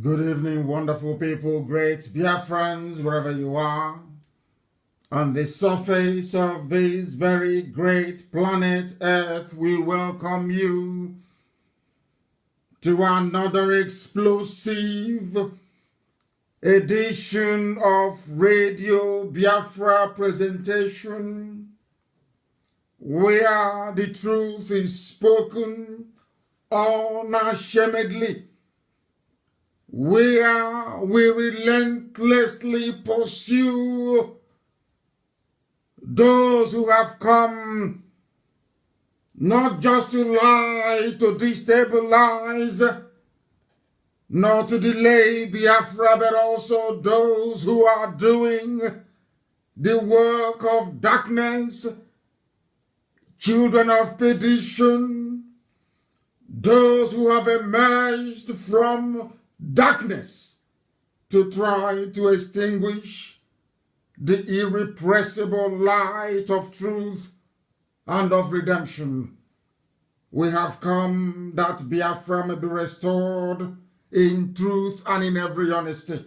Good evening, wonderful people, great Biafrans, wherever you are. On the surface of this very great planet Earth, we welcome you to another explosive edition of Radio Biafra presentation, where the truth is spoken unashamedly, where we relentlessly pursue those who have come not just to lie, to destabilize, nor to delay Biafra, but also those who are doing the work of darkness, children of perdition, those who have emerged from darkness to try to extinguish the irrepressible light of truth and of redemption. We have come that Biafra may be restored in truth and in every honesty,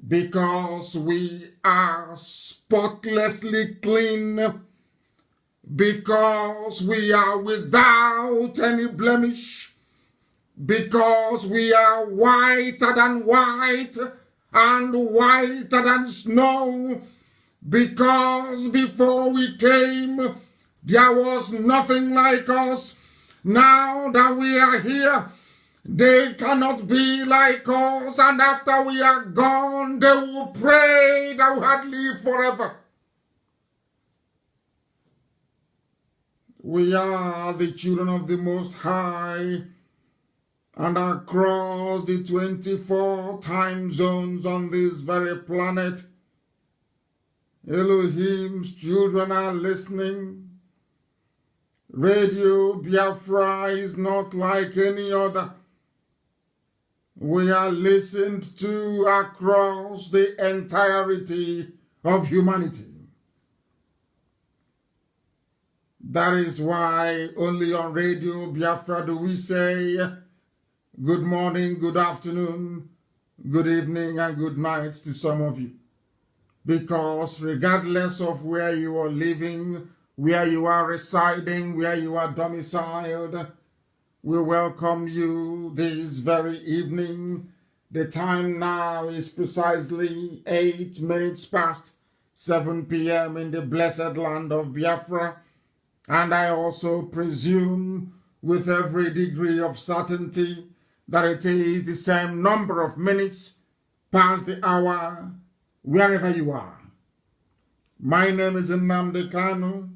because we are spotlessly clean, because we are without any blemish, because we are whiter than white and whiter than snow, because before we came there was nothing like us. Now that we are here, they cannot be like us, and after we are gone, they will pray that we had lived forever. We are the children of the Most High, and across the 24 time zones on this very planet, Elohim's children are listening. Radio Biafra is not like any other. We are listened to across the entirety of humanity. That is why only on Radio Biafra do we say good morning, good afternoon, good evening, and good night to some of you. Because regardless of where you are living, where you are residing, where you are domiciled, we welcome you this very evening. The time now is precisely 8 minutes past 7 p.m. in the blessed land of Biafra, and I also presume with every degree of certainty that it is the same number of minutes past the hour wherever you are. My name is MNK.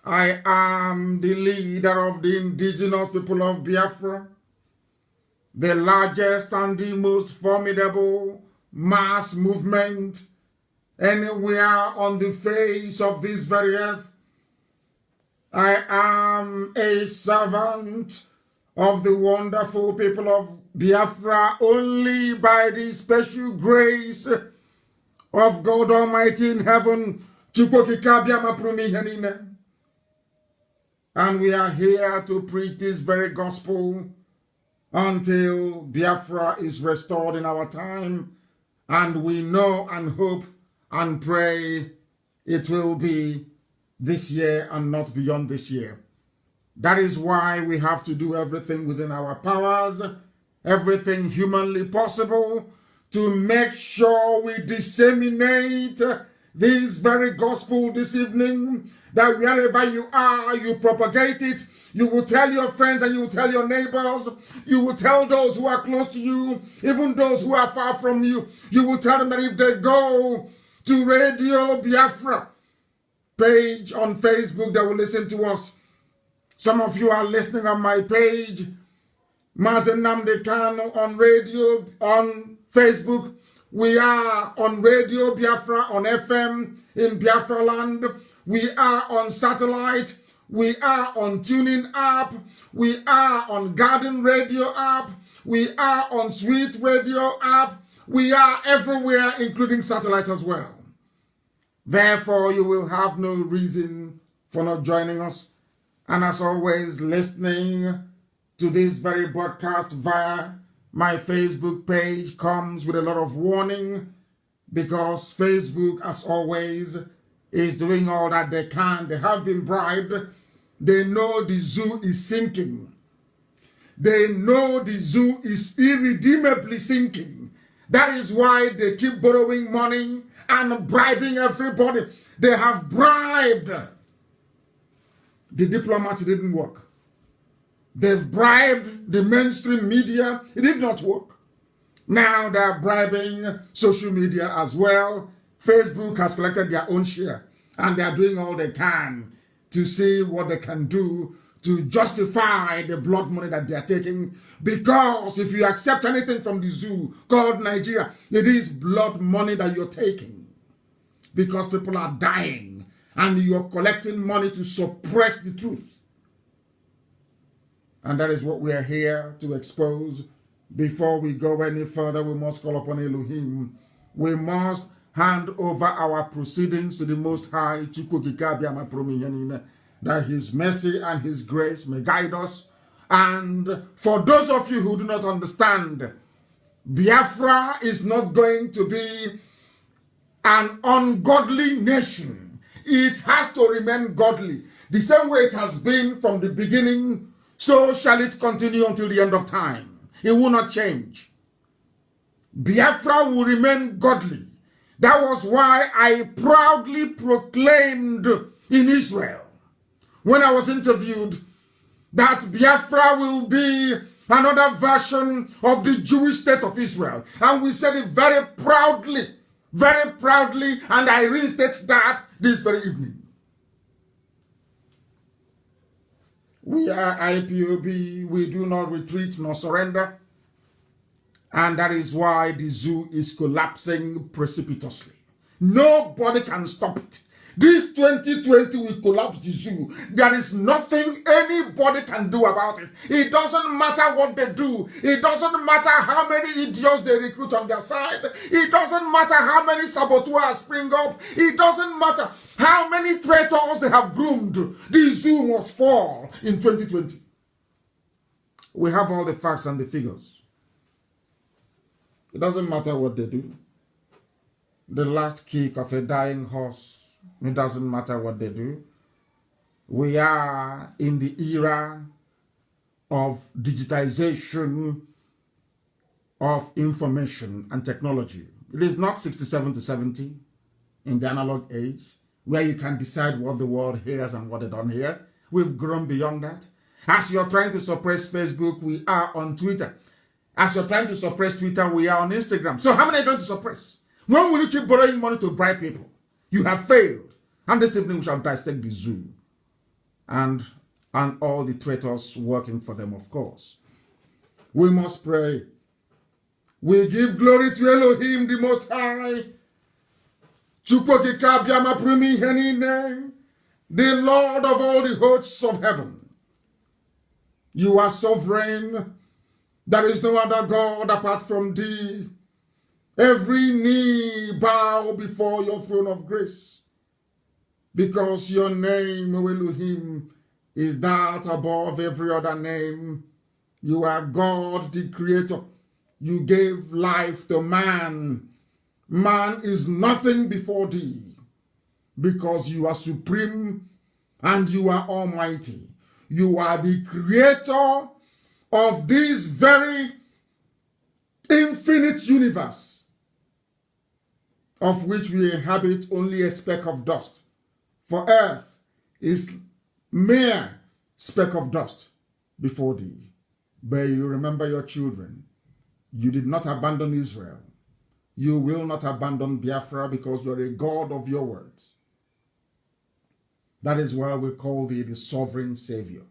I am the leader of the indigenous people of Biafra, the largest and the most formidable mass movement anywhere on the face of this very earth. I am a servant of the wonderful people of Biafra only by the special grace of God Almighty in heaven. And we are here to preach this very gospel until Biafra is restored in our time. And we know and hope and pray it will be this year and not beyond this year. That is why we have to do everything within our powers, everything humanly possible, to make sure we disseminate this very gospel this evening, that wherever you are, you propagate it. You will tell your friends and you will tell your neighbors. You will tell those who are close to you, even those who are far from you. You will tell them that if they go to Radio Biafra page on Facebook, they will listen to us. Some of you are listening on my page, Mazen Namdekano, on radio, on Facebook. We are on Radio Biafra, on FM in Biafra land. We are on satellite. We are on TuneIn app. We are on Garden Radio app. We are on Sweet Radio app. We are everywhere, including satellite as well. Therefore, you will have no reason for not joining us. And as always, listening to this very broadcast via My Facebook page comes with a lot of warning because Facebook, as always, is doing all that they can. They have been bribed. They know the zoo is sinking. They know the zoo is irredeemably sinking. That is why they keep borrowing money and bribing everybody. They have bribed. The diplomats, didn't work. They've bribed the mainstream media. It did not work. Now they're bribing social media as well. Facebook has collected their own share, and they're doing all they can to see what they can do to justify the blood money that they're taking. Because if you accept anything from the zoo called Nigeria, it is blood money that you're taking. Because people are dying, and you're collecting money to suppress the truth. And that is what we are here to expose. Before we go any further, we must call upon Elohim. We must hand over our proceedings to the Most High, that His mercy and His grace may guide us. And for those of you who do not understand, Biafra is not going to be an ungodly nation. It has to remain godly. The same way it has been from the beginning, so shall it continue until the end of time. It will not change. Biafra will remain godly. That was why I proudly proclaimed in Israel, when I was interviewed, that Biafra will be another version of the Jewish state of Israel. And we said it very proudly, and I reinstate that this very evening. We are IPOB, we do not retreat nor surrender. And that is why the zoo is collapsing precipitously. Nobody can stop it. This 2020 will collapse the zoo. There is nothing anybody can do about it. It doesn't matter what they do. It doesn't matter how many idiots they recruit on their side. It doesn't matter how many saboteurs spring up. It doesn't matter how many traitors they have groomed. The zoo must fall in 2020. We have all the facts and the figures. It doesn't matter what they do. The last kick of a dying horse, it doesn't matter what they do. We are in the era of digitization of information and technology. It is not 67 to 70 in the analog age, where you can decide what the world hears and what they don't hear. We've grown beyond that. As you're trying to suppress Facebook, we are on Twitter. As you're trying to suppress Twitter, we are on Instagram. So how many are you going to suppress? When will you keep borrowing money to bribe people? You have failed. And this evening we shall dissect the zoo and all the traitors working for them, of course. We must pray. We give glory to Elohim, the Most High, the Lord of all the hosts of heaven. You are sovereign. There is no other God apart from thee. Every knee bow before your throne of grace, because your name, O Elohim, is that above every other name. You are God, the Creator. You gave life to man. Man is nothing before thee, because you are supreme and you are almighty. You are the Creator of this very infinite universe, of which we inhabit only a speck of dust. For earth is mere speck of dust before thee. But you remember your children. You did not abandon Israel. You will not abandon Biafra, because you are a God of your words. That is why we call thee the sovereign Savior.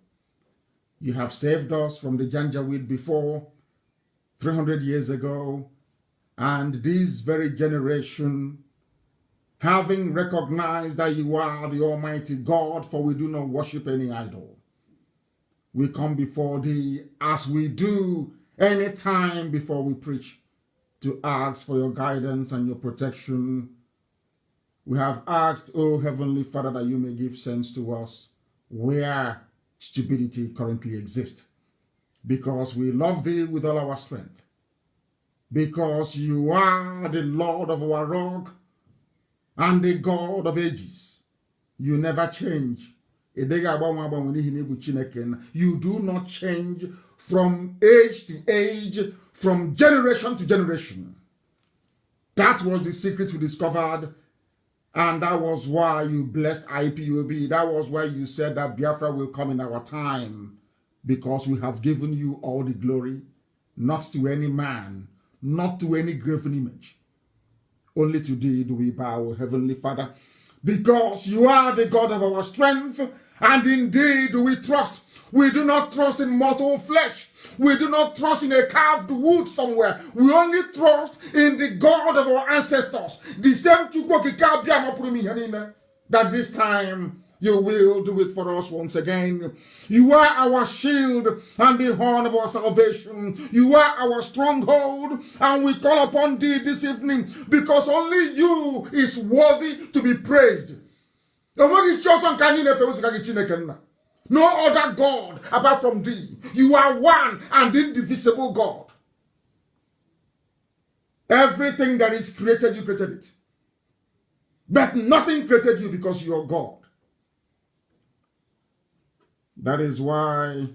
You have saved us from the Janjaweed before, 300 years ago, and this very generation, having recognized that you are the Almighty God, for we do not worship any idol, we come before thee as we do any time before we preach, to ask for your guidance and your protection. We have asked, O Heavenly Father, that you may give sense to us where stupidity currently exists, because we love thee with all our strength. because you are the Lord of our rock and the God of ages. You never change. You do not change from age to age, from generation to generation. That was the secret we discovered, and that was why you blessed IPOB. That was why you said that Biafra will come in our time, because we have given you all the glory, not to any man, not to any graven image. Only to thee do we bow, Heavenly Father, because you are the God of our strength, and indeed do we trust. We do not trust in mortal flesh. We do not trust in a carved wood somewhere. We only trust in the God of our ancestors. The same that this time you will do it for us once again. You are our shield and the horn of our salvation. You are our stronghold, and we call upon thee this evening because only you is worthy to be praised. No other God apart from thee. You are one and indivisible God. Everything that is created, you created it. But nothing created you because you are God. That is why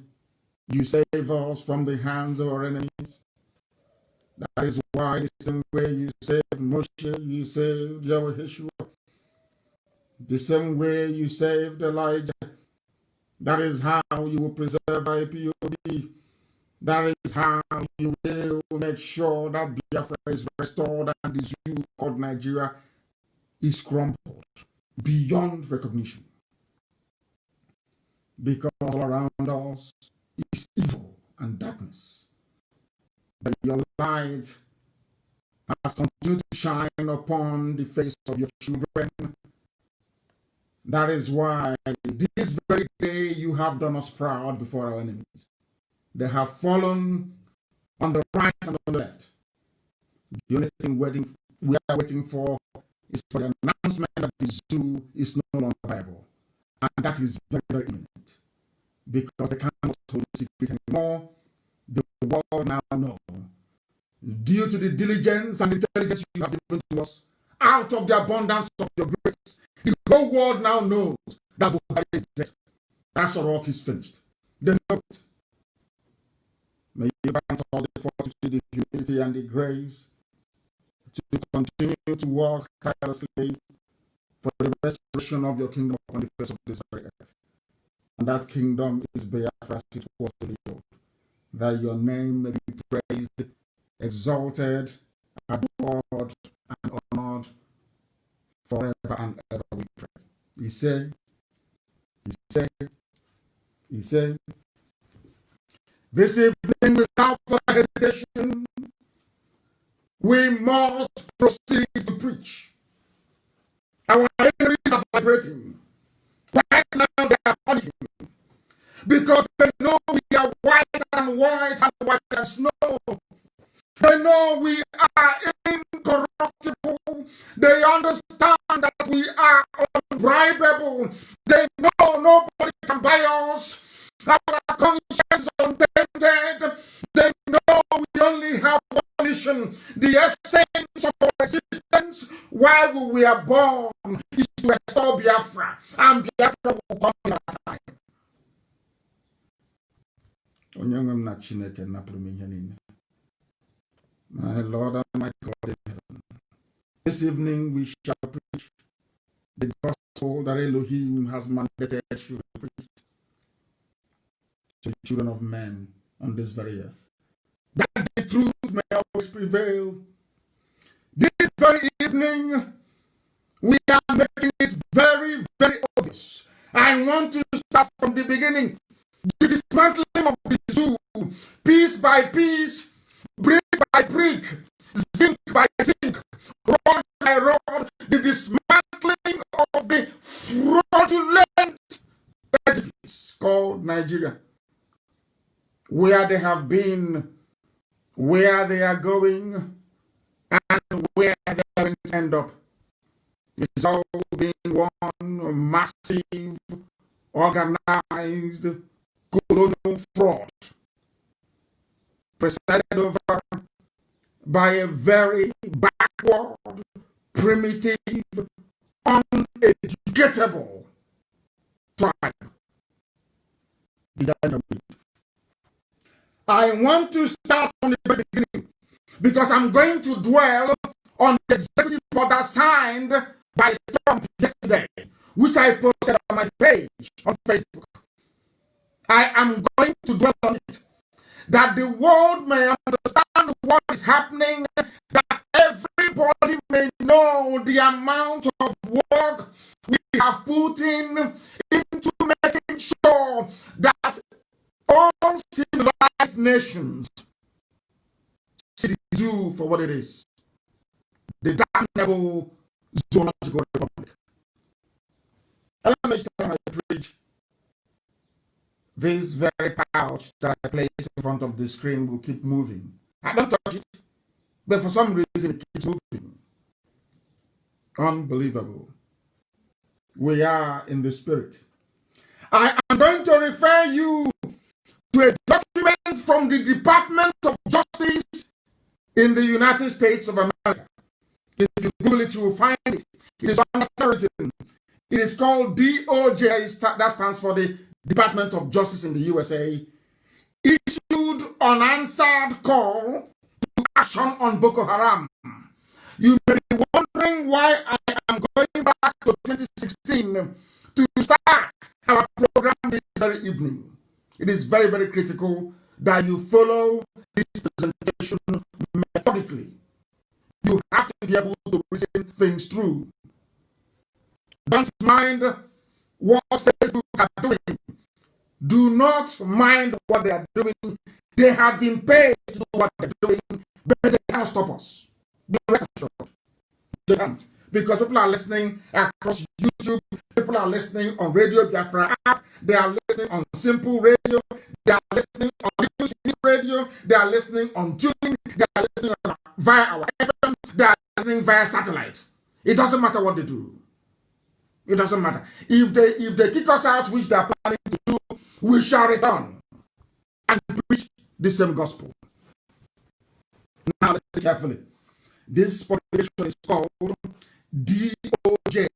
you save us from the hands of our enemies. That is why the same way you saved Moshe, you saved Yeshua. The same way you saved Elijah. That is how you will preserve IPOB. That is how you will make sure that Biafra is restored and the zoo called Nigeria is crumbled beyond recognition. Because all around us is evil and darkness. But your light has continued to shine upon the face of your children. That is why this very day you have done us proud before our enemies. They have fallen on the right and on the left. The only thing we are waiting for is for the announcement that the zoo is no longer viable. And that is very, very imminent. Because they cannot hold the secret anymore. The world now knows. Due to the diligence and intelligence you have given to us, out of the abundance of your grace, the whole world now knows that Buhari is dead. That's all rock is finished. They know it. May you grant all the fortitude, the humility, and the grace to continue to work tirelessly for the restoration of your kingdom on the face of this very earth. And that kingdom is Biafra, as it was to the old. That your name may be praised, exalted, adored, and honored forever and ever, we pray. He said, this evening without further hesitation, we must proceed to preach. Our enemies are vibrating. Right now they are panicking because they know we are white and snow. They know we are incorruptible. They understand that we are unbribable. They know nobody can buy us. Our conscience is untainted. They know we only have one mission. The essence of our existence while we were born is to restore Biafra. And Biafra will come in our time. My Lord and my God in heaven, this evening we shall preach the gospel that Elohim has mandated should be preached to the children of men on this very earth. That the truth may always prevail. This very evening, we are making it very, very obvious. I want to start from the beginning. The dismantling of the zoo, piece by piece, brick by brick, zinc by zinc, rod by rod, the dismantling of the fraudulent edifice called Nigeria. Where they have been, where they are going, and where they are going to end up. It's all been one massive, organized, colonial fraud, presided over by a very backward, primitive, uneducatable tribe. I want to start from the very beginning because I'm going to dwell on the executive order signed by Trump yesterday, which I posted on my page on Facebook. I am going to dwell on it, that the world may understand what is happening, that everybody may know the amount of work we have put in into making sure that all civilized nations see the zoo for what it is, the damnable zoological republic. And let me time I preach, this very pouch that I place in front of the screen will keep moving. I don't touch it, but for some reason it keeps moving. Unbelievable. We are in the spirit. I am going to refer you to a document from the Department of Justice in the United States of America. If you Google it, you will find it. It is under terrorism. It is called DOJ, that stands for the Department of Justice in the USA. Issued unanswered call to action on Boko Haram. You may be wondering why I am going back to 2016 to start our program this very evening. It is very, very critical that you follow this presentation methodically. You have to be able to reason things through. Don't mind what Facebook are doing. Do not mind what they are doing. They have been paid to do what they're doing, but they can't stop us. Be rest assured. They can't. Because people are listening across YouTube, people are listening on Radio Biafra app, they are listening on Simple Radio, they are listening on YouTube Radio, they are listening on Tuning, they are listening via our FM, they are listening via satellite. It doesn't matter what they do. It doesn't matter. If they kick us out, which they are planning to do, we shall return and preach the same gospel. Now listen carefully. This publication is called DOJ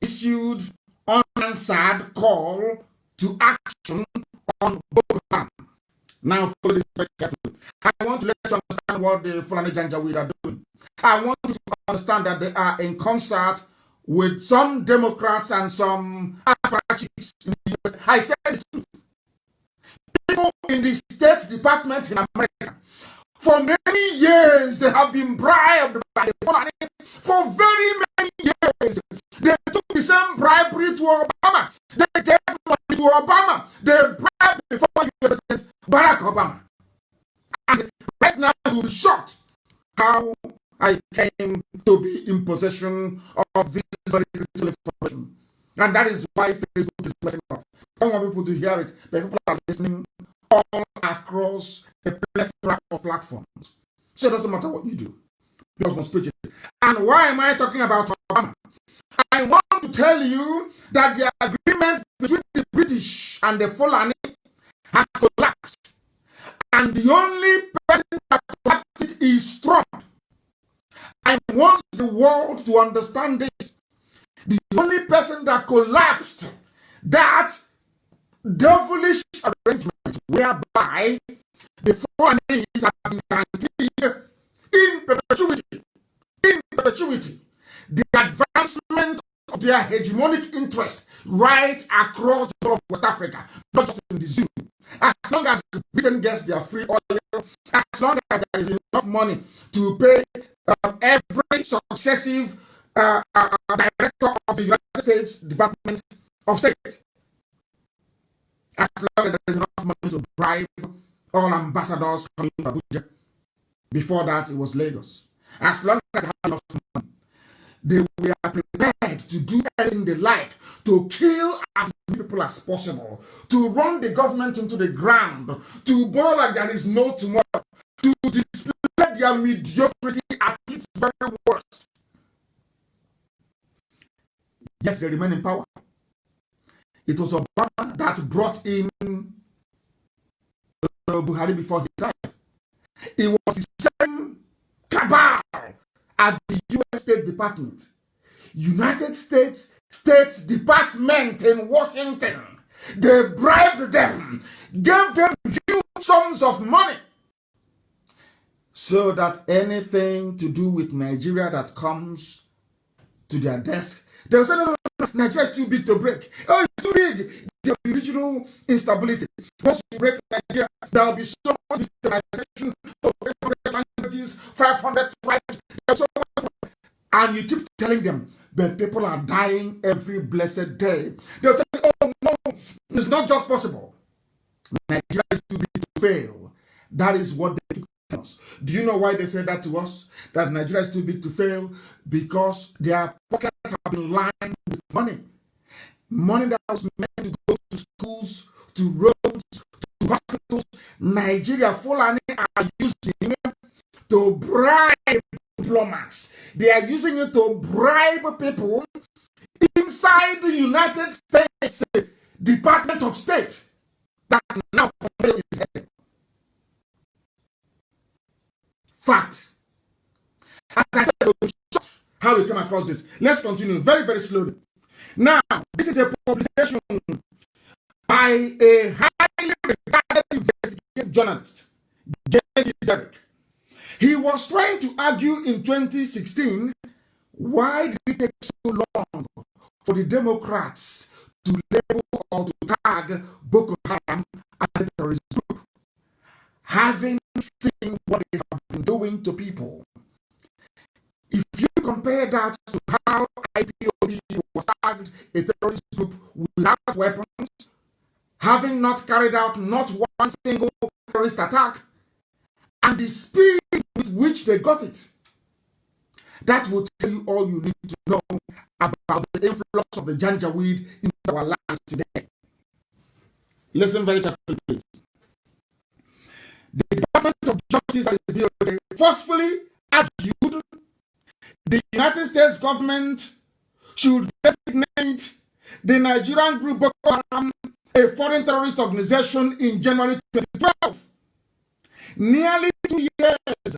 issued unanswered call to action on Boko Haram. Now follow this very carefully. I want to let you understand what the Fulani Janjaweed are doing. I want you to understand that they are in concert with some Democrats and some apparatchiks in the US. I said the truth. People in the State Department in America, for many years, they have been bribed by the Fulani. For very many years, they took the same bribery to Obama. They gave money to Obama. They bribed the former US President Barack Obama. And right now, you will be shocked how I came to be in possession of this very critical information. And that is why Facebook is messing up. I don't want people to hear it, but people are listening all across a plethora of platforms. So it doesn't matter what you do. You must preach it. And why am I talking about Obama? I want to tell you that the agreement between the British and the Fulani has collapsed. And the only person that collapsed it is Trump. I want the world to understand this. The only person that collapsed that devilish arrangement whereby the Fulani have been guaranteed in perpetuity, the advancement of their hegemonic interest right across the whole of West Africa, not just in the zoo. As long as Britain gets their free oil, as long as there is enough money to pay every successive director of the United States Department of State, as long as there is enough money to bribe all ambassadors coming to Abuja. Before that, it was Lagos. As long as they have enough money, they were prepared to do anything they like to kill as many people as possible, to run the government into the ground, to go like there is no tomorrow, to display their mediocrity at its very worst. Yet they remain in power. It was Obama that brought in Buhari before he died. It was the same cabal at the U.S. State Department, United States State Department in Washington. They bribed them, gave them huge sums of money, so that anything to do with Nigeria that comes to their desk, they'll say, no, Nigeria is too big to break. Oh, it's too big. There'll be regional instability. Once you break Nigeria, there'll be so much digitalization, 800 languages, 500 tribes, so much. And you keep telling them, but people are dying every blessed day. They'll tell you, oh no, it's not just possible. Nigeria is too big to fail. That is what they keep telling us. Do you know why they say that to us? That Nigeria is too big to fail? Because their pockets have been lined with money. Money that was meant to go to schools, to roads, to hospitals. Nigeria, Fulani are using to bribe diplomats. They are using it to bribe people inside the United States Department of State that now is heading. Fact. As I said, how we came across this. Let's continue very, very slowly. Now, this is a publication by a highly regarded investigative journalist, J.C. Derrick. He was trying to argue in 2016, why did it take so long for the Democrats to label or to tag Boko Haram as a terrorist group, having seen what they have been doing to people? If you compare that to how IPOB was tagged a terrorist group without weapons, having not carried out not one single terrorist attack, and the speed with which they got it, that will tell you all you need to know about the influx of the Janjaweed into our land today. Listen very carefully, please. The Department of Justice and the DOJ forcefully argued the United States government should designate the Nigerian group Boko Haram a foreign terrorist organization in January 2012. Nearly 2 years.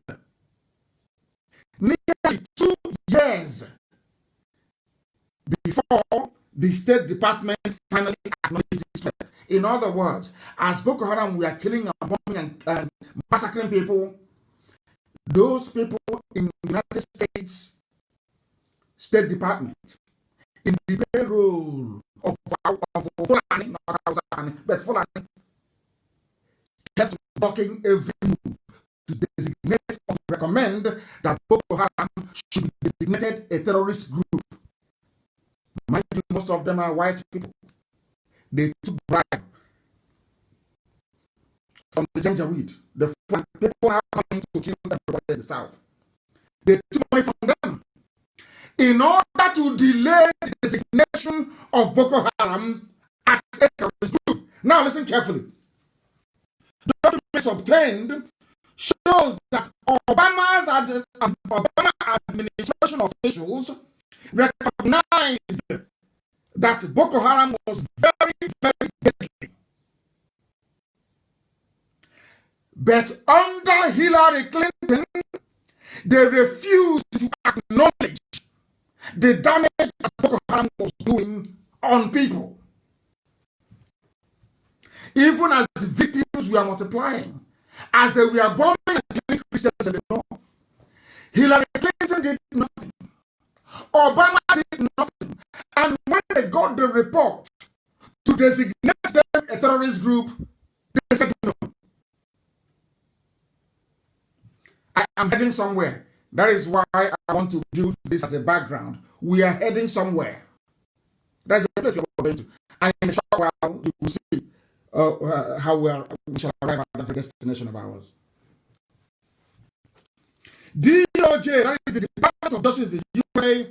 Nearly 2 years before the State Department finally acknowledged this threat. In other words, as Boko Haram were killing and bombing and massacring people, those people in the United States State Department, in the payroll of Fulani, not Fulani, but Fulani, kept blocking every move to designate or recommend that Boko Haram should be designated a terrorist group. Mind you, most of them are white people. They took bribe from the Janjaweed. The people are coming to kill everybody in the south. They took money from them in order to delay the designation of Boko Haram as a terrorist group. Now listen carefully. The documents obtained shows that Obama administration officials recognized that Boko Haram was very, very deadly. But under Hillary Clinton, they refused to acknowledge the damage that Boko Haram was doing on people. Even as the victims were multiplying, as they were bombing and killing Christians in the north, Hillary Clinton did nothing. Obama did nothing. And when they got the report to designate them a terrorist group, they said no. I am heading somewhere. That is why I want to use this as a background. We are heading somewhere. That's the place we are going to. And in a short while, you will see how we shall arrive at the destination of ours. DOJ, that is the Department of Justice, the USA,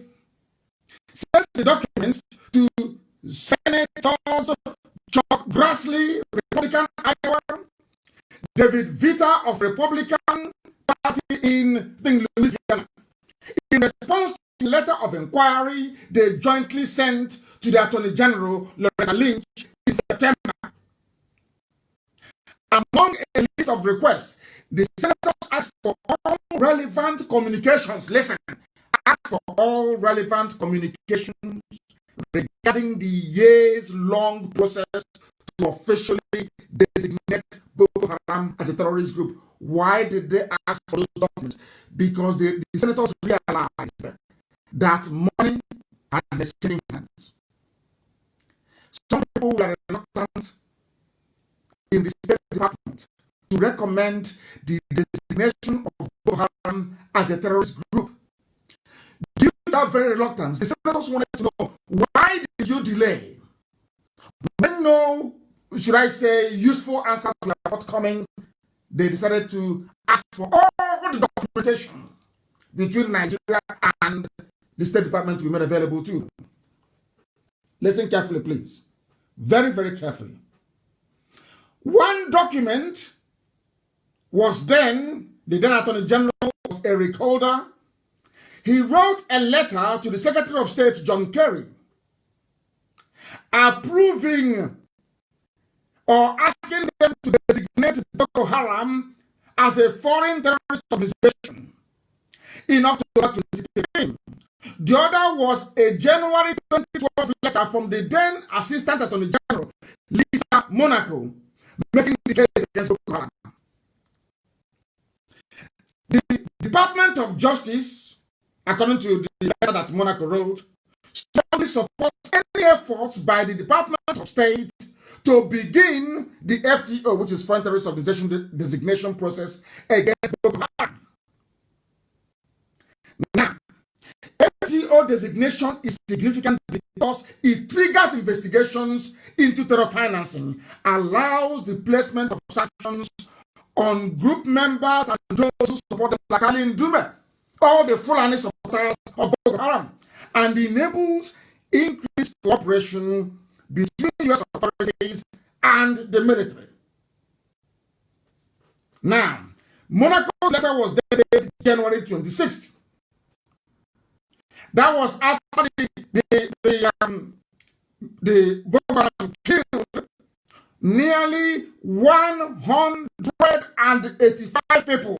sent the documents to Senators Chuck Grassley, Republican, Iowa, David Vita of Republican Party in Louisiana. In response to a letter of inquiry they jointly sent to the Attorney General, Loretta Lynch, in September. Among a list of requests, The senators asked for all relevant communications. Listen, asked for all relevant communications regarding the years-long process to officially designate Boko Haram as a terrorist group. Why did they ask for those documents? Because the senators realized that money had exchanging hands. Some people were reluctant in the State Department to recommend the designation of Boko Haram as a terrorist group. Due to that very reluctance, the senators wanted to know, why did you delay? When no, should I say, useful answers were forthcoming, they decided to ask for all the documentation between Nigeria and the State Department to be made available to them. Listen carefully, please. Very, very carefully. One document was the then Attorney General was Eric Holder. He wrote a letter to the Secretary of State, John Kerry, approving or asking them to designate Boko Haram as a foreign terrorist organization in October 2015. The other was a January 2012 letter from the then Assistant Attorney General, Lisa Monaco, making the case against Boko Haram. The Department of Justice, according to the letter that Monaco wrote, strongly supports any efforts by the Department of State to begin the FTO, which is Foreign Terrorist Organization designation process against Boko Haram. Now, FTO designation is significant because it triggers investigations into terror financing, allows the placement of sanctions on group members and those who support them, like Ali Ndume, all the Fulani supporters of Boko Haram, and enables increased cooperation between U.S. authorities and the military. Now, Monaco's letter was dated January 26th. That was after the Boko Haram killed nearly 185 people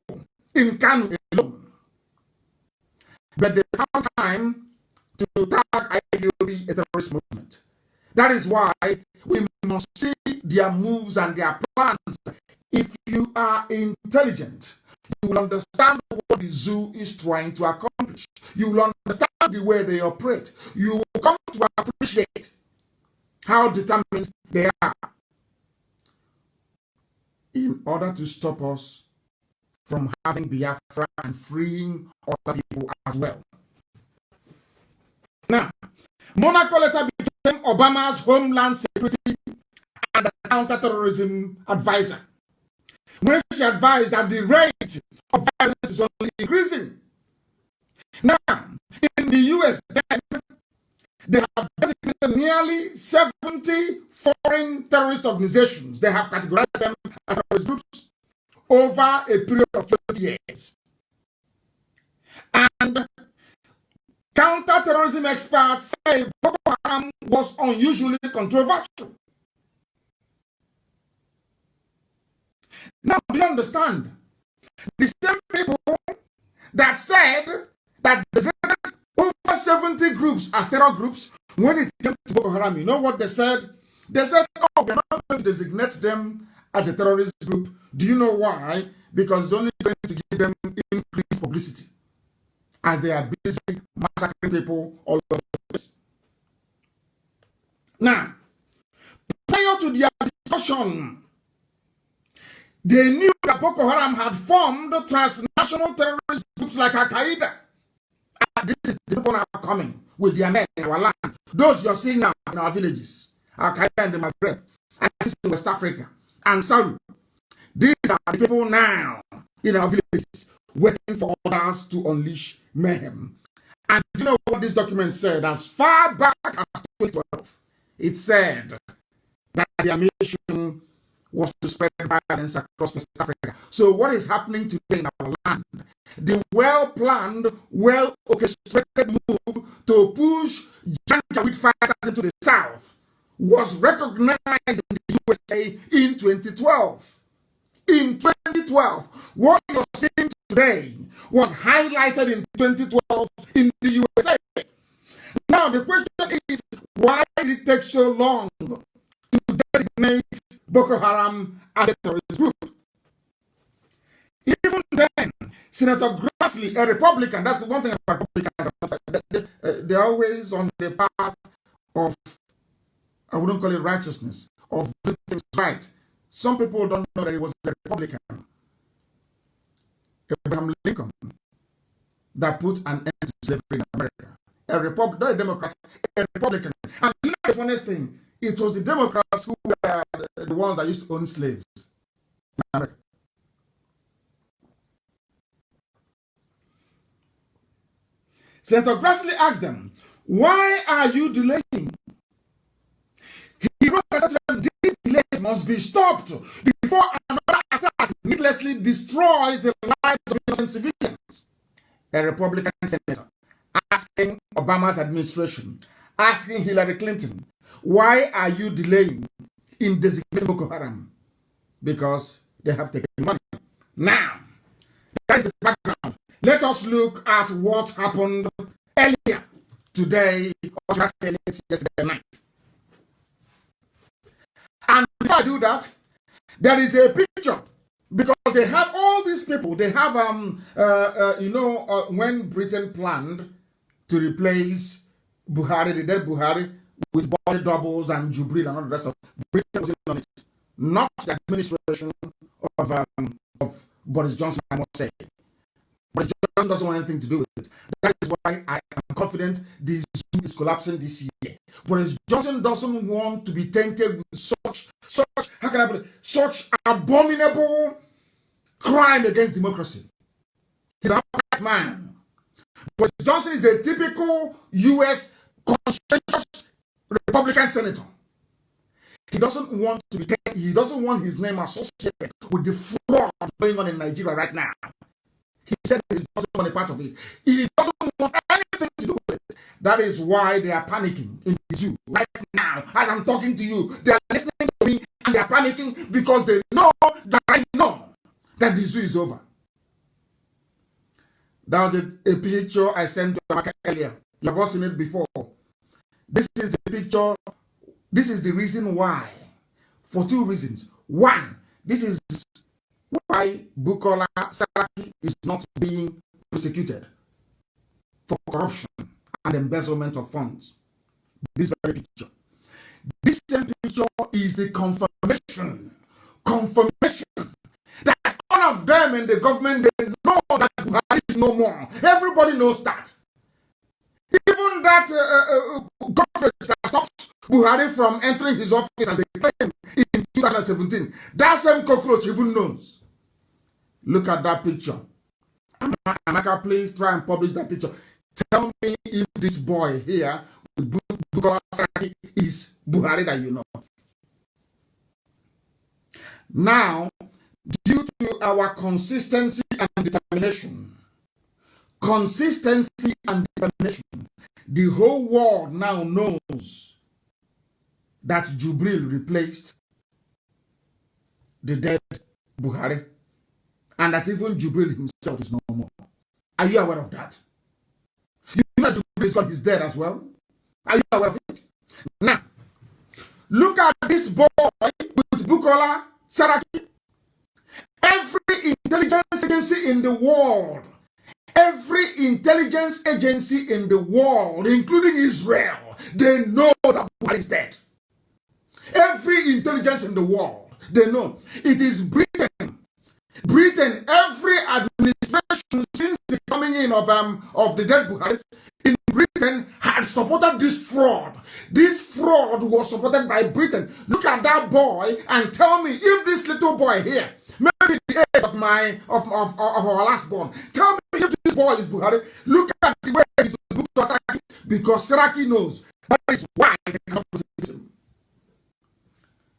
in Kano alone. But they found time to tag IPOB a terrorist movement. That is why we must see their moves and their plans. If you are intelligent, you will understand what the zoo is trying to accomplish. You will understand the way they operate. You will come to appreciate how determined they are in order to stop us from having Biafra and freeing other people as well. Now, Monaco later became Obama's Homeland Security and counterterrorism advisor, when she advised that the rate of violence is only increasing. Now, in the US, then, they have designated nearly 70 foreign terrorist organizations. They have categorized them as terrorist groups over a period of 20 years. And counterterrorism experts say Boko Haram was unusually controversial. Now, do you understand? The same people that said that there's over 70 groups as terror groups, when it came to Boko Haram, you know what they said? They said, oh, we're not going to designate them as a terrorist group. Do you know why? Because it's only going to give them increased publicity as they are busy massacring people all over the place. Now, prior to their discussion, they knew that Boko Haram had formed transnational terrorist groups like Al-Qaeda. And this is the people now coming with their men in our land. Those you're seeing now in our villages, Al-Qaeda in the Maghreb, ISIS in West Africa, and Saudi. These are the people now in our villages waiting for others to unleash mayhem. And you know what this document said? As far back as 2012, it said that their mission was to spread violence across West Africa. So what is happening today in our land? The well-planned, well-orchestrated move to push Janjaweed fighters into the South was recognized in the USA in 2012. in 2012. What you're seeing today was highlighted in 2012 in the USA. Now, the question is, why did it take so long to designate Boko Haram as a terrorist group? Even then, Senator Grassley, a Republican, that's the one thing about Republicans, they're always on the path of, I wouldn't call it righteousness, of doing things right. Some people don't know that he was a Republican, Abraham Lincoln, that put an end to slavery in America. Not a Democrat, a Republican. And you know the funniest thing, it was the Democrats who were the ones that used to own slaves in America. Senator Grassley asked them, why are you delaying? He wrote that these delays must be stopped before another attack needlessly destroys the lives of innocent civilians. A Republican senator asking Obama's administration, asking Hillary Clinton, why are you delaying in designating Boko Haram? Because they have taken money. Now, that is the background. Let us look at what happened earlier today, or yesterday night. And before I do that, there is a picture, because they have all these people. They have, when Britain planned to replace Buhari, the dead Buhari, with body doubles and Jubril and all the rest of Britain was in on it. Not the administration of Boris Johnson, I must say. Boris Johnson doesn't want anything to do with it. That is why I am confident the zoo is collapsing this year. Boris Johnson doesn't want to be tainted with such how can I put it, such abominable crime against democracy. He's a bad man. Boris Johnson is a typical U.S. conscientious Republican senator. He doesn't want to be tainted. He doesn't want his name associated with the fraud going on in Nigeria right now. He said he doesn't want a part of it. He doesn't want anything to do with it. That is why they are panicking in the zoo right now. As I'm talking to you, they are listening to me and they are panicking because they know that I know that the zoo is over. That was a picture I sent to Amaka earlier. You have all seen it before. This is the picture. This is the reason why. For two reasons. One, this is why Bukola Saraki is not being prosecuted for corruption and embezzlement of funds. This very picture. This same picture is the confirmation that all of them in the government, they know that Buhari is no more. Everybody knows that. Even that government that stopped Buhari from entering his office as they claim in 2017, that same cockroach even knows. Look at that picture. Amaka, please try and publish that picture. Tell me if this boy here with Bukola Saraki is Buhari that you know. Now, due to our consistency and determination, the whole world now knows that Jubril replaced the dead Buhari, and that even Jubril himself is no more. Are you aware of that? You know Jubril God is dead as well. Are you aware of it? Now, look at this boy with Bukola Saraki. Every intelligence agency in the world, including Israel, they know that Buhari is dead. Every intelligence in the world, they know. It is Britain, every administration since the coming in of the dead Buhari in Britain had supported this fraud. This fraud was supported by Britain. Look at that boy and tell me if this little boy here, maybe the age of our last born, tell me if this boy is Buhari. Look at the way he's with Saraki, because Saraki knows. That is why they cannot prosecute him.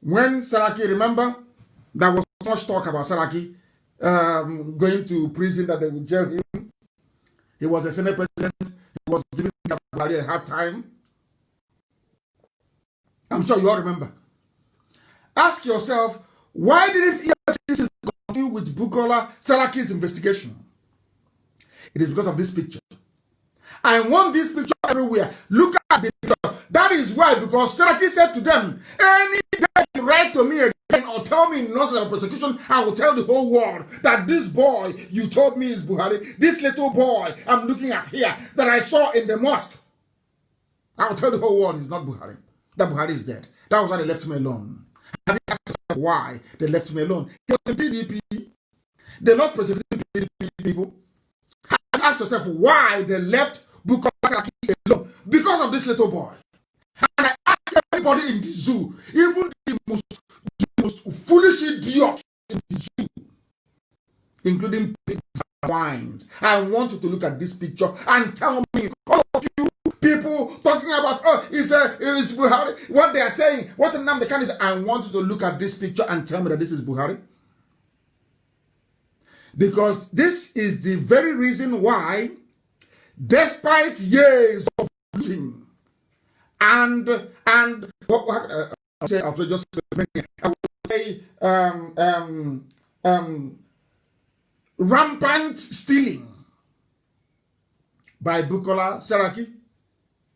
When Saraki, remember, there was much talk about Saraki going to prison, that they would jail him. He was a Senate president. He was giving Buhari a hard time. I'm sure you all remember. Ask yourself, why didn't EFCC continue with Bukola Saraki's investigation? It is because of this picture. I want this picture everywhere. Look at the picture. That is why, because Saraki said to them, any day you write to me again or tell me nonsense of prosecution, I will tell the whole world that this boy you told me is Buhari, this little boy I'm looking at here that I saw in the mosque, I will tell the whole world he's not Buhari, that Buhari is dead. That was why they left me alone. Have you asked yourself why they left me alone? He was in PDP. They're not persecuting PDP people. Have you asked yourself why they left Bukola Saraki alone? Because of this little boy. And I ask everybody in the zoo, even the most foolish idiots in the zoo, including pigs and swines, I want you to look at this picture and tell me, all of you people talking about, oh, it's Buhari, what they are saying, what the name they can is, I want you to look at this picture and tell me that this is Buhari. Because this is the very reason why, despite years of looting and what I'll say outrageous, I would say rampant stealing by Bukola Saraki,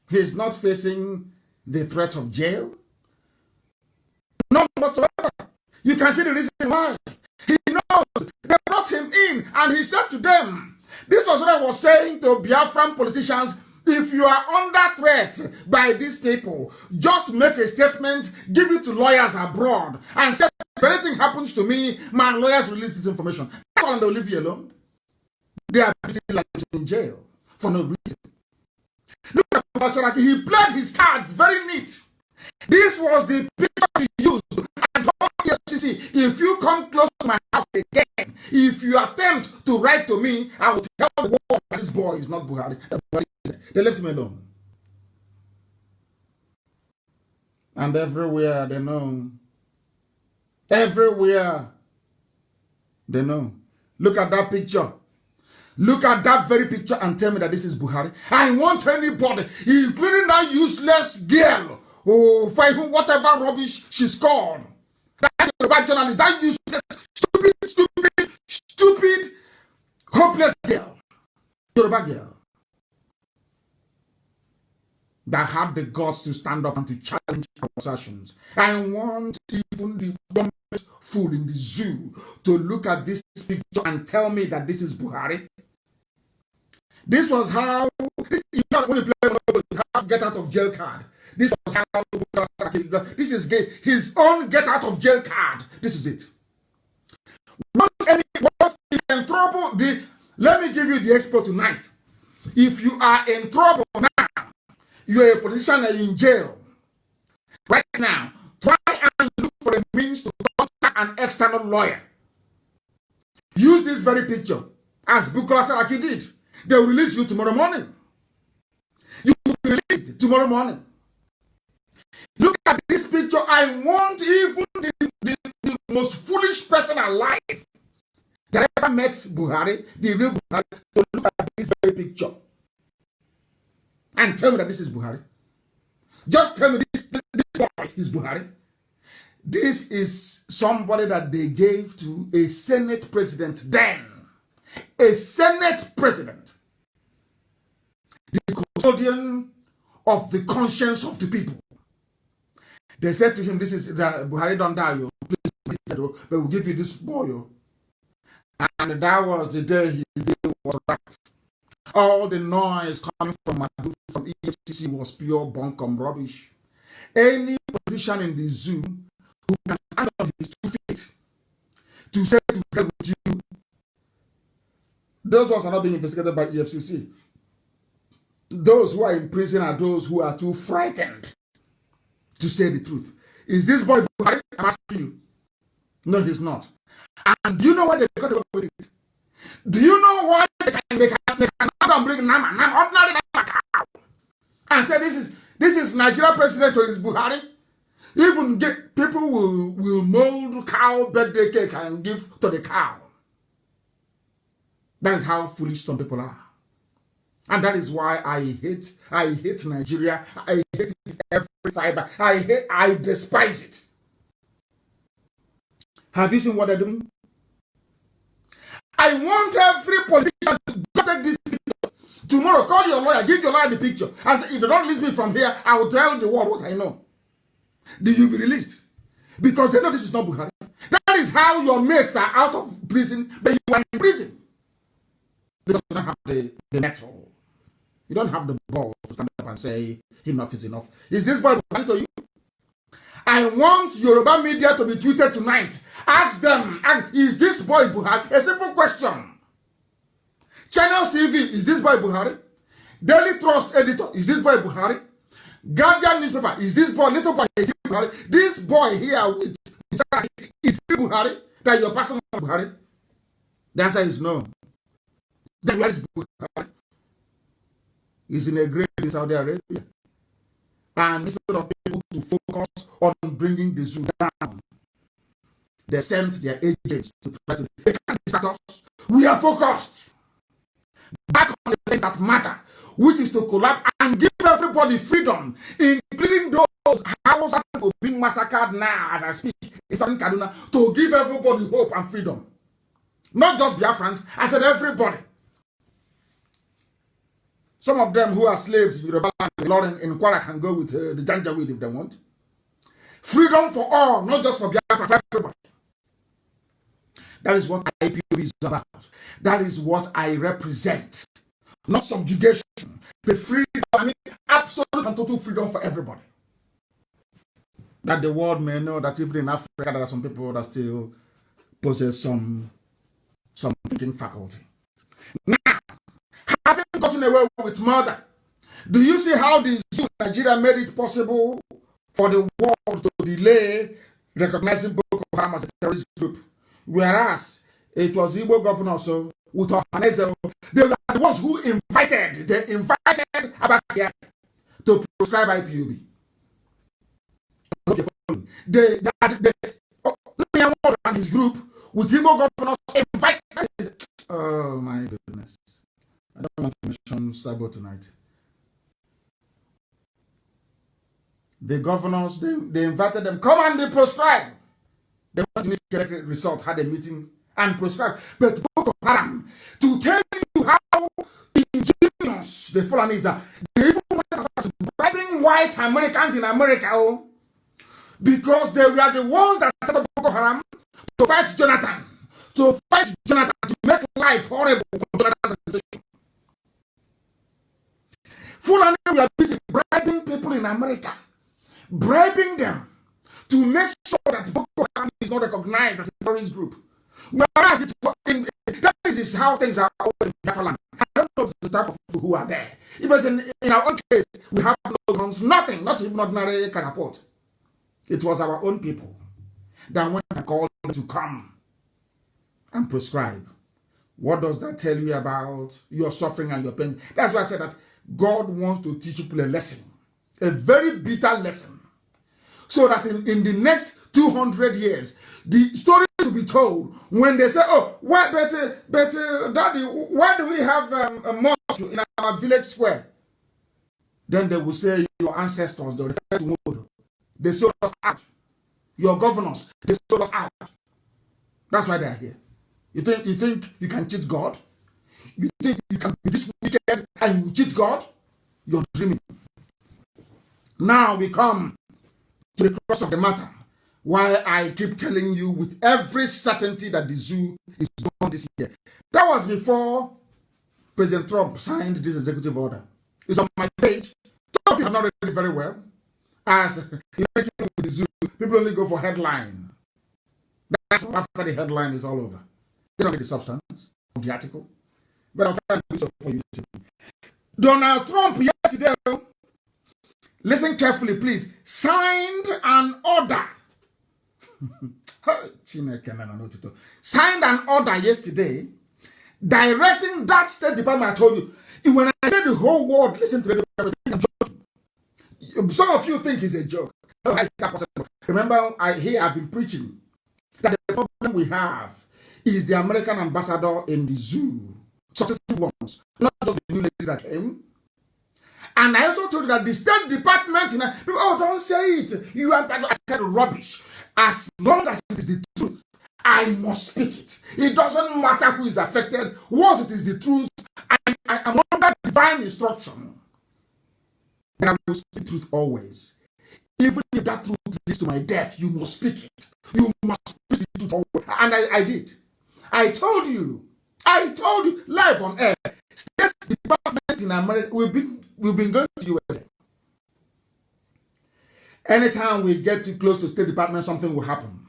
he is not facing the threat of jail. None whatsoever. You can see the reason why. He knows they brought him in and he said to them, this was what I was saying to Biafran politicians, if you are under threat by these people, just make a statement, give it to lawyers abroad, and say, if anything happens to me, my lawyers release this information. That's why they'll leave you alone. They are busy like in jail for no reason. Look at Saraki, he played his cards very neat. This was the picture he used and told FCC, if you come close to my house again, if you attempt to write to me, I will tell the world that this boy is not Buhari. They left him alone. And everywhere they know. Everywhere they know. Look at that picture. Look at that very picture and tell me that this is Buhari. I want anybody, including that useless girl, who whatever rubbish she's called, that journalist, that useless, stupid, hopeless girl, Yoruba girl, that had the guts to stand up and to challenge our assertions. I want even the dumbest fool in the zoo to look at this picture and tell me that this is Buhari. This was how, you know, when you play, you have get out of jail card. This was how, this is his own get out of jail card. This is it. Once he's in trouble, let me give you the expo tonight. If you are in trouble now, you are a politician in jail. Right now, try and look for a means to contact an external lawyer. Use this very picture, as Bukola Saraki did. They will release you tomorrow morning. You will be released tomorrow morning. Look at this picture. I want even the most foolish person alive that ever met Buhari, the real Buhari, to look at this very picture and tell me that this is Buhari. Just tell me this boy is Buhari. This is somebody that they gave to a Senate president then. A Senate president. The custodian of the conscience of the people. They said to him, this is Buhari don't die, please, but we'll give you this boy. And that was the day his day was wrapped. All the noise coming from EFCC was pure bunkum rubbish. Any politician in the zoo who can stand on his 2 feet to say to get with you, those ones are not being investigated by EFCC. Those who are in prison are those who are too frightened to say the truth. Is this boy Buhari? I'm asking you. No, he's not. And do you know why they got away with it? Do you know why they cannot bring Nama, ordinary Nama cow, and say this is Nigeria president or is Buhari? Even people will mold cow birthday cake and give to the cow. That is how foolish some people are. And that is why I hate Nigeria. I hate it every fiber. I despise it. Have you seen what they're doing? I want every politician to go take this picture. Tomorrow, call your lawyer, give your lawyer the picture, and say, if they don't release me from here, I will tell the world what I know. Did you be released? Because they know this is not Buhari. That is how your mates are out of prison, but you are in prison. Because you don't have the metal. You don't have the balls to stand up and say, enough is enough. Is this boy Buhari to you? I want Yoruba media to be tweeted tonight. Ask them, is this boy Buhari? A simple question. Channels TV, is this boy Buhari? Daily Trust editor, is this boy Buhari? Guardian newspaper, is this boy, little boy, is he Buhari? This boy here with is he Buhari? That your personal Buhari? The answer is no. Then where is Buhari? He's in a grave in Saudi Arabia. And instead of people to focus on bringing the zoo down, they sent their agents to try to distract us. We are focused back on the things that matter, which is to collapse and give everybody freedom, including those houses who are being massacred now as I speak in Southern Kaduna, to give everybody hope and freedom. Not just Biafrans, I said everybody. Some of them who are slaves in Yoruba land in Kwara can go with the Janjaweed if they want. Freedom for all, not just for Biafra, for everybody. That is what IPOB is about. That is what I represent. Not subjugation, the freedom, I mean absolute and total freedom for everybody. That the world may know that even in Africa there are some people that still possess some thinking faculty. Now, having gotten away with murder, do you see how the zoo in Nigeria made it possible for the world to delay recognizing Boko Haram as a terrorist group? Whereas it was Igbo governor, so with Ohanezel, they were the ones who invited Abakari to proscribe IPOB. They and his group with Igbo governors invited. Oh my goodness. I don't want to mention Sabo tonight. The governors, they invited them, come and they proscribe. They want to get a result, had a meeting and proscribe. But Boko Haram, to tell you how ingenious the Fulanis are, they even went as bribing white Americans in America, because they were the ones that set up Boko Haram to fight Jonathan, to make life horrible for Jonathan's administration. Fulani were busy bribing people in America, bribing them to make sure that Boko Haram is not recognized as a terrorist group. Whereas that is how things are always in Biafra land. I don't know the type of people who are there. Even in our own case, we have no guns, nothing, not even ordinary catapult. It was our own people that went and called them to come and prescribe. What does that tell you about your suffering and your pain? That's why I said that God wants to teach people a lesson, a very bitter lesson, so that in the next 200 years, the stories will be told when they say, oh, why, Daddy, why do we have a mosque in our village square? Then they will say, your ancestors, they refer to Modo. They sold us out. Your governors, they sold us out. That's why they are here. You think you can cheat God? You think you can be this wicked and you cheat God? You're dreaming. Now we come to the crux of the matter. Why I keep telling you with every certainty that the zoo is gone this year. That was before President Trump signed this executive order. It's on my page. Some of you have not read it very well. As in making with the zoo, people only go for headline. That's after the headline is all over. They don't get the substance of the article. But I'll try to do so for you. Donald Trump yesterday, listen carefully, please, signed an order yesterday directing that State Department. I told you, when I say the whole world, listen to it, some of you think it's a joke. Remember, I've been preaching that the problem we have is the American ambassador in the zoo, successive ones, not just the new lady that came. And I also told you that the State Department, people, oh, don't say it. You are, I said rubbish. As long as it is the truth, I must speak it. It doesn't matter who is affected. Once it is the truth, I'm under divine instruction. And I will speak truth always. Even if that truth leads to my death, you must speak it. You must speak the truth always. And I did. I told you live on air. State Department in America, we've been going to USA. Anytime we get too close to State Department, something will happen.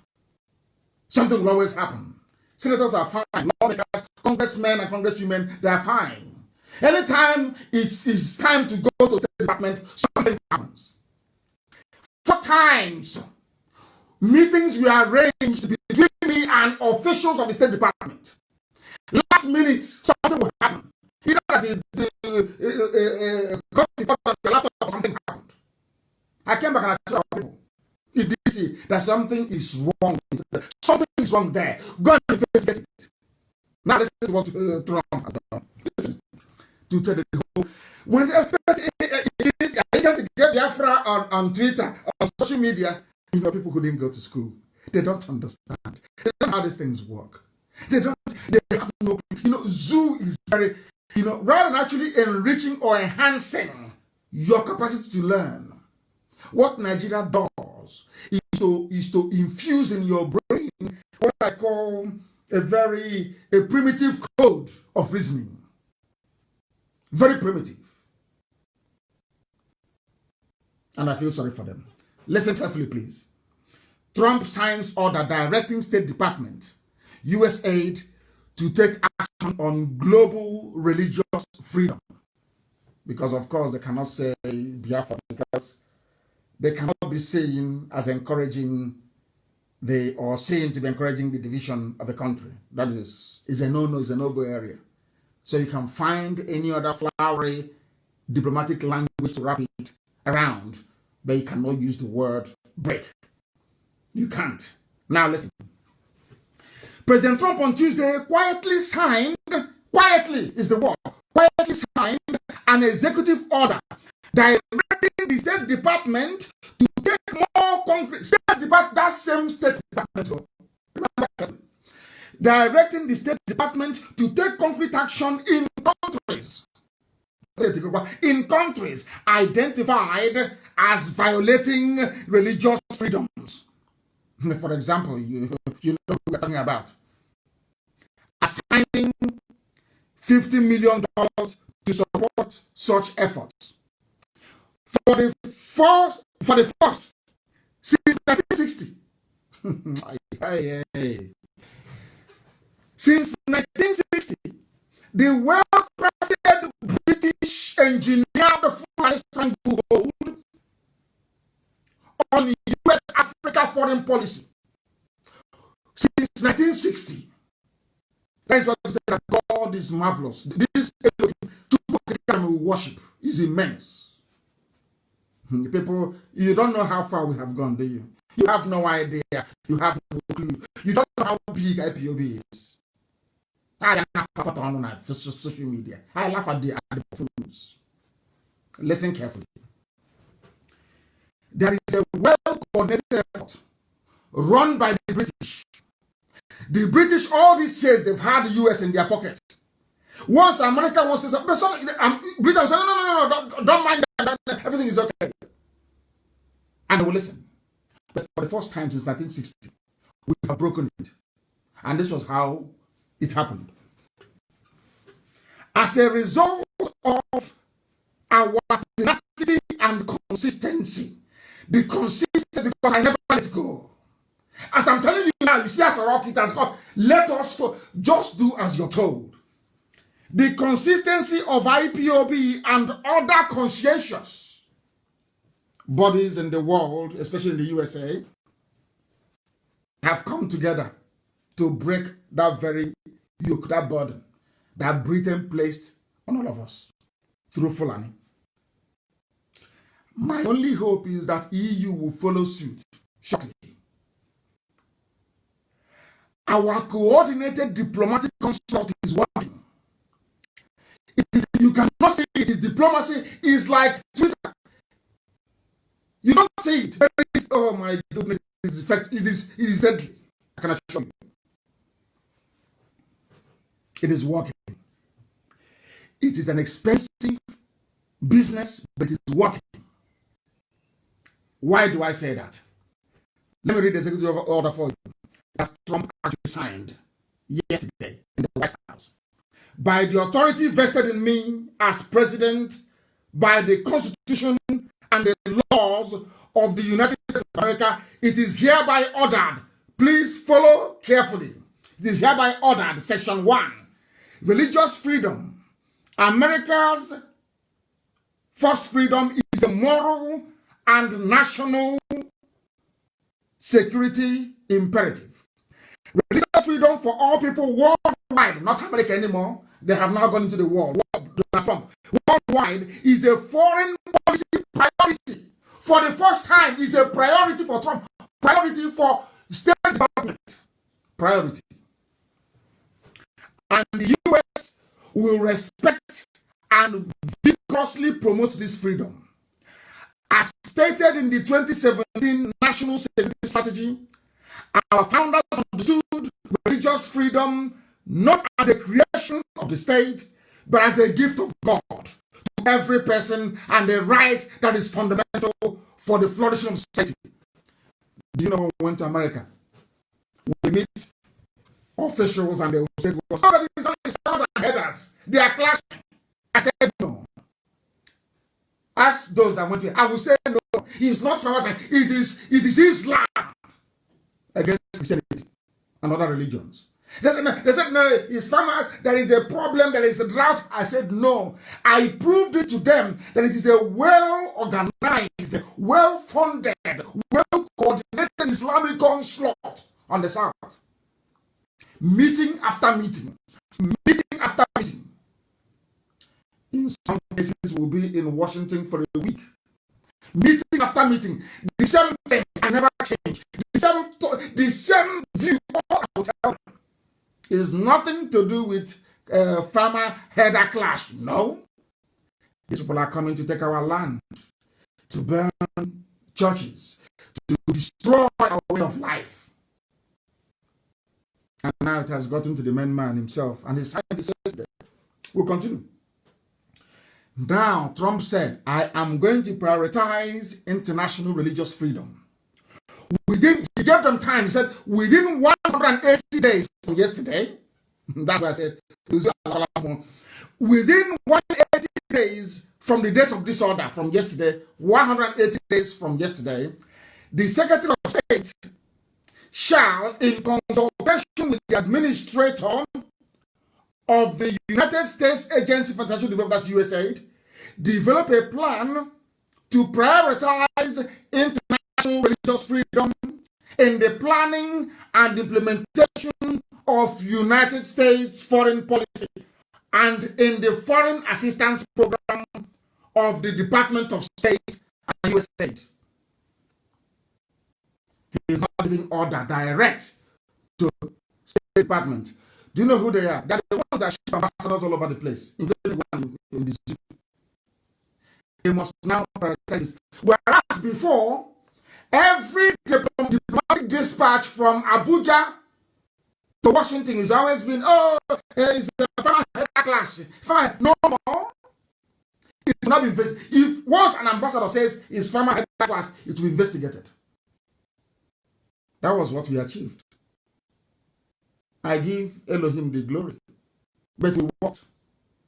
Something will always happen. Senators are fine. Lawmakers, congressmen and congresswomen, they are fine. Anytime it's time to go to State Department, something happens. 4 times, meetings were arranged between me and officials of the State Department. Last minute, something will happen. Either the laptop or something happened. I came back and I told people, in DC, that something is wrong. Something is wrong there. Go and investigate it. Now this is what Trump has done. Listen, to tell the whole. When are you going to get Biafra on Twitter, on social media? You know, people who didn't go to school, they don't understand. They don't know how these things work. They have no, zoo is very, rather than actually enriching or enhancing your capacity to learn. What Nigeria does is to infuse in your brain what I call a primitive code of reasoning. Very primitive. And I feel sorry for them. Listen carefully, please. Trump signs order directing State Department, USAID, to take action on global religious freedom. Because, of course, they cannot say Biafra, because they cannot be seen as encouraging or seen to be encouraging the division of the country. That is a no-no, is a no-go area. So you can find any other flowery diplomatic language to wrap it around, but you cannot use the word break. You can't. Now listen. President Trump on Tuesday quietly signed an executive order directing the State Department to take more concrete, that same State Department, remember, directing the State Department to take concrete action in countries identified as violating religious freedoms. For example, you know who we're talking about. Assigning $50 million to support such efforts. For the first since 1960. Since 1960, the well-crafted British engineered the stranglehold on the U.S.-Africa foreign policy. Since 1960, that is what God is marvelous. This Elohim we worship is immense. People, you don't know how far we have gone, do you? You have no idea. You have no clue. You don't know how big IPOB is. I laugh at on social media. I laugh at the fools. Listen carefully. There is a well-coordinated effort run by the British. The British, all these years, they've had the US in their pocket. Once America wants to say, but Britain say, no, don't mind that, everything is okay. And they will listen. But for the first time since 1960, we have broken it. And this was how it happened. As a result of our tenacity and consistency, because I never let go. As I'm telling you now, you see as a rock, it has got, let us just do as you're told. The consistency of IPOB and other conscientious bodies in the world, especially in the USA, have come together to break that very yoke, that burden that Britain placed on all of us through Fulani. My only hope is that EU will follow suit shortly. Our coordinated diplomatic consult is working. You cannot say it is diplomacy, is like Twitter. You don't say it. Oh my goodness, it is deadly. I can assure you. It is working. It is an expensive business, but it is working. Why do I say that? Let me read the executive order for you that Trump actually signed yesterday in the White House. By the authority vested in me as president, by the Constitution and the laws of the United States of America, it is hereby ordered. Please follow carefully. It is hereby ordered, Section 1, religious freedom. America's first freedom is a moral and national security imperative. Religious freedom for all people worldwide, not America anymore. They have now gone into the world. Worldwide is a foreign policy priority. For the first time, is a priority for Trump. Priority for State Department. Priority. And the U.S. will respect and vigorously promote this freedom. As stated in the 2017 National Security Strategy, our founders understood religious freedom not as a creation of the state, but as a gift of God to every person and a right that is fundamental for the flourishing of society. Do you know when we went to America? We meet officials and they will say to us, oh, that is only stars and headers. They are clashing. I said, no. Ask those that went to it. I will say, no, it's not from us. It is Islam against Christianity and other religions. They said, no, it's farmers, there is a problem, there is a drought. I said, no. I proved it to them that it is a well-organized, well-funded, well-coordinated Islamic onslaught on the South. Meeting after meeting. Meeting after meeting. In some cases, we'll be in Washington for a week. Meeting after meeting. The same thing, I never change. The same view, all I will tell them. It is nothing to do with farmer header clash. No. These people are coming to take our land, to burn churches, to destroy our way of life. And now it has gotten to the main man himself, and his side says that. We'll continue. Now, Trump said, I am going to prioritize international religious freedom. He gave them time. He said, within 180 days from yesterday, that's why I said, within 180 days from the date of this order, from yesterday, 180 days from yesterday, the Secretary of State shall, in consultation with the administrator of the United States Agency for International Development, that's USAID, develop a plan to prioritize international religious freedom in the planning and implementation of United States foreign policy and in the foreign assistance program of the Department of State and USAID. He is not giving order direct to State Department. Do you know who they are? They're the ones that ship ambassadors all over the place, including one in the zoo. They must now prioritize this. Whereas before, every diplomatic dispatch from Abuja to Washington has always been, oh, it's a farmer clash. No more. It will not be investigated. If once an ambassador says it's farmer clash, it will be investigated. That was what we achieved. I give Elohim the glory. But we worked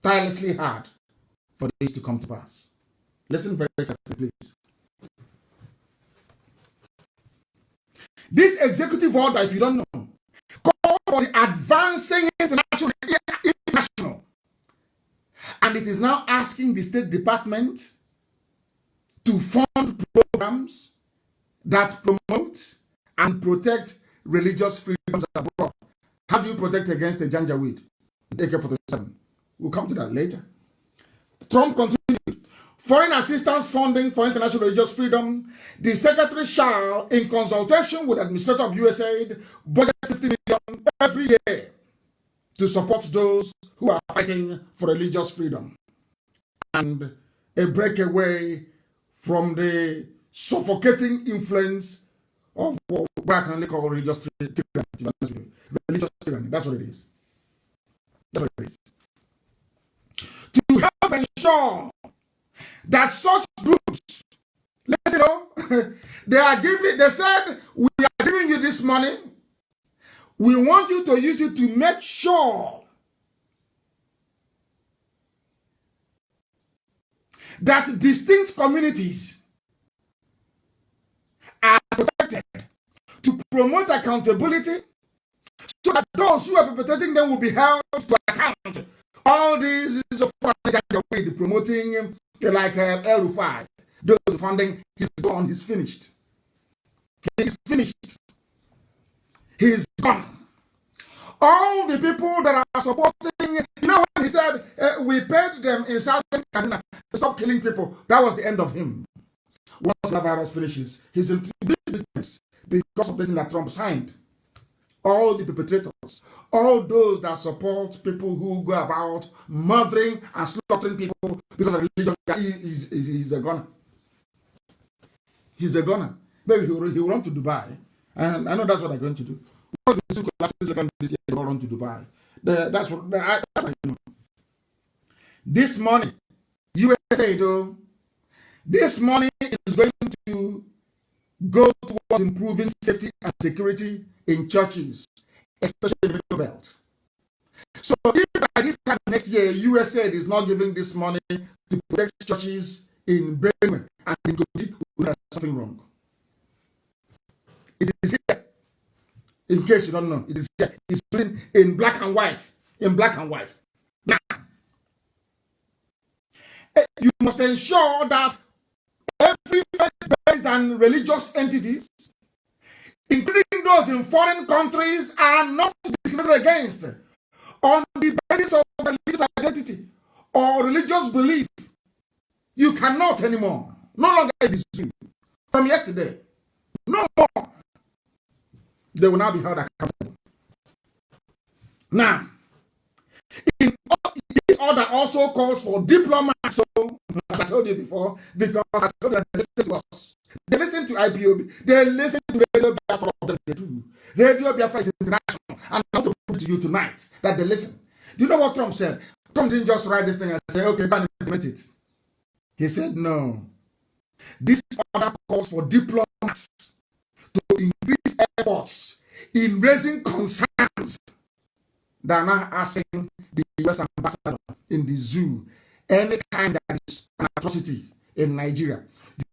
tirelessly hard for this to come to pass. Listen very carefully, please. This executive order, if you don't know, calls for the advancing international. And it is now asking the State Department to fund programs that promote and protect religious freedoms abroad. How do you protect against the Janjaweed? AK-47. We'll come to that later. Trump continued. Foreign assistance funding for international religious freedom. The Secretary shall, in consultation with the Administrator of USAID, budget $50 million every year to support those who are fighting for religious freedom and a breakaway from the suffocating influence of what I can call religious tyranny. Religious tyranny, that's what it is. To help ensure that such groups, listen, they said, we are giving you this money. We want you to use it to make sure that distinct communities are protected, to promote accountability, so that those who are perpetrating them will be held to account. All these is a way promoting, like El Rufai. Those funding, he's gone, he's finished. He's finished. He's gone. All the people that are supporting, you know when he said, we paid them in Southern Carolina to stop killing people, that was the end of him. Once the virus finishes, he's in big business because of this thing that Trump signed. All the perpetrators, all those that support people who go about murdering and slaughtering people because of religion, he's a gunner. He's a gunner. Maybe he will run to Dubai, and I know that's what they're going to do. Once the zoo collapses this year, they'll run to Dubai. That's what I know. This money, USA though, this money is going to go towards improving safety and security in churches, especially in the Middle Belt. So if by this time next year, USA is not giving this money to protect churches in Benue and in Kogi, there's something wrong. It is here. In case you don't know, it is here. It's written in black and white. In black and white. Now, you must ensure that every faith-based and religious entities, including those in foreign countries, are not discriminated against on the basis of religious identity or religious belief. You cannot anymore. No longer is you. From yesterday. No more. They will now be held accountable. Now, this order also calls for diplomats. So, as I told you before, because I told you that they listen to us. They listen to IPOB. They listen to Radio Biafra. They do. Radio Biafra is international. And I want to prove to you tonight that they listen. Do you know what Trump said? Trump didn't just write this thing and say, okay, can implement it. He said, no. This order calls for diplomats to increase efforts in raising concerns that are now asking the U.S. ambassador in the zoo any time that is an atrocity in Nigeria.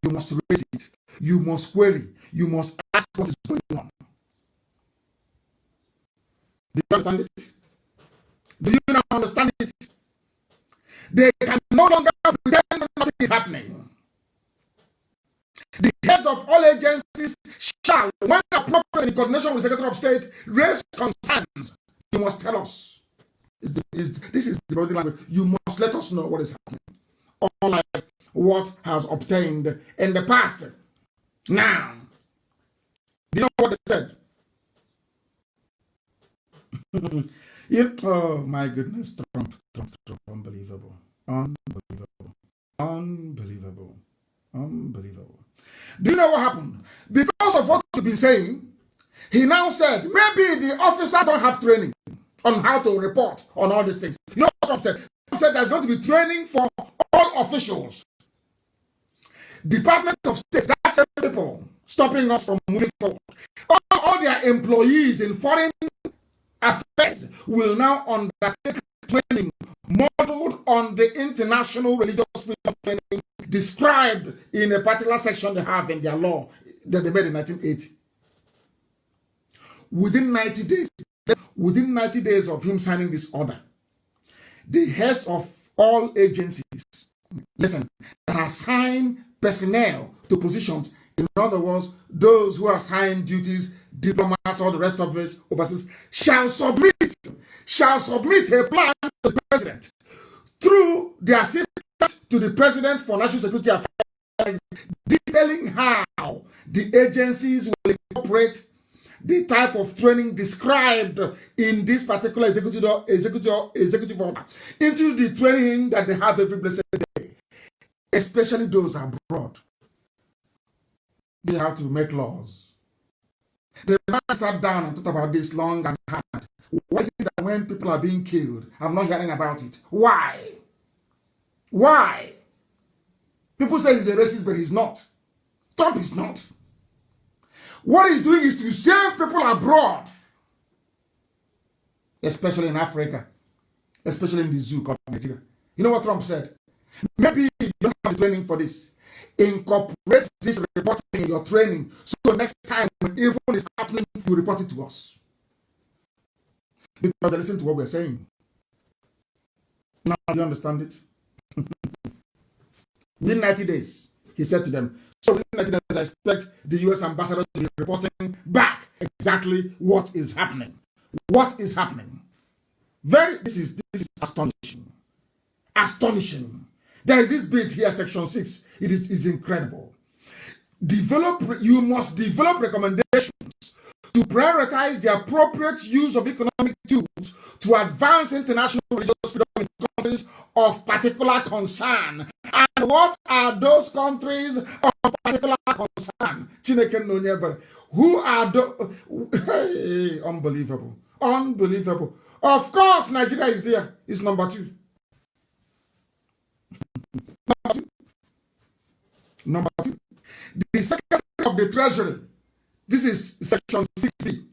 You must raise it. You must query. You must ask what is going on. Do you understand it? Do you now understand it? They can no longer pretend nothing is happening. The heads of all agencies shall, when appropriate in coordination with the Secretary of State, raise concerns. You must tell us. This is the body language. You must let us know what is happening. Unlike what has obtained in the past. Now, do you know what they said? Oh my goodness, Trump, unbelievable. Do you know what happened? Because of what you've been saying, he now said, maybe the officers don't have training on how to report on all these things. You know what Trump said? Trump said there's going to be training for all officials. Department of State, that's people stopping us from moving forward. All their employees in foreign affairs will now undertake training modeled on the international religious freedom training described in a particular section they have in their law that they made in 1980. Within 90 days of him signing this order, the heads of all agencies, listen, that assign personnel to positions, in other words, those who assign duties, diplomats, or the rest of us overseas, shall submit a plan to the president through the assistant to the president for national security affairs, detailing how the agencies will incorporate the type of training described in this particular executive order into the training that they have every blessed day, especially those abroad. They have to make laws. The man sat down and talked about this long and hard Why is it that when people are being killed, I'm not hearing about it? Why? Why? People say he's a racist, but he's not. Trump is not. What he's doing is to save people abroad, especially in Africa, especially in the zoo called Nigeria. You know what Trump said? Maybe you don't have the training for this. Incorporate this reporting in your training, so next time when evil is happening, you report it to us. Because listen to what we're saying. Now you understand it? Within 90 days, he said to them, so within 90 days, I expect the US ambassador to be reporting back exactly what is happening. What is happening? This is astonishing. Astonishing. There is this bit here, section 6. It is incredible. You must develop recommendations to prioritize the appropriate use of economic tools to advance international religious freedom in countries of particular concern. And what are those countries of particular concern? Who are those? Hey, unbelievable. Unbelievable. Of course, Nigeria is there. It's number 2. Number 2. The Secretary of the Treasury, this is section 6B,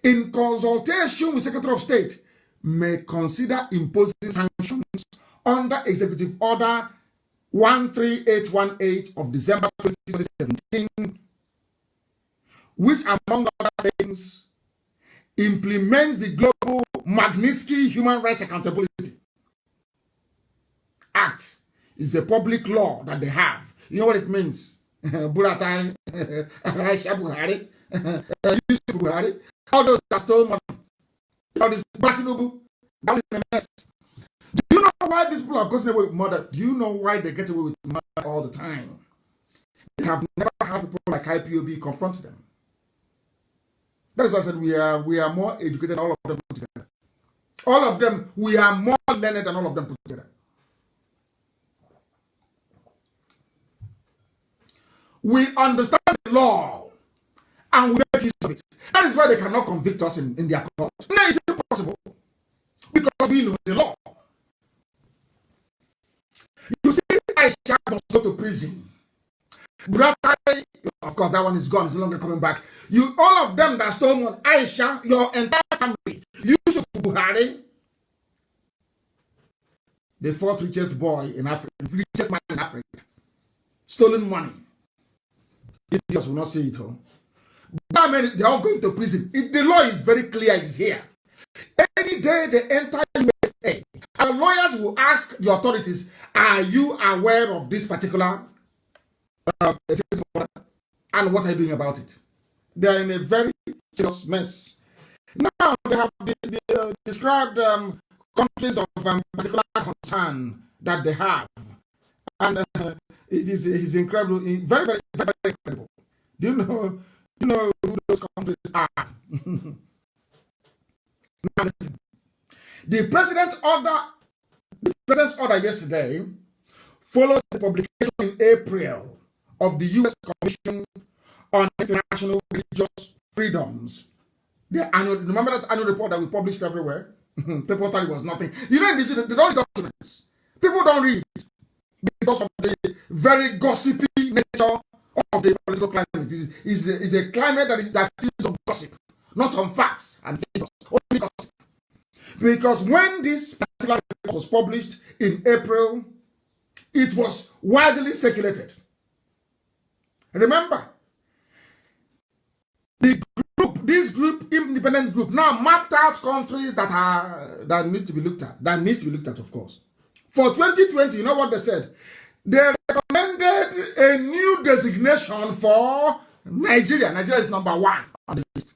in consultation with Secretary of State, may consider imposing sanctions under Executive Order 13818 of December 2017, which, among other things, implements the Global Magnitsky Human Rights Accountability Act. Is a public law that they have. You know what it means? Buratai, Aisha Buhari, Yusuf Buhari, all those that stole money, all this Batinubu, down in the mess. Do you know why these people have gotten away with murder? Do you know why they get away with murder all the time? They have never had people like IPOB confront them. That is why I said we are more educated than all of them put together. All of them, we are more learned than all of them put together. We understand the law and we make use of it. That is why they cannot convict us in their court. No, it's impossible. Because we know the law. You see, Aisha must go to prison. Buratai, of course, that one is gone. It's no longer coming back. All of them that stole on Aisha, your entire family, Yusuf Buhari, the 4th richest boy in Africa, richest man in Africa, stolen money. Idiots will not see it all. But they're all going to prison. The law is very clear, it's here. Any day they enter USA, our lawyers will ask the authorities, are you aware of this particular and what are you doing about it? They are in a very serious mess. Now they have described countries of particular concern that they have. And it is incredible, very, very, very incredible. Do you know who those countries are? Now listen. The president's order yesterday follows the publication in April of the U.S. Commission on International Religious Freedoms. Remember that annual report that we published everywhere? People thought it was nothing. You know, they don't read documents. People don't read because of the very gossipy nature of the political climate. Is a climate that feeds on gossip, not on facts and figures, only gossip. Because when this particular report was published in April, it was widely circulated. Remember, this independent group, now mapped out countries that need to be looked at. That needs to be looked at, of course. For 2020, you know what they said? They recommended a new designation for Nigeria. Nigeria is number 1 on the list.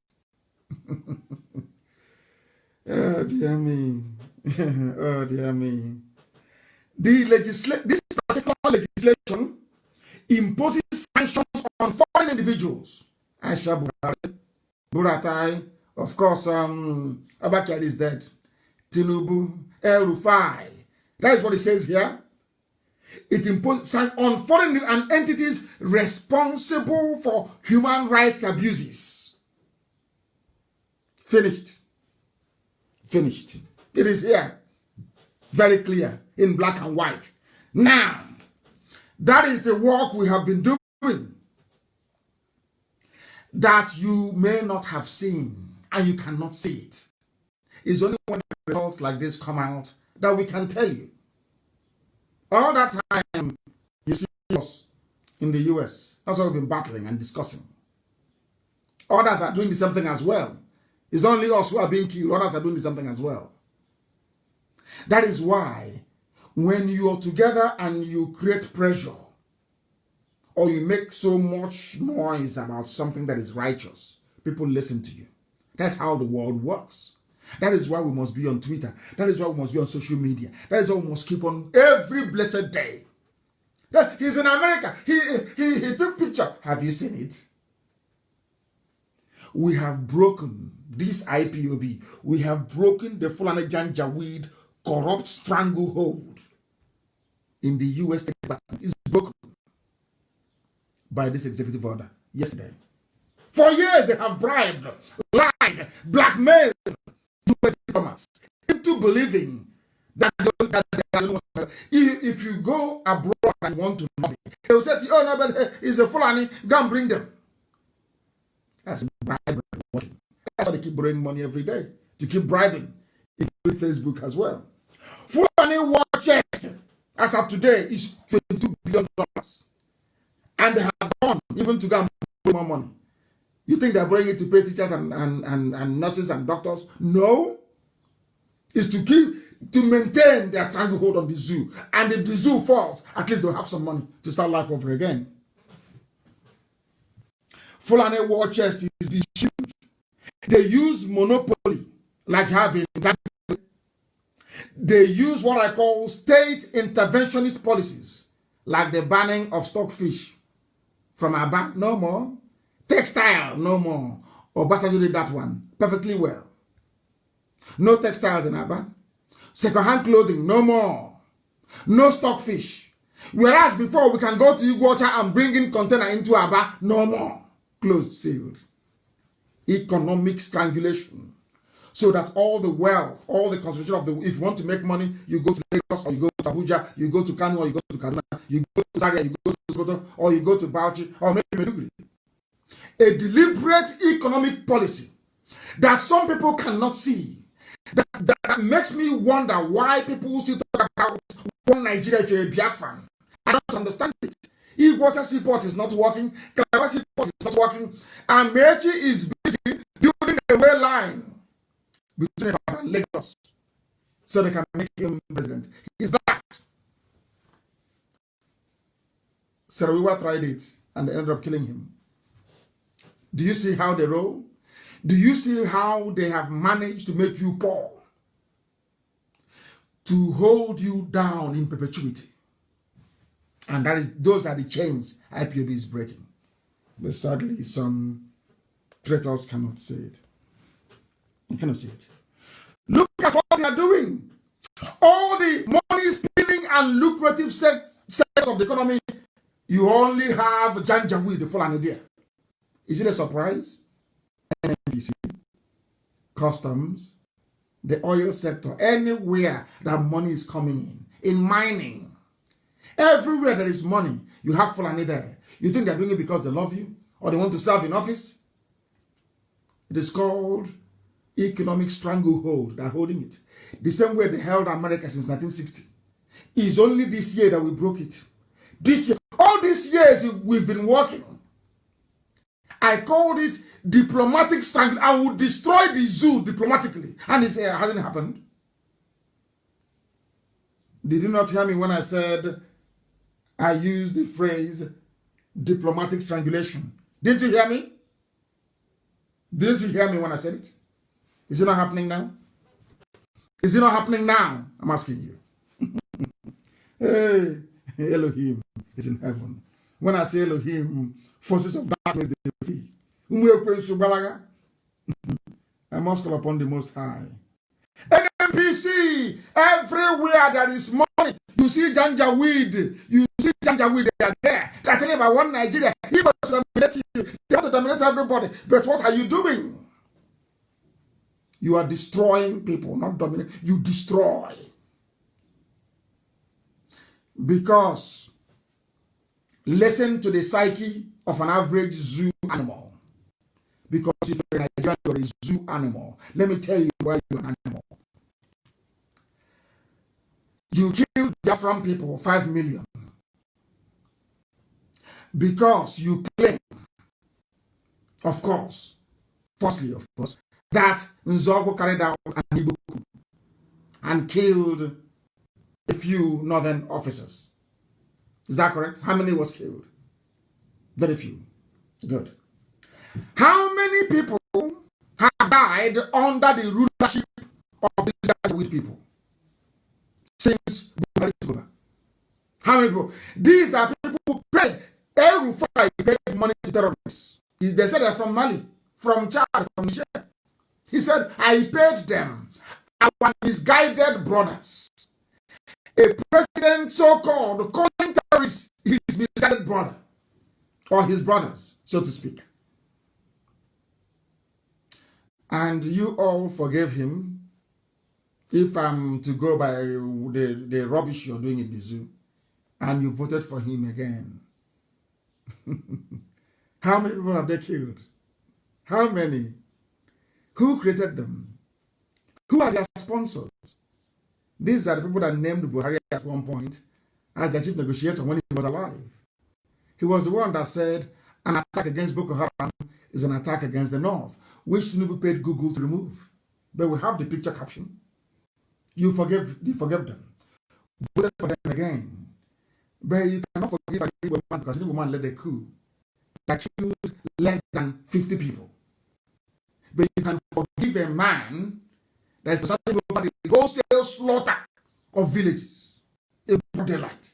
Oh, dear me. Oh, dear me. This particular legislation imposes sanctions on foreign individuals. Aisha Buhari, Buratai, of course, Abakari is dead. Tinubu, El Rufai. That is what it says here. It imposes sanctions on foreign and entities responsible for human rights abuses. Finished. Finished. It is here. Very clear in black and white. Now, that is the work we have been doing that you may not have seen and you cannot see it. It's only when results like this come out that we can tell you. All that time you see us in the US, that's what we've been battling and discussing. Others are doing the same thing as well. It's not only us who are being killed, others are doing the same thing as well. That is why when you are together and you create pressure or you make so much noise about something that is righteous, people listen to you. That's how the world works. That is why we must be on Twitter. That is why we must be on social media. That is why we must keep on every blessed day. He's in America. He took picture. Have you seen it? We have broken this IPOB. We have broken the Fulani Janjaweed corrupt stranglehold in the US. It's broken by this executive order yesterday. For years they have bribed, lied, blackmailed US diplomats into believing that if you go abroad and want to lobby, they will say to you, oh no, but it's a Fulani, go and bring them. That's bribery working. That's why they keep borrowing money every day, to keep bribing, including Facebook as well. Fulani war chest, as of today, is $22 billion. And they have gone even to go and borrow more money. You think they're bringing it to pay teachers and nurses and doctors? No. It's to maintain their stranglehold on the zoo. And if the zoo falls, at least they'll have some money to start life over again. Fulani war chest is huge. They use monopoly, like having. They use what I call state interventionist policies, like the banning of stockfish from Aba, no more. Textile, no more. Obasanjo did that one perfectly well. No textiles in Aba. Second-hand clothing, no more. No stockfish. Whereas before we can go to Iguacha and bring in container into Aba, no more. Closed, sealed. Economic strangulation. So that all the wealth, all the concentration of the, if you want to make money, you go to Lagos or you go to Abuja, you go to Kano or you go to Kaduna, you go to Zaria, you go to Sokoto, or you go to Bauchi, or maybe Meduguri. A deliberate economic policy that some people cannot see. That makes me wonder why people still talk about one Nigeria if you're a Biafran. I don't understand it. If water seaport is not working, Calabar seaport is not working, and Mechi is busy building a rail line between Lagos so they can make him president. He's not. Sarawiwa tried it and they ended up killing him. Do you see how they roll? Do you see how they have managed to make you poor? To hold you down in perpetuity. And those are the chains IPOB is breaking. But sadly, some traitors cannot see it. You cannot see it. Look at what they are doing. All the money spinning and lucrative sectors of the economy, you only have Janjaweed, the Fulani there. Is it a surprise? MNK, customs, the oil sector, anywhere that money is coming in mining, everywhere there is money, you have Fulani there. You think they're doing it because they love you or they want to serve in office? It is called economic stranglehold. They're holding it. The same way they held America since 1960. It's only this year that we broke it. This year, all these years we've been working. I called it diplomatic strangling. I would destroy the zoo diplomatically. And it hasn't happened. Did you not hear me when I said I used the phrase diplomatic strangulation? Didn't you hear me? Didn't you hear me when I said it? Is it not happening now? Is it not happening now? I'm asking you. Hey, Elohim is in heaven. When I say Elohim, forces of darkness, they flee. I must call upon the Most High. NMPC, everywhere there is money, you see Janjaweed, they are there. They're telling about one Nigeria. He must dominate you. They want to dominate everybody. But what are you doing? You are destroying people, not dominate. You destroy. Because listen to the psyche of an average zoo animal. Because if you're a Nigerian, you're a zoo animal. Let me tell you why you're an animal. You killed Biafran people, 5 million. Because you claim, of course, firstly, of course, that Nzogo carried out an Igbo coup and killed a few northern officers. Is that correct? How many was killed? Very few. Good. How many people have died under the rulership of these Janjaweed people since Buhari took over? How many people? These are people who paid. El-Rufai paid money to terrorists. They said they're from Mali, from Chad, from Niger. He said, I paid them, our misguided brothers. A president so-called calling terrorists his misguided brother, or his brothers, so to speak. And you all forgave him, if I'm to go by the rubbish you're doing in the zoo, and you voted for him again. How many people have they killed? How many? Who created them? Who are their sponsors? These are the people that named Buhari at one point as the chief negotiator when he was alive. He was the one that said an attack against Boko Haram is an attack against the North, which Tinubu paid Google to remove. But we have the picture caption. You forgave them. Voted for them again. But you cannot forgive an Igbo man because an Igbo man led a coup that killed less than 50 people. But you can forgive a man that is presiding over the wholesale slaughter of villages in broad daylight.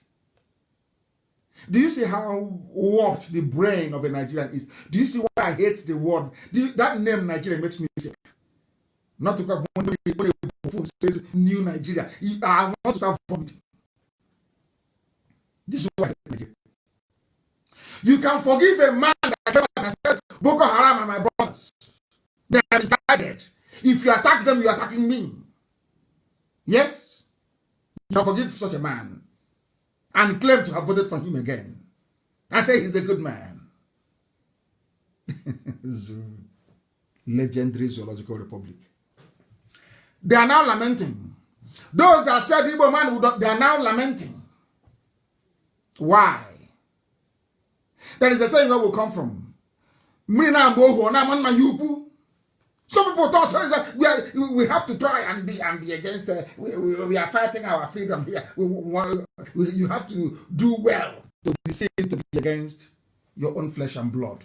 Do you see how warped the brain of a Nigerian is? Do you see why I hate the word? That name Nigeria makes me sick. Not to have when a fool says new Nigeria. I want to start vomiting. This is why I hate Nigeria. You can forgive a man that came out and said, Boko Haram are my brothers. They are misguided. If you attack them, you are attacking me. Yes? You can forgive such a man and claim to have voted for him again. I say he's a good man. Legendary Zoological Republic. They are now lamenting. Those that said Igbo man, they are now lamenting. Why? That is the saying where we come from. Some people thought that we have to try and be against. We are fighting our freedom here. You have to do well to be seen to be against your own flesh and blood.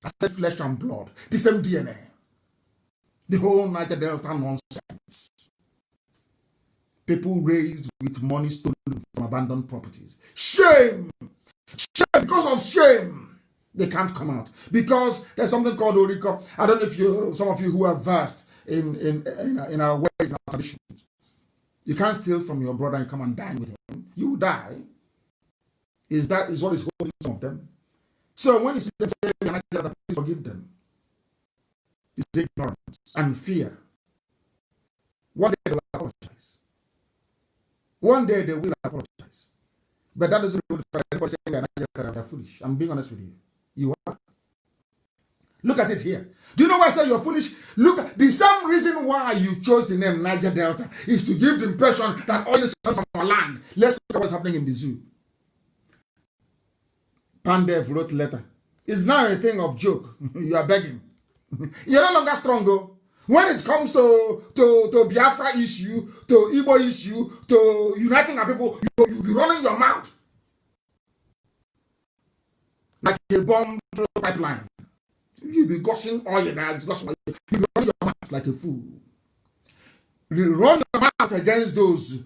I said flesh and blood, the same DNA. The whole Niger Delta nonsense. People raised with money stolen from abandoned properties. Shame! Shame! Because of shame, they can't come out. Because there's something called Oriko. I don't know if some of you who are versed in our ways, in our traditions. You can't steal from your brother and come and dine with him. You will die. Is what is holding some of them. So when you see them say, please forgive them, it's ignorance and fear. One day they will apologize. One day they will apologize. But that doesn't mean everybody saying that they're foolish. I'm being honest with you. You are. Look at it here. Do you know why I say you're foolish? Look at the same reason why you chose the name Niger Delta is to give the impression that oil is coming from our land. Let's look at what's happening in the zoo. Pandev wrote letter. It's now a thing of joke. You are begging. You're no longer strong, though. When it comes to Biafra issue, to Igbo issue, to uniting our people, you'll be running your mouth like a bomb through the pipeline. You'll be gushing oil. You'll be running your mouth like a fool. You run your mouth against those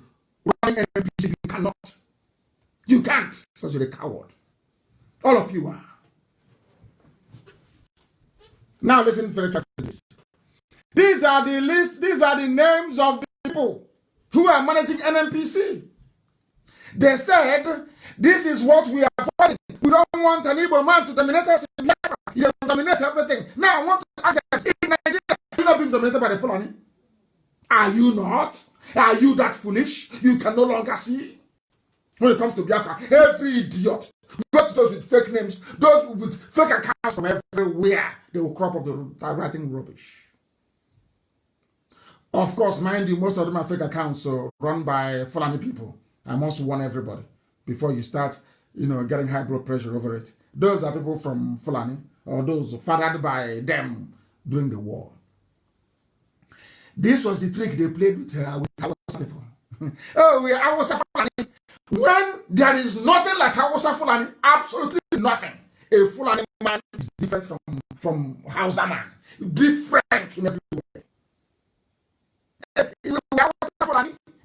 running NPC. You cannot. You can't because you're a coward. All of you are. Now listen very carefully to this. These are the list, these are the names of the people who are managing NNPC. They said, this is what we are fighting. We don't want an Igbo man to dominate us in Biafra. He will dominate everything. Now I want to ask them, in Nigeria, you not been dominated by the Fulani? Are you not? Are you that foolish? You can no longer see? When it comes to Biafra, every idiot, got those with fake names, those with fake accounts from everywhere, they will crop up the writing rubbish. Of course, mind you, most of them are fake accounts, so run by Fulani people. I must warn everybody before you start, getting high blood pressure over it. Those are people from Fulani, or those fathered by them during the war. This was the trick they played with Hausa people. Oh, we are Hausa Fulani. When there is nothing like Hausa Fulani, absolutely nothing. A Fulani man is different from Hausa man. Different in every way.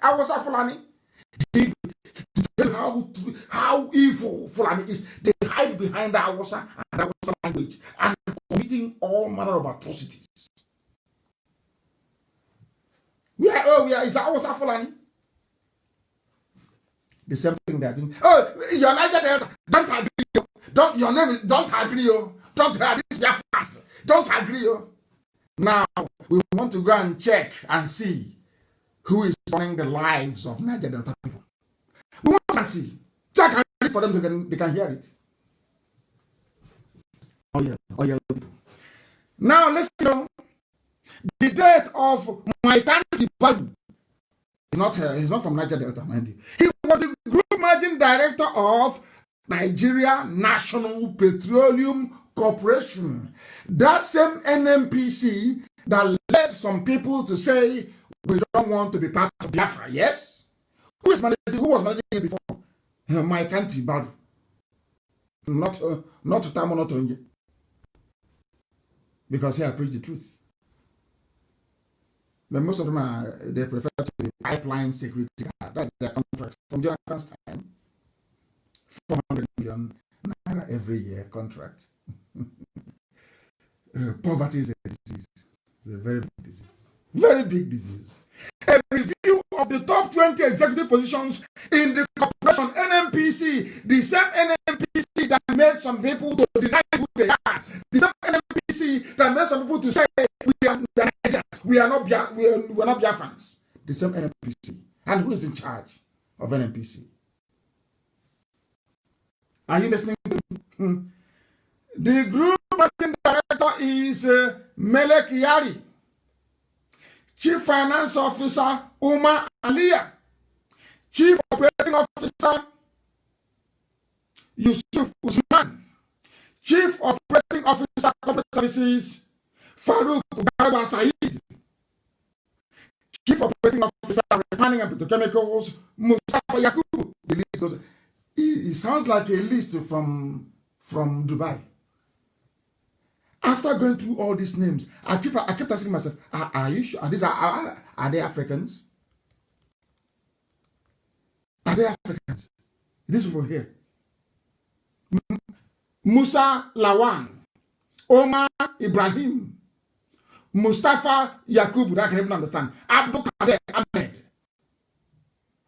Hausa Fulani. How evil Fulani is. They hide behind the Hausa and Hausa language and committing all manner of atrocities. Is Hausa Fulani? The same thing they're doing. Oh, you're Niger Delta. Don't agree. Your name is, don't agree. Don't agree. This is France. Don't agree. Now, we want to go and check and see who is running the lives of Niger Delta people. We want to see. Check and read for them, they can hear it. Oh yeah. Now, let's know the death of my Tanti Badu. He's not from Niger Delta, mind you. He was the group managing director of Nigeria National Petroleum Corporation. That same NNPC that led some people to say we don't want to be part of Biafra, yes? Who was managing it before? My Tanti Badu. Not Tamo, not Onye. Because here I preach the truth. But most of them they prefer to be pipeline security guard. That's their contract from Jonathan's time. 400 million naira every year contract. Poverty is a disease. It's a very big disease. Very big disease. A review of the top 20 executive positions in the corporation NNPC, the same NNPC that made some people to deny who they are, the same NNPC that made some people to say we are Nigerians, we are not Biafrans. The same NNPC. And who is in charge of NNPC? Are you listening to me? The group marketing director is Melek Yari. Chief Finance Officer Umar Aliyah. Chief Operating Officer Yusuf Usman. Chief Operating Officer Corporate Services Farouk Garba Said. Chief Operating Officer Refining and Petrochemicals Mustafa Yakubu. The list goes. It sounds like a list from Dubai. After going through all these names, I kept asking myself, are you sure? Are they Africans? Are they Africans? These people here. Musa Lawan, Omar Ibrahim, Mustafa Yakubu, that I can even understand. Abdul Kader Ahmed.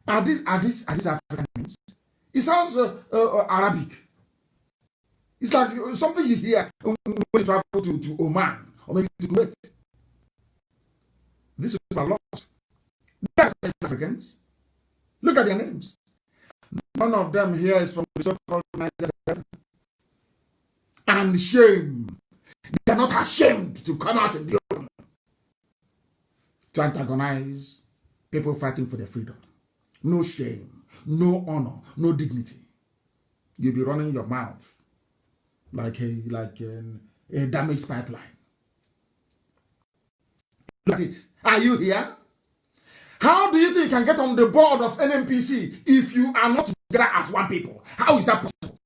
Are these African names? It sounds Arabic. It's like something you hear when you travel to Oman or maybe to Kuwait. These people are lost. They are Africans. Look at their names. None of them here is from the so-called Nigeria. And shame. They are not ashamed to come out in the open to antagonize people fighting for their freedom. No shame, no honor, no dignity. You'll be running your mouth like a damaged pipeline. Look at it. Are you here? How do you think you can get on the board of NNPC if you are not together as one people? How is that possible?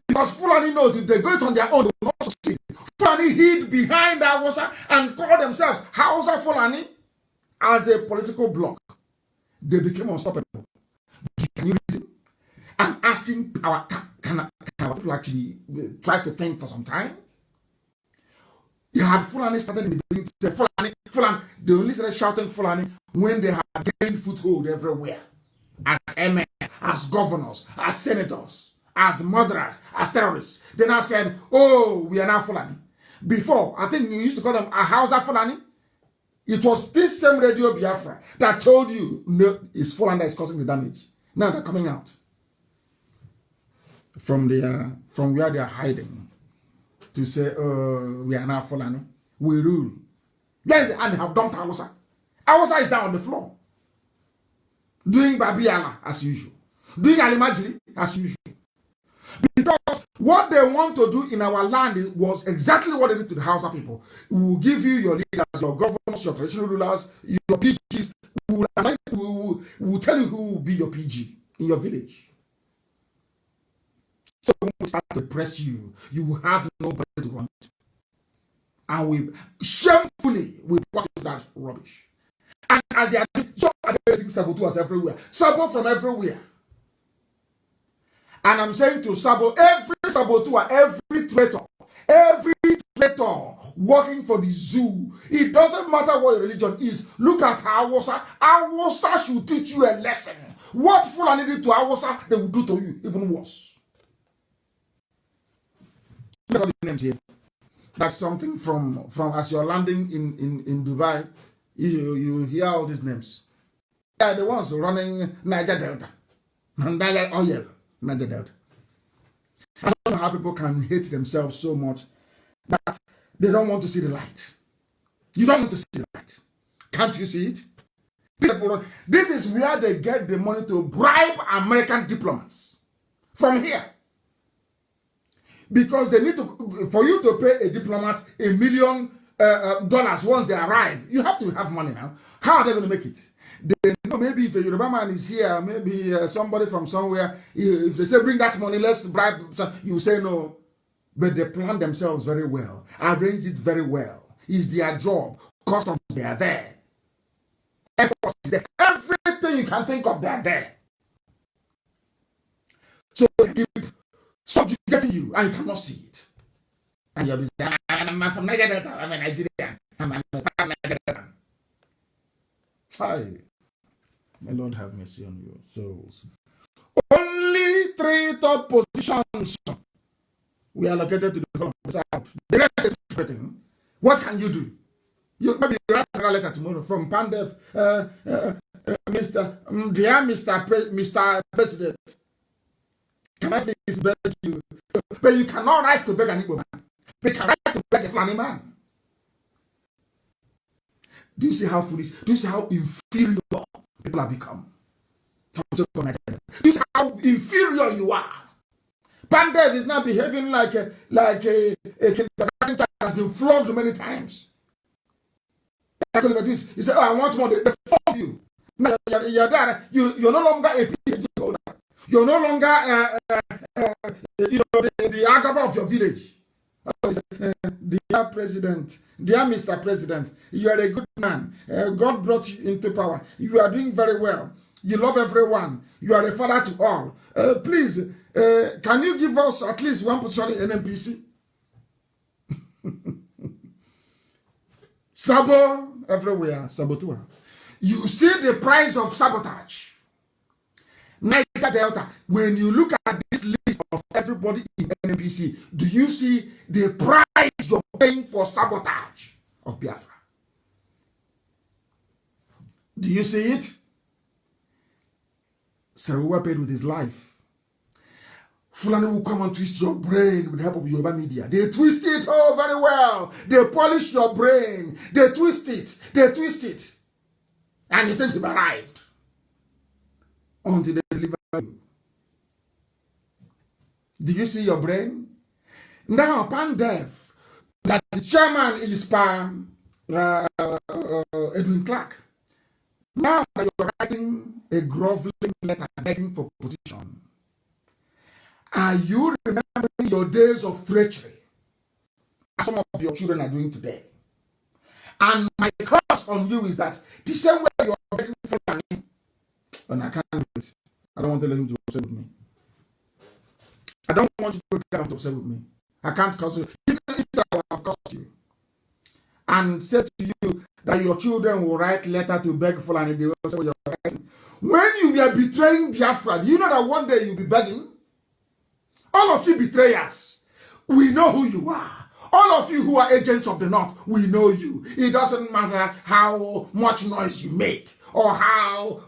Because Fulani knows if they go it on their own, they will not succeed. Fulani hid behind Hausa and called themselves Hausa Fulani as a political bloc. They became unstoppable. Can you reason? I'm asking can our people actually try to think for some time? You had Fulani started in the beginning to say Fulani. They only started shouting Fulani when they had gained foothold everywhere. As MNK, as governors, as senators, as murderers, as terrorists. They now said, oh, we are now Fulani. before, I think you used to call them a Hausa Fulani. It was this same Radio Biafra that told you, no, it's Fulani that is causing the damage. Now they're coming out from where they are hiding to say, oh, we are now Fulani. We rule. Yes, and they have dumped Hausa. Hausa is down on the floor. Doing Babiala as usual. Doing Alimajiri as usual. Because what they want to do in our land was exactly what they did to the Hausa people. We will give you your leaders, your governors, your traditional rulers, your PGs. We will tell you who will be your PG in your village. So when we start to press you, you will have nobody to run to. And we shamefully we watch that rubbish. And as they are doing, so are they raising saboteurs everywhere. Sabo from everywhere. And I'm saying to Sabo, every saboteur, every traitor working for the zoo, it doesn't matter what your religion is. Look at Awasa. Awasa should teach you a lesson. What Fulani did to Awasa, they will do to you, even worse. Look at the names here. That's something from as you're landing in Dubai, you hear all these names. They are the ones running Niger Delta. Niger Oil. Niger Delta. I don't know how people can hate themselves so much that they don't want to see the light. You don't want to see the light. Can't you see it? This is where they get the money to bribe American diplomats. From here. Because they need to, for you to pay a diplomat $1 million once they arrive, you have to have money now. How are they going to make it? They know maybe if a Yoruba man is here, maybe somebody from somewhere, if they say bring that money, let's bribe, you say no. But they plan themselves very well, arrange it very well. It's their job. Customs, they are there. Air Force is there. Everything you can think of, they are there. So they keep subjugating you, and you cannot see it. And you're busy. I'm from Niger Delta. I'm a Nigerian. I'm a Niger Delta. Hi. May Lord have mercy on your souls. Only 3 top positions we allocated to the whole of the South. The rest is everything. What can you do? Maybe you write a letter tomorrow from Pandev, Mr. President. Can I please beg you? But you cannot write to beg an Igbo man. But you can write to beg a Fulani man. Do you see how foolish? Do you see how inferior people have become? Do you see how inferior you are? Pandev is now behaving like a kindergarten child has been flogged many times. He said, "Oh, I want more." They flog you. Now you're there. You're no longer a PhD holder. You're no longer the Agaba of your village. Dear President, dear Mr. President, you are a good man. God brought you into power. You are doing very well. You love everyone. You are a father to all. Please, can you give us at least one position in NMPC? Sabo everywhere, saboteur. You see the price of sabotage. Niger Delta, when you look at this list of everybody in NMPC, do you see the price you're paying for sabotage of Biafra? Do you see it? Saruwa paid with his life. Fulani will come and twist your brain with the help of Yoruba media. They twist it very well. They polish your brain. They twist it. And you think you've arrived. Until they deliver you. Do you see your brain? Now, Pandev, that the chairman is Edwin Clark. Now you're writing a groveling letter begging for position. Are you remembering your days of treachery? As some of your children are doing today. And my curse on you is that the same way you are begging for money, and I can't do it. I don't want to let him to be upset with me. I don't want you to get upset with me. I can't curse you. Instead, I will have cursed you. And said to you that your children will write letter to beg for and they will say what you're writing. When you were betraying Biafra, do you know that one day you'll be begging? All of you betrayers, we know who you are. All of you who are agents of the North, we know you. It doesn't matter how much noise you make or how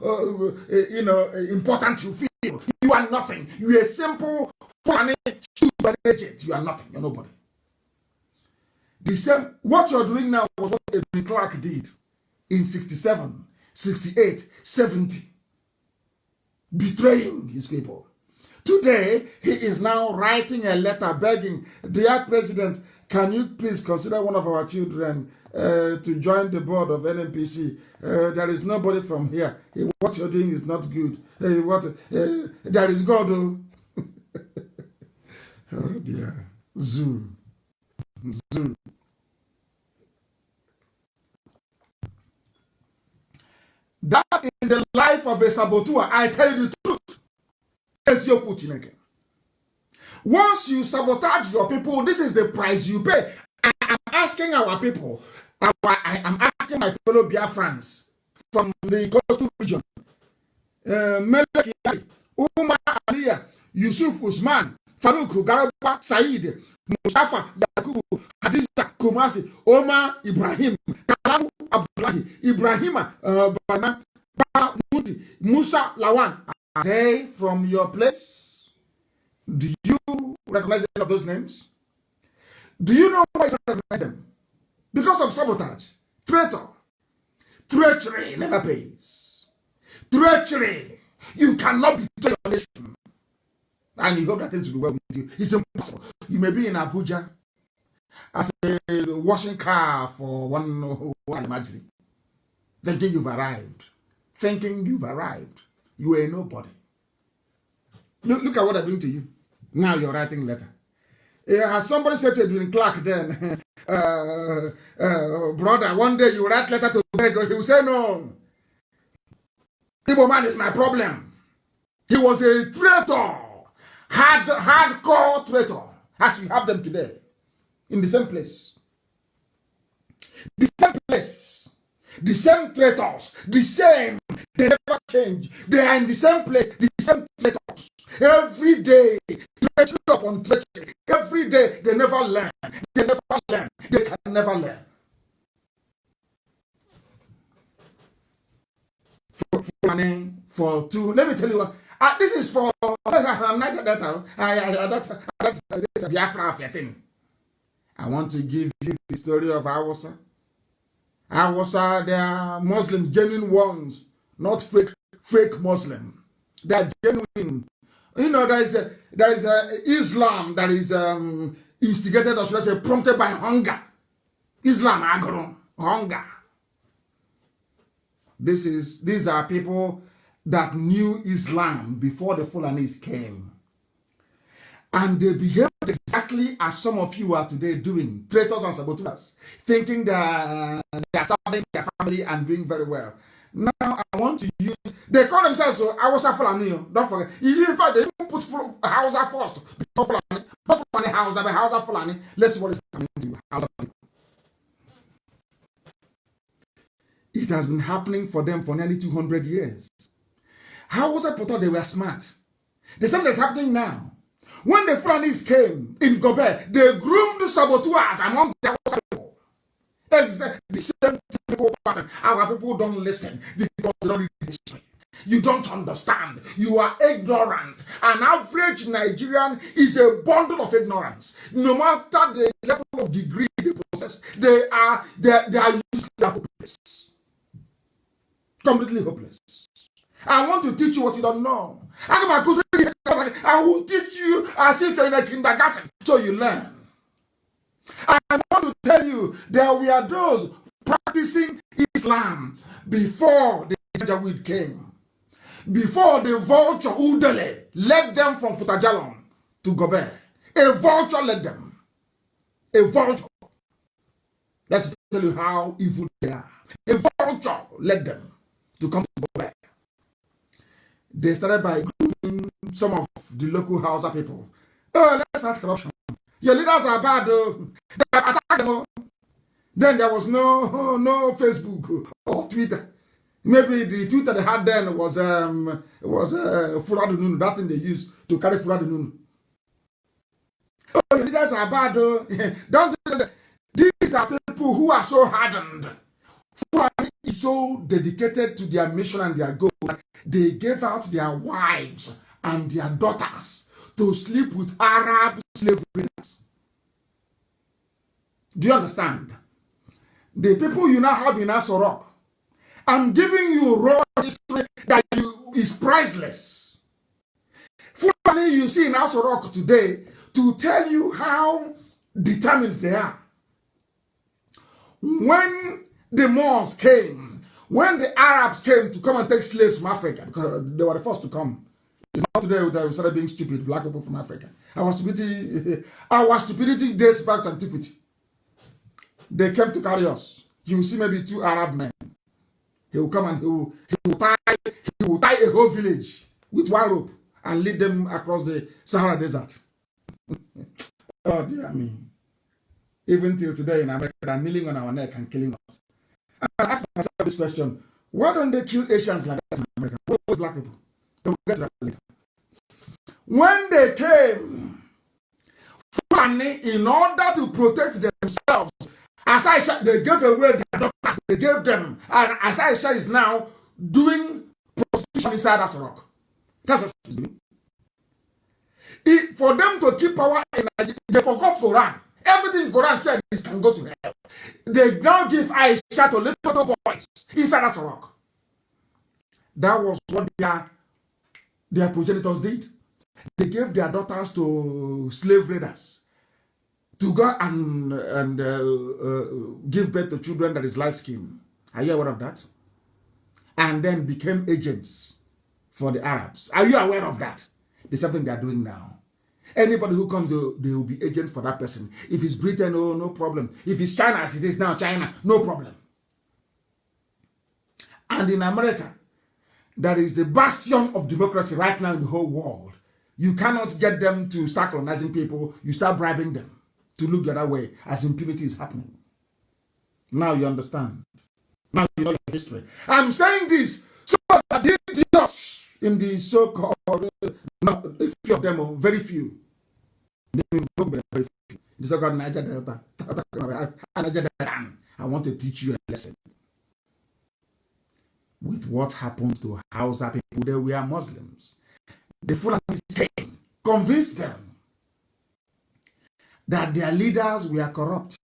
important you feel. You are nothing. You are a simple, funny, stupid agent. You are nothing. You're nobody. The same, what you're doing now was what MNK Clark did in 67, 68, 70, betraying his people. Today, he is now writing a letter begging, dear President, can you please consider one of our children to join the board of NNPC? There is nobody from here. What you're doing is not good. There is God. Oh, oh dear. Zoo. That is the life of a saboteur. I tell you the truth. Once you sabotage your people, this is the price you pay. I am asking our people, I am asking my fellow Biafrans from the coastal region, Melek Yari, Umar Aliyah, Yusuf Usman, Farouk Garaba, Said, Mustafa Yakubu, Hadiza Kumasi, Omar Ibrahim, Kalamu Abdullahi, Ibrahima Bana, Muti, Musa Lawan. Are they from your place? Do you recognize any of those names? Do you know why you recognize them? Because of sabotage. Traitor. Treachery never pays. Treachery. You cannot betray your nation. And you hope that things will be well with you. It's impossible. You may be in Abuja as a washing car for one imaginary. Thinking you've arrived. Thinking you've arrived. You are nobody. Look at what they're doing to you. Now you're writing letter. Has somebody said to MNK Clark then, brother, one day you write letter to Bego, he will say no. Igbo man is my problem. He was a traitor. Hardcore traitor. As you have them today. In the same place. The same place. The same traitors. The same. They never change. They are in the same place. The same traitors. Every day. Treachery upon treachery. Every day. They never learn. They never learn. They can never learn. For two. Let me tell you what. This is for. I'm not that. This is a Biafra thing. I want to give you the story of Hausa. Hausa, they are Muslims, genuine ones, not fake Muslim. They are genuine. You know, there is Islam that is instigated, or should I say, prompted by hunger. Islam, agro, hunger. These are people that knew Islam before the Fulanis came. And they behaved exactly as some of you are today doing, traitors and saboteurs, thinking that they are serving their family and doing very well. Now I want to use, they call themselves Hausa Fulani, don't forget. In fact, they even put Hausa first before Fulani. Not Fulani Hausa, but Hausa Fulani. Let's see what is happening to you. Hausa. It has been happening for them for nearly 200 years. Hausa thought they were smart. The same that's happening now. When the Fulanis came in Gobe, they groomed saboteurs amongst the Hausa people. Exactly the same typical pattern. Our people don't listen because they don't read history. You don't understand. You are ignorant. An average Nigerian is a bundle of ignorance. No matter the level of degree they possess, they are useless, they are hopeless. Completely hopeless. I want to teach you what you don't know. I will teach you as if you're in a kindergarten, so you learn. I want to tell you that we are those practicing Islam before the Janjaweed came. Before the vulture Udele led them from Futajalon to Gobe. A vulture led them. A vulture. Let's tell you how evil they are. A vulture led them to come to Gobe. They started by grooming some of the local Hausa people. Oh, let's start corruption. Your leaders are bad, though. They attack them. Then there was no Facebook or Twitter. Maybe the Twitter they had then was Furadununu, that thing they used to carry Furadununu. Oh, your leaders are bad, though. Don't do that. These are people who are so hardened. Fulani is so dedicated to their mission and their goal that they gave out their wives and their daughters to sleep with Arab slave raiders. Do you understand? The people you now have in Asorok, I'm giving you raw history that is priceless. Fulani you see in Asorok today to tell you how determined they are. When the Moors came, when the Arabs came to come and take slaves from Africa, because they were the first to come. It's not today that we started being stupid, black people from Africa. Our stupidity dates back to antiquity. They came to carry us. You will see maybe 2 Arab men. He will come and he will tie a whole village with one rope and lead them across the Sahara Desert. Oh dear me. Even till today in America, they're kneeling on our neck and killing us. I ask myself this question: why don't they kill Asians like that in America? What was black people? We'll get to that later. When they came, Fulani, in order to protect themselves, as Aisha, they gave away their daughters. They gave them, and as Aisha is now doing prostitution inside Asorok. That's what she's doing. For them to keep power in Nigeria, they forgot Quran. Everything Quran said is can go to hell. They now give Aisha to little boys inside Asorok. That was what their progenitors did. They gave their daughters to slave raiders to go and give birth to children that is light skinned. Are you aware of that? And then became agents for the Arabs. Are you aware of that? There's something they are doing now. Anybody who comes, they will be agent for that person. If it's Britain, oh, no problem. If it's China, as it is now, China, no problem. And in America, that is the bastion of democracy right now in the whole world. You cannot get them to start colonizing people. You start bribing them to look the other way as impunity is happening. Now you understand. Now you know your history. I'm saying this so that the idiots in the so-called, not a few of them, very few. Very few. The so-called Niger Delta. I want to teach you a lesson. With what happened to Hausa people, they were Muslims. The Fulanis came, convinced them that their leaders were corrupt.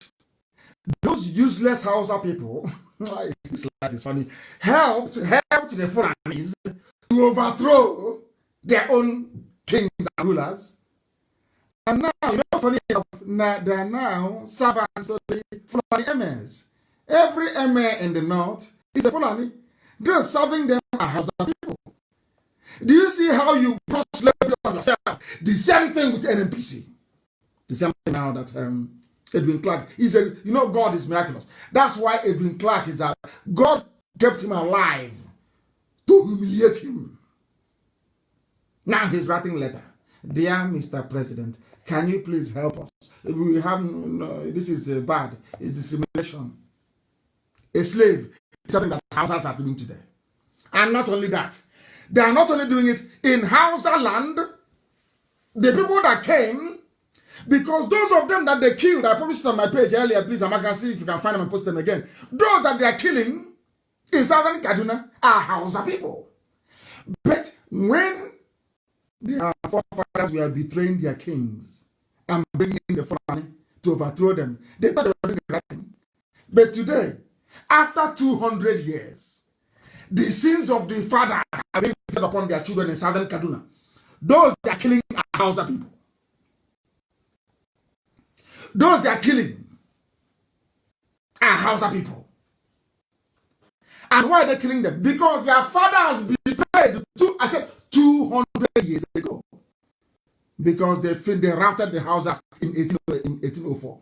Those useless Hausa people, this life is funny, helped the Fulanis to overthrow their own kings and rulers. And now, you know, funny enough, they are now servants of the Fulani emirs. Every emir in the north is a Fulani. They're serving them as Hausa people. Do you see how you brought slavery on yourself? The same thing with NNPC. The same thing now that Edwin Clark is a, you know, God is miraculous. That's why Edwin Clark is that God kept him alive to humiliate him. Now he's writing a letter. Dear Mr. President, can you please help us? We have, no, this is bad. It's discrimination. A slave is something that Hausas are doing today. And not only that, they are not only doing it in Hausa land, the people that came, because those of them that they killed, I published it on my page earlier, please, I can see if you can find them and post them again. Those that they are killing in southern Kaduna are Hausa people. But when their forefathers were betraying their kings and bringing the Fulani to overthrow them, they thought they were doing the right thing. But today, after 200 years, the sins of the fathers are being visited upon their children in southern Kaduna. Those they are killing are Hausa people. Those they are killing are Hausa people. And why are they killing them? Because their fathers betrayed, 200 years ago. Because they routed the Hausas in 1804.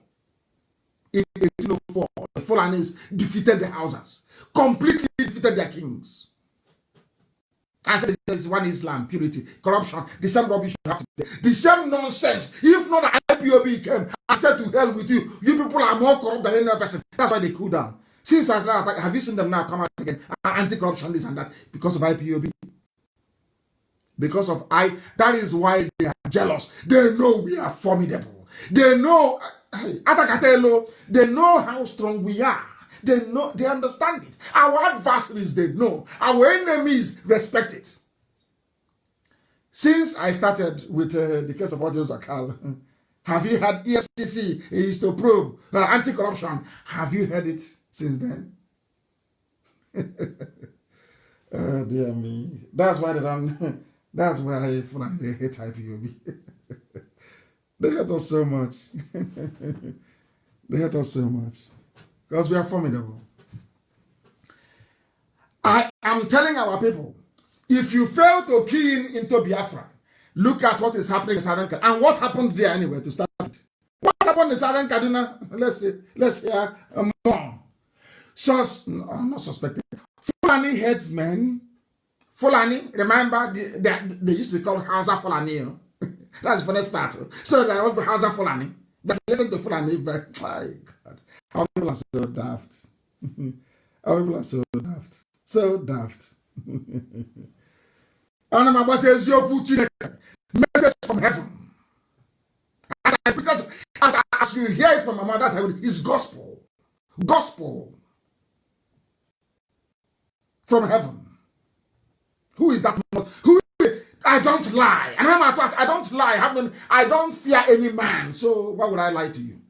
In 1804, the Fulanis defeated the Hausas, completely defeated their kings. I said there's one Islam, purity, corruption, the same rubbish you have to do. The same nonsense. If not the IPOB came and said to hell with you, you people are more corrupt than any other person. That's why they cool down. Since I started, have you seen them now come out again? Anti-corruption, this and that, because of IPOB. Because of that is why they are jealous. They know we are formidable. They know, Atakatelo, they know how strong we are. They know, they understand it. Our adversaries, they know. Our enemies respect it. Since I started with the case of Audio Zakal, have you had EFCC is to probe anti-corruption? Have you heard it since then? Oh, dear me. That's why they don't. That's why they hate IPOB. They hate us so much. They hate us so much. Because we are formidable. I am telling our people, if you fail to key in into Biafra, look at what is happening in Southern Kaduna. And what happened there anyway to start with? What happened in Southern Kaduna? Let's hear more. So, I'm not suspecting. Fulani headsmen. Fulani, remember, they used to be called Hausa Fulani. That's the first part. So they are Hausa Fulani. But listen to Fulani, but my God. Our people are so daft. Our people are so daft. So daft. And my boss says, message from heaven. As you hear it from my mother, it's gospel. Gospel. From heaven. Who is that? Who? I don't lie. And I'm at us. I don't lie. I don't fear any man. So why would I lie to you?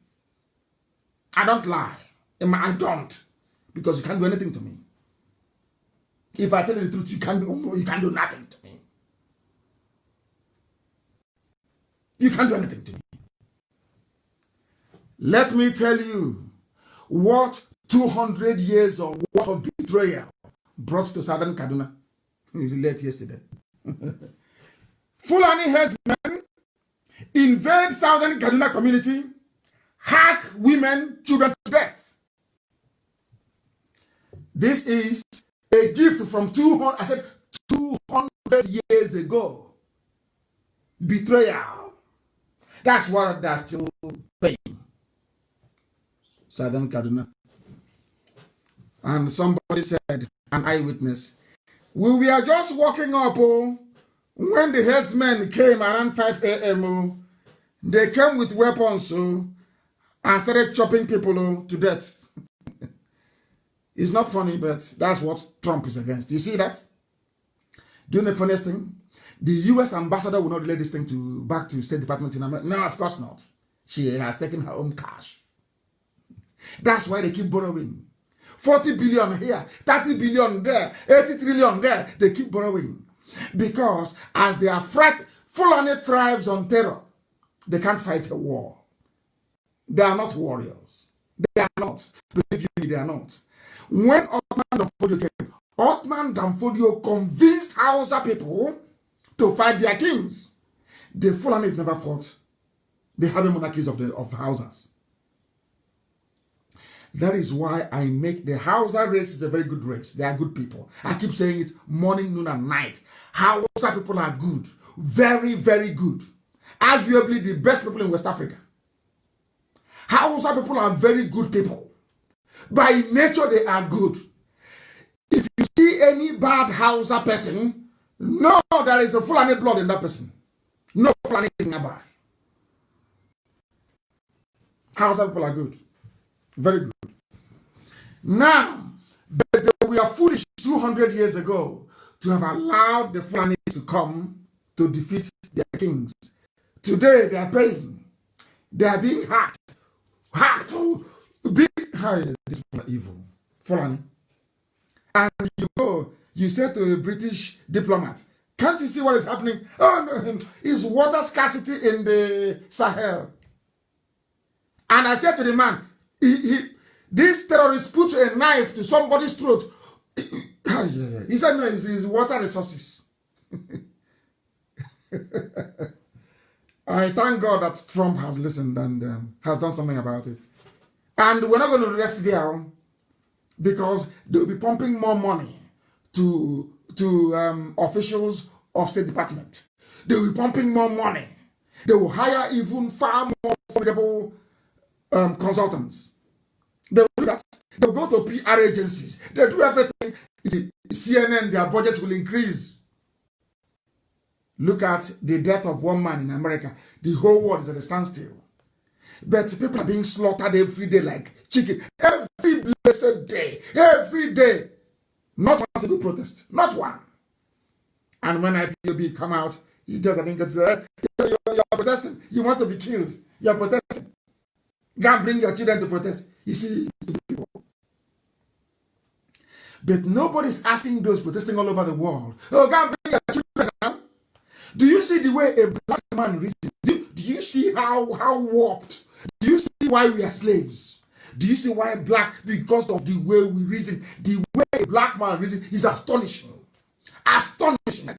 I don't lie. I don't. Because you can't do anything to me. If I tell you the truth, you can't do nothing to me. You can't do anything to me. Let me tell you what 200 years of war of betrayal brought to Southern Kaduna. Late yesterday. Fulani headsmen invade Southern Kaduna community, hack women, children to death. This is a gift from 200 years ago. Betrayal. That's what they're still paying. Southern Kaduna. And somebody said, an eyewitness, we were just walking up when the headsmen came around 5 a.m. They came with weapons and started chopping people to death. It's not funny, but that's what Trump is against. You see that? Do you know the funniest thing? The U.S. ambassador will not relay this thing back to State Department in America. No, of course not. She has taken her own cash. That's why they keep borrowing. 40 billion here, 30 billion there, 80 trillion there. They keep borrowing. Because as they are Fulani thrives on terror, they can't fight a war. They are not warriors. They are not. Believe me, they are not. When Otman Danfodio came, Otman Danfodio convinced Hausa people to fight their kings. The Fulanis never fought the heavy monarchies of the Hausas. That is why I make the Hausa race is a very good race. They are good people. I keep saying it morning, noon, and night. Hausa people are good. Very, very good. Arguably the best people in West Africa. Hausa people are very good people. By nature, they are good. If you see any bad Hausa person, no, there is a Fulani blood in that person. No Fulani is nearby. Hausa people are good. Very good. Now, we are foolish 200 years ago to have allowed the Fulani to come to defeat their kings. Today, they are paying. They are being hacked. Hacked to be... This is evil. Fulani. And you say to a British diplomat, can't you see what is happening? Oh, no, it's water scarcity in the Sahel. And I said to the man, this terrorist put a knife to somebody's throat. He said, no, it's water resources. I thank God that Trump has listened and has done something about it. And we're not going to rest there because they'll be pumping more money to officials of State Department. They'll be pumping more money. They will hire even far more formidable consultants. They will do that. They will go to PR agencies. They do everything. The CNN, their budget will increase. Look at the death of one man in America. The whole world is at a standstill. But people are being slaughtered every day like chicken. Every blessed day. Every day. Not one single protest. Not one. And when IPOB come out, he just, I think it's, you're protesting. You want to be killed. You're protesting. Go and bring your children to protest. You see, people. But nobody's asking those protesting all over the world, oh, go and bring your children now. Do you see the way a black man reasons? Do you see how warped? Do you see why we are slaves? Do you see why black? Because of the way we reason. The way a black man reasons is astonishing. Astonishing.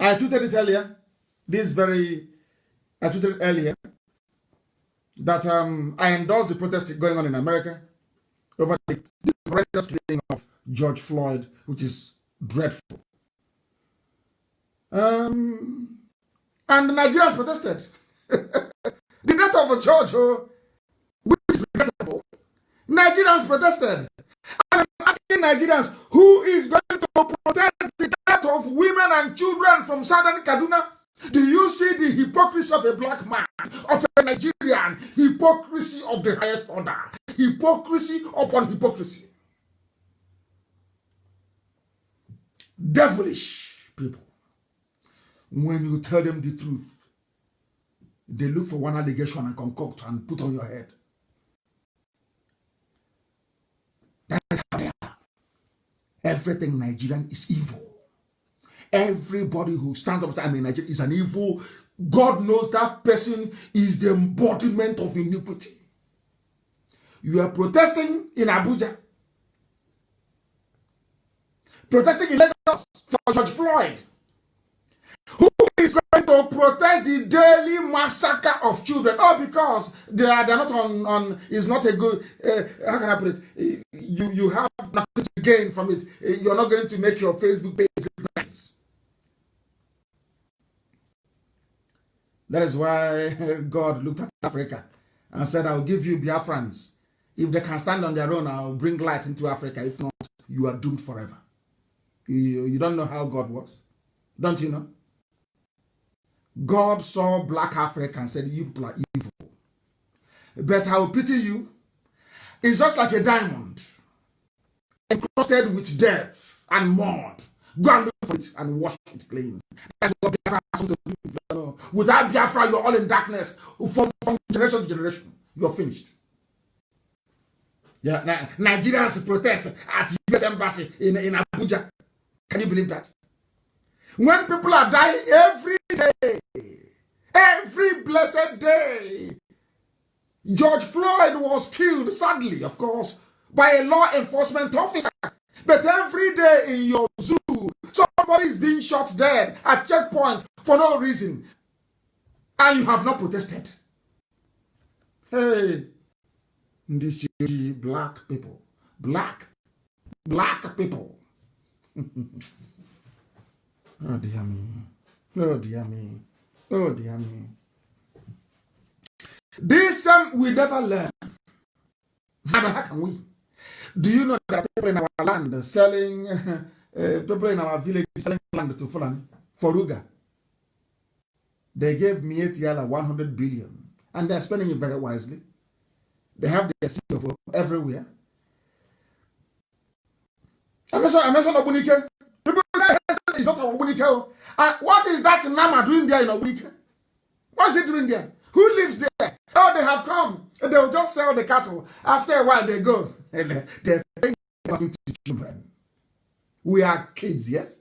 I tweeted it earlier. I tweeted it earlier that I endorse the protest going on in America over the horrendous killing of George Floyd, which is dreadful. And the Nigerians protested. The death of a George, which is regrettable. Nigerians protested. And I'm asking Nigerians, who is going to protest the death of women and children from southern Kaduna? Do you see the hypocrisy of a black man, of a Nigerian? Hypocrisy of the highest order. Hypocrisy upon hypocrisy. Devilish people. When you tell them the truth, they look for one allegation and concoct and put on your head. That is how they are. Everything Nigerian is evil. Everybody who stands up and says, I'm a Nigerian, is an evil. God knows that person is the embodiment of iniquity. You are protesting in Abuja. Protesting in Lagos for George Floyd. Who is going to protest the daily massacre of children? Oh, because they're not on it's not a good, how can I put it? You have nothing to gain from it. You're not going to make your Facebook page nice. That is why God looked at Africa and said, I'll give you Biafrans. If they can stand on their own, I'll bring light into Africa. If not, you are doomed forever. You don't know how God was? Don't you know? God saw black Africa and said, you people are evil. But I will pity you. It's just like a diamond encrusted with death and mud. Go and look for it and wash it clean. That's what Biafra has to do. Without Biafra, you're all in darkness. From generation to generation, you're finished. Yeah, Nigerians protest at U.S. Embassy in Abuja. Can you believe that? When people are dying every day, every blessed day, George Floyd was killed, sadly, of course, by a law enforcement officer. But every day in your zoo, somebody is being shot dead at checkpoints for no reason. And you have not protested. Hey, this is black people. Black people. Oh dear me. Oh dear me. Oh dear me. This we never learn. How can we? Do you know that there are people in our land selling, people in our village selling land to Fulani for Ruga? They gave Mietiala 100 billion and they're spending it very wisely. They have their CEO everywhere. I'm not Obunike. People is not Obunike. What is that Nama doing there in Obunike? What is he doing there? Who lives there? Oh, they have come. They'll just sell the cattle. After a while, they go. And they're talking to children. We are kids, yes?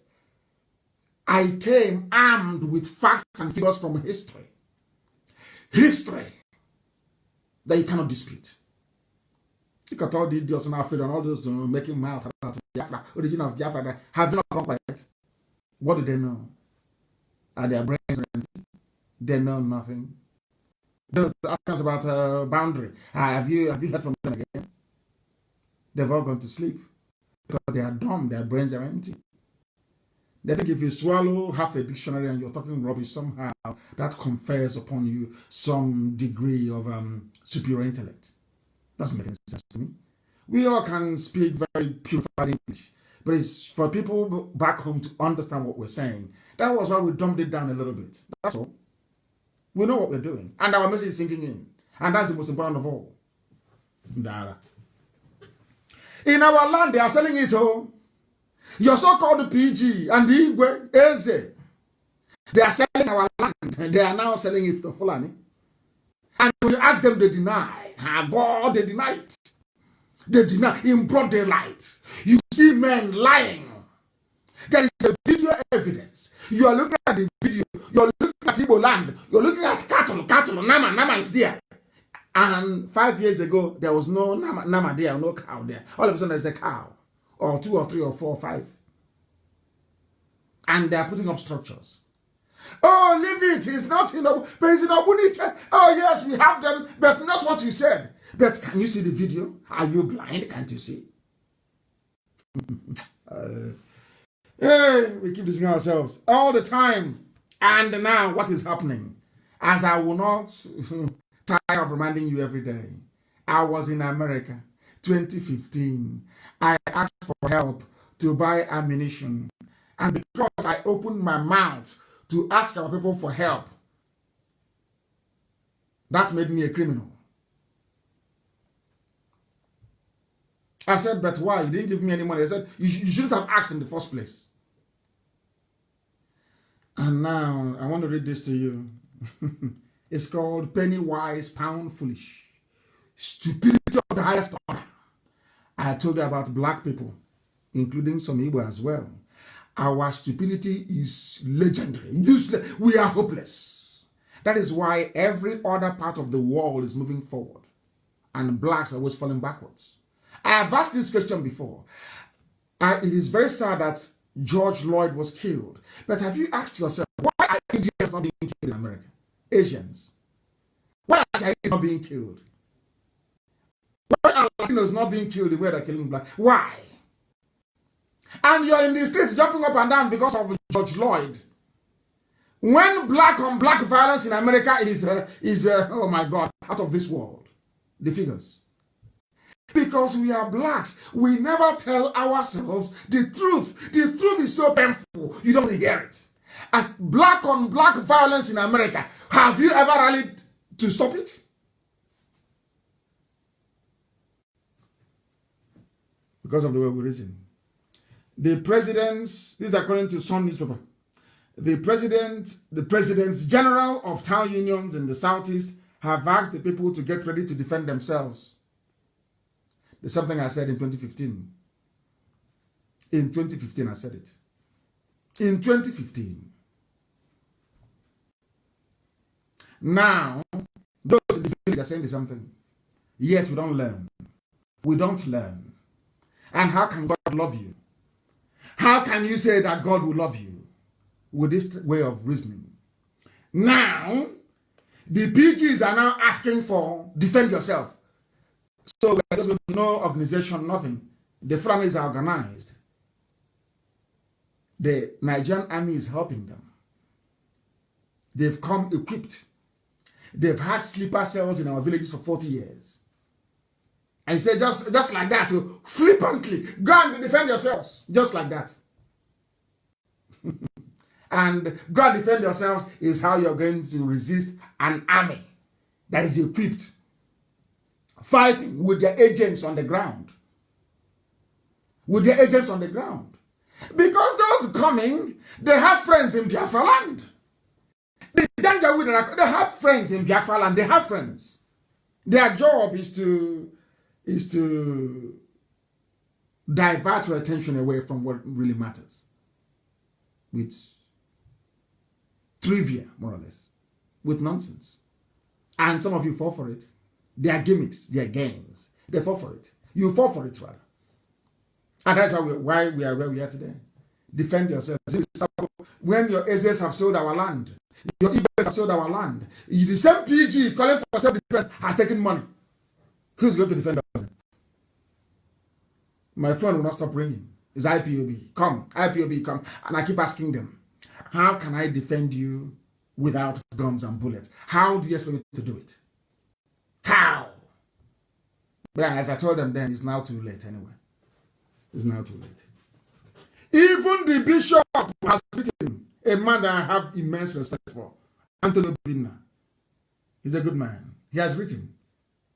I came armed with facts and figures from history. History that you cannot dispute. Look at all the idiots in Africa and all those making mouth about Biafra, origin of Biafra. Have they not come quiet? What do they know? Are their brains empty? They know nothing. Those ask us about boundary. Have you heard from them again? They've all gone to sleep because they are dumb. Their brains are empty. They think if you swallow half a dictionary and you're talking rubbish somehow, that confers upon you some degree of superior intellect. Doesn't make any sense to me. We all can speak very purified English, but it's for people back home to understand what we're saying. That was why we dumbed it down a little bit. That's all. We know what we're doing, and our message is sinking in, and that's the most important of all. In our land, they are selling it all. Your so-called PG and the Igwe, Eze, they are selling our land. They are now selling it to Fulani. And when you ask them, they deny. God, they deny it. They deny in broad daylight. You see men lying. There is a video evidence. You are looking at the video. You're looking at Igbo land. You're looking at cattle. Nama is there. And 5 years ago, there was no Nama there, no cow there. All of a sudden, there's a cow. Or 2 or 3 or 4 or 5. And they are putting up structures. Oh, leave it. It's not in but it's in Obunike. Oh, yes, we have them, but not what you said. But can you see the video? Are you blind? Can't you see? Hey, we keep deceiving ourselves all the time. And now, what is happening? As I will not tire of reminding you every day, I was in America, 2015. I asked for help to buy ammunition. And because I opened my mouth to ask our people for help, that made me a criminal. I said, but why? You didn't give me any money. I said, you shouldn't have asked in the first place. And now, I want to read this to you. It's called Penny Wise, Pound Foolish. Stupidity of the highest order. I told you about black people, including some Igbo as well. Our stupidity is legendary. Useless. We are hopeless. That is why every other part of the world is moving forward. And blacks are always falling backwards. I have asked this question before. It is very sad that George Floyd was killed. But have you asked yourself, why are Indians not being killed in America? Asians. Why are Chinese not being killed? Why are Latinos not being killed the way they're killing black? Why? And you're in the streets jumping up and down because of George Floyd. When black on black violence in America is oh my God, out of this world. The figures. Because we are blacks, we never tell ourselves the truth. The truth is so painful, you don't hear it. As black on black violence in America, have you ever rallied to stop it? Because of the way we reason. The presidents, this is according to Sun newspaper, the presidents general of town unions in the southeast have asked the people to get ready to defend themselves. There's something I said in 2015. In 2015, I said it. In 2015. Now, those in the village are saying the same thing. Yet we don't learn. We don't learn. And how can God love you? How can you say that God will love you with this way of reasoning? Now, the PGs are now asking for defend yourself. So there's no organization, nothing. The Fulanis are organized. The Nigerian army is helping them. They've come equipped. They've had sleeper cells in our villages for 40 years. And he said, just like that, flippantly, go and defend yourselves. Just like that. And go and defend yourselves is how you're going to resist an army that is equipped, fighting with their agents on the ground. With their agents on the ground. Because those coming, they have friends in Biafra land. The danger with them, they have friends in Biafra land. They have friends. Their job is to divert your attention away from what really matters. With trivia, more or less. With nonsense. And some of you fall for it. They are gimmicks, they are games. They fall for it. You fall for it, rather. And that's why we are where we are today. Defend yourself. When your Ezes have sold our land, your Ibes have sold our land, the same PG calling for self-defense has taken money. Who's going to defend us? My phone will not stop ringing. It's IPOB. Come, IPOB, come. And I keep asking them, how can I defend you without guns and bullets? How do you expect me to do it? How? But as I told them then, it's now too late anyway. It's now too late. Even the bishop has written, a man that I have immense respect for, Anthony Obinna. He's a good man. He has written.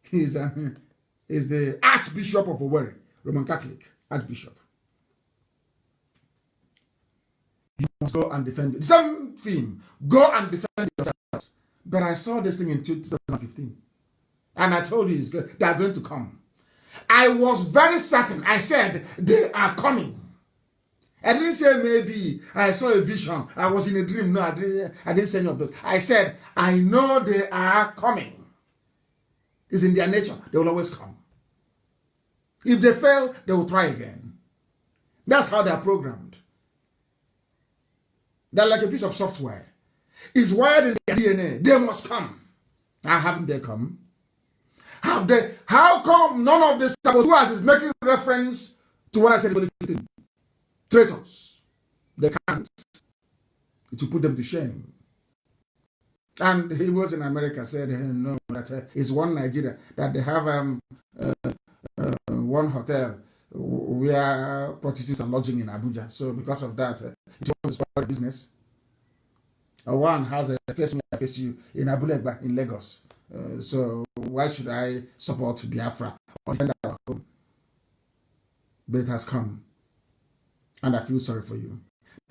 He's the Archbishop of Owerri, Roman Catholic Archbishop. You must go and defend it. Same theme. Go and defend yourself. But I saw this thing in 2015. And I told you they are going to come. I was very certain. I said, they are coming. I didn't say maybe I saw a vision. I was in a dream. No, I didn't say any of those. I said, I know they are coming. It's in their nature. They will always come. If they fail, they will try again. That's how they are programmed. They're like a piece of software. It's wired in their DNA. They must come. Now, haven't they come? Have they? How come none of the saboteurs is making reference to what I said in 2015? Traitors. They can't. It will put them to shame. And he was in America, said, no, that it's one Nigeria, that they have one hotel where prostitutes are lodging in Abuja. So because of that, it wants to spoil business. One has a face me, face you in Abulegba in Lagos. So why should I support Biafra or defend our home? But it has come. And I feel sorry for you.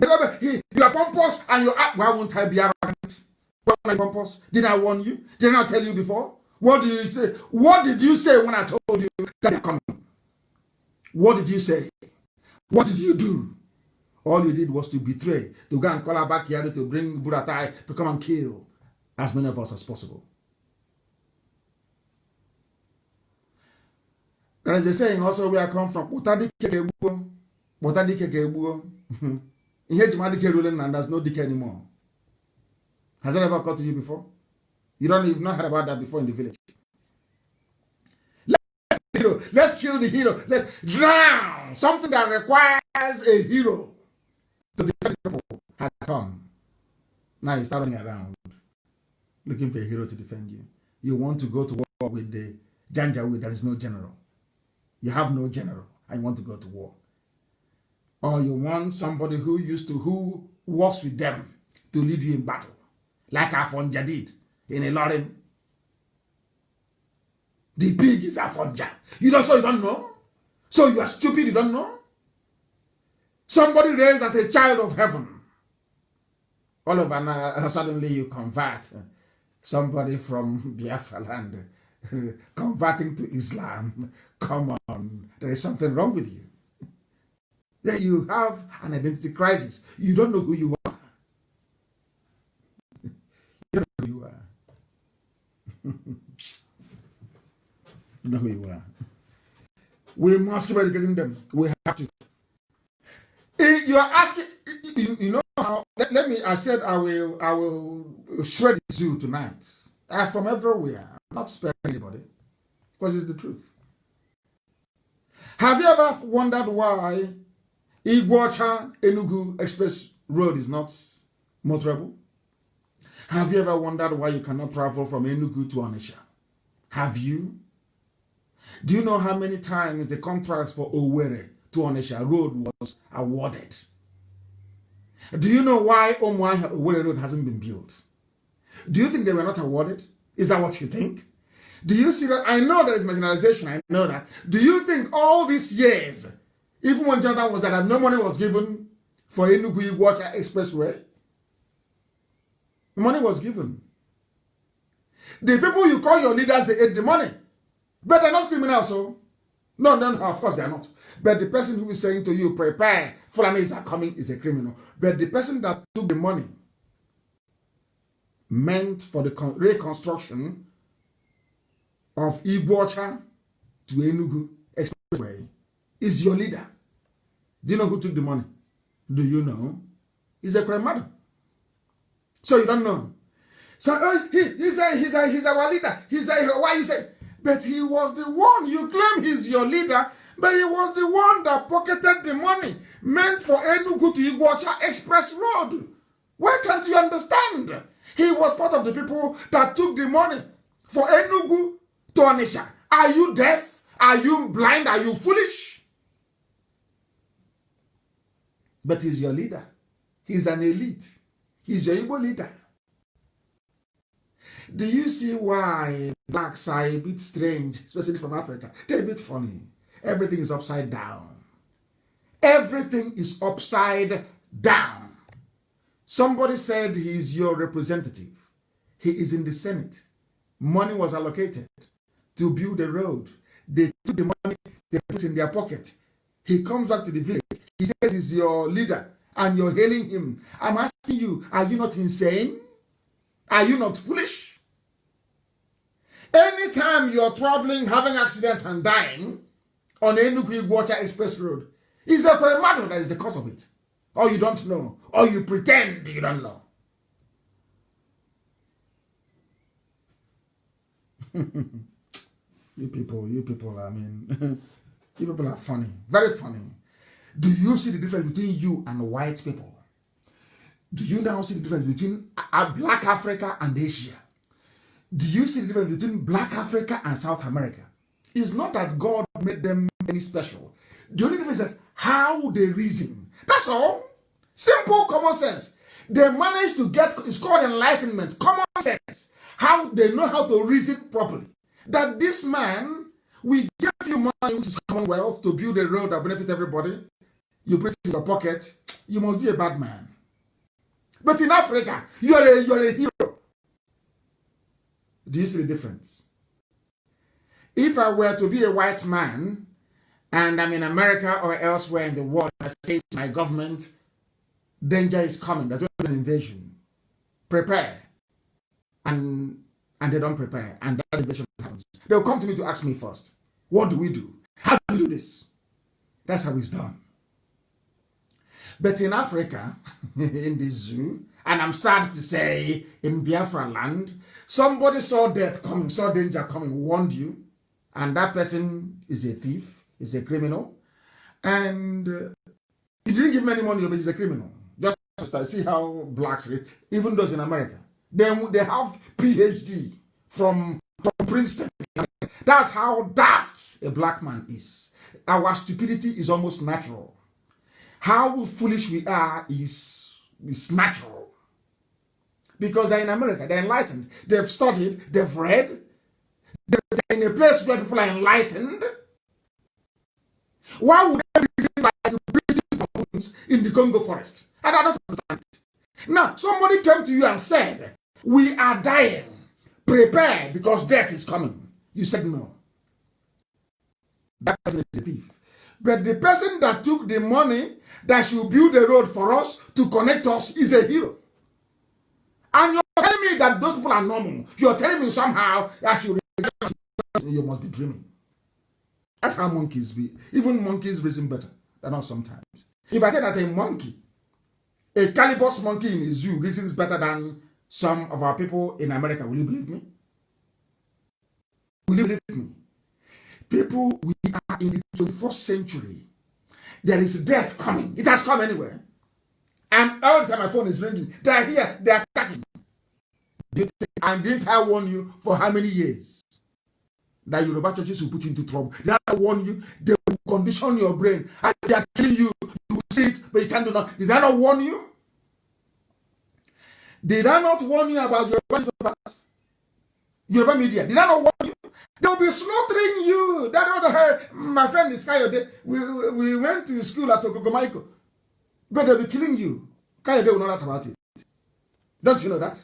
You are pompous and you're up. Why won't I be arrogant? Why am I pompous? Did I warn you? Did I not tell you before? What did you say? What did you say when I told you that they're coming? What did you say? What did you do? All you did was to betray, to go and call her back here to bring Buratai to come and kill as many of us as possible. There is a saying also where I come from. And there's no decay anymore. Has that ever occurred to you before? You've not heard about that before in the village. Let's kill the hero. Let's drown. Something that requires a hero to defend people has come. Now you start running around looking for a hero to defend you. You want to go to war with the Janjaweed. There is no general. You have no general and you want to go to war. Or you want somebody who works with them to lead you in battle. Like Afonja did in Ilorin. The pig is Afonja. You don't know? So you are stupid, you don't know? Somebody raised as a child of heaven. All of a suddenly you convert. Somebody from Biafra land converting to Islam. Come on, there is something wrong with you. Then you have an identity crisis. You don't know who you are. You don't know who you are. You know who you are. We must keep educating them. We have to. You are asking, you know how, let me, I said I will shred the zoo tonight. From everywhere. I'm not sparing anybody. Because it's the truth. Have you ever wondered why Iguacha Enugu Express Road is not motorable? Have you ever wondered why you cannot travel from Enugu to Onitsha? Have you? Do you know how many times the contracts for Owerri to Onitsha Road was awarded? Do you know why Owerri Road hasn't been built? Do you think they were not awarded? Is that what you think? Do you see that? I know there is marginalization. I know that. Do you think all these years, even when Jonathan was there, that no money was given for Enugu-Iguacha Expressway? The money was given. The people you call your leaders, they ate the money. But they're not criminals, so. No, of course they're not. But the person who is saying to you, prepare, Fulanis are coming, is a criminal. But the person that took the money meant for the reconstruction of Iguacha to Enugu Expressway is your leader. Do you know who took the money? Do you know? He's a crime. So you don't know. So he's our leader. Why you say? But he was the one. You claim he's your leader, but he was the one that pocketed the money meant for Enugu to Iguacha Express Road. Why can't you understand? He was part of the people that took the money for Enugu to Onitsha. Are you deaf? Are you blind? Are you foolish? But he's your leader. He's an elite. He's your Igbo leader. Do you see why blacks are a bit strange, especially from Africa? They're a bit funny. Everything is upside down. Everything is upside down. Somebody said he's your representative. He is in the Senate. Money was allocated to build a road. They took the money, they put it in their pocket. He comes back to the village. He says he's your leader and you're hailing him. I'm asking you, are you not insane? Are you not foolish? Anytime you're traveling, having accidents and dying on the Enugu-Iguacha Express Road, it's a premado that is the cause of it. Or you don't know. Or you pretend you don't know. You people, I mean, you people are funny. Very funny. Do you see the difference between you and white people? Do you now see the difference between Black Africa and Asia? Do you see the difference between Black Africa and South America? It's not that God made them any special. The only difference is how they reason. That's all. Simple common sense. They managed to get, it's called enlightenment, common sense. How they know how to reason properly. That this man, we give you money, which is commonwealth, to build a road that benefit everybody. You put it in your pocket, you must be a bad man. But in Africa, you're a hero. Do you see the difference? If I were to be a white man, and I'm in America or elsewhere in the world, I say to my government, danger is coming, there's going to be an invasion. Prepare. And they don't prepare, and that invasion happens. They'll come to me to ask me first, what do we do? How do we do this? That's how it's done. But in Africa, in the zoo, and I'm sad to say, in Biafra land, somebody saw death coming, saw danger coming, warned you, and that person is a thief, is a criminal, and he didn't give him any money, but he's a criminal. Just to see how blacks, even those in America, they have PhD from Princeton. That's how daft a black man is. Our stupidity is almost natural. How foolish we are is natural. Because they're in America, they're enlightened. They've studied, they've read. They're in a place where people are enlightened. Why would they reason like breeding baboons in the Congo forest? I don't understand it. Now, somebody came to you and said, we are dying. Prepare because death is coming. You said no. That person is a thief. But the person that took the money that should build a road for us to connect us is a hero. And you're telling me that those people are normal. You're telling me somehow that you must be dreaming. That's how monkeys be. Even monkeys reason better than us sometimes. If I say that a monkey, a Calibos monkey in a zoo reasons better than some of our people in America, will you believe me? Will you believe me? People, we are in the 21st century. There is death coming. It has come anywhere. And all the time my phone is ringing. They are here. They are attacking. And didn't I warn you for how many years? That Yoruba churches will put you into trouble. Did I warn you? They will condition your brain. As they are killing you, you will see it, but you can't do nothing. Did I not warn you? Did I not warn you about Yoruba media? Did I not warn you? They will be slaughtering you. That was my friend is Kayode. We went to school at Ogogomaiko. But they'll be killing you. Kayode will not talk about it. Don't you know that?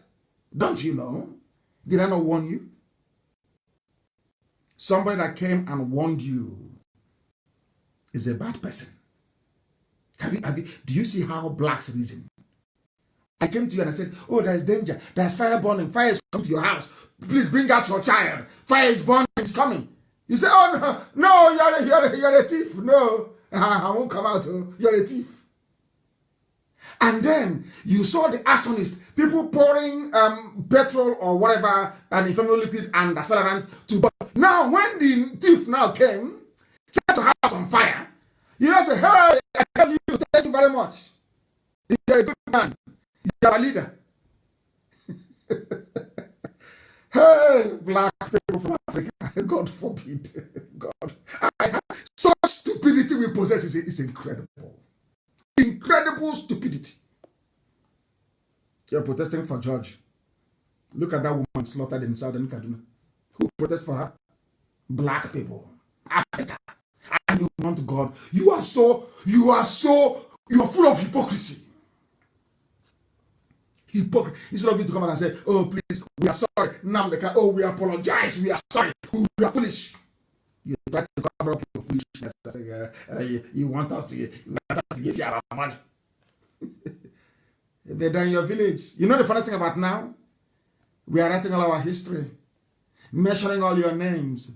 Don't you know? Did I not warn you? Somebody that came and warned you is a bad person. Do you see how blacks reason? I came to you and I said, oh, there's danger. There's fire burning. Fire is coming to your house. Please bring out your child. Fire is burning. It's coming. You say, oh, no, you're a thief. No, I won't come out. You're a thief. And then you saw the arsonist, people pouring petrol or whatever, and inflammable liquid and accelerant to burn. Now, when the thief now came, set the house on fire, you know, say, hey, I tell you, thank you very much. You're a good man. You're a leader. Hey, black people from Africa, God forbid. God. Such stupidity we possess is incredible. Incredible stupidity. You're protesting for George. Look at that woman slaughtered in Southern Kaduna. Who protests for her? Black people. Africa. And you want God. You are full of hypocrisy. Hypocrite. Instead of you to come out and say, oh, please, we are sorry. Namdeka, oh, we apologize. We are sorry. We are foolish. You try to cover up your foolishness. You want us to give you our money. They're done in your village. You know the funny thing about now? We are writing all our history, measuring all your names.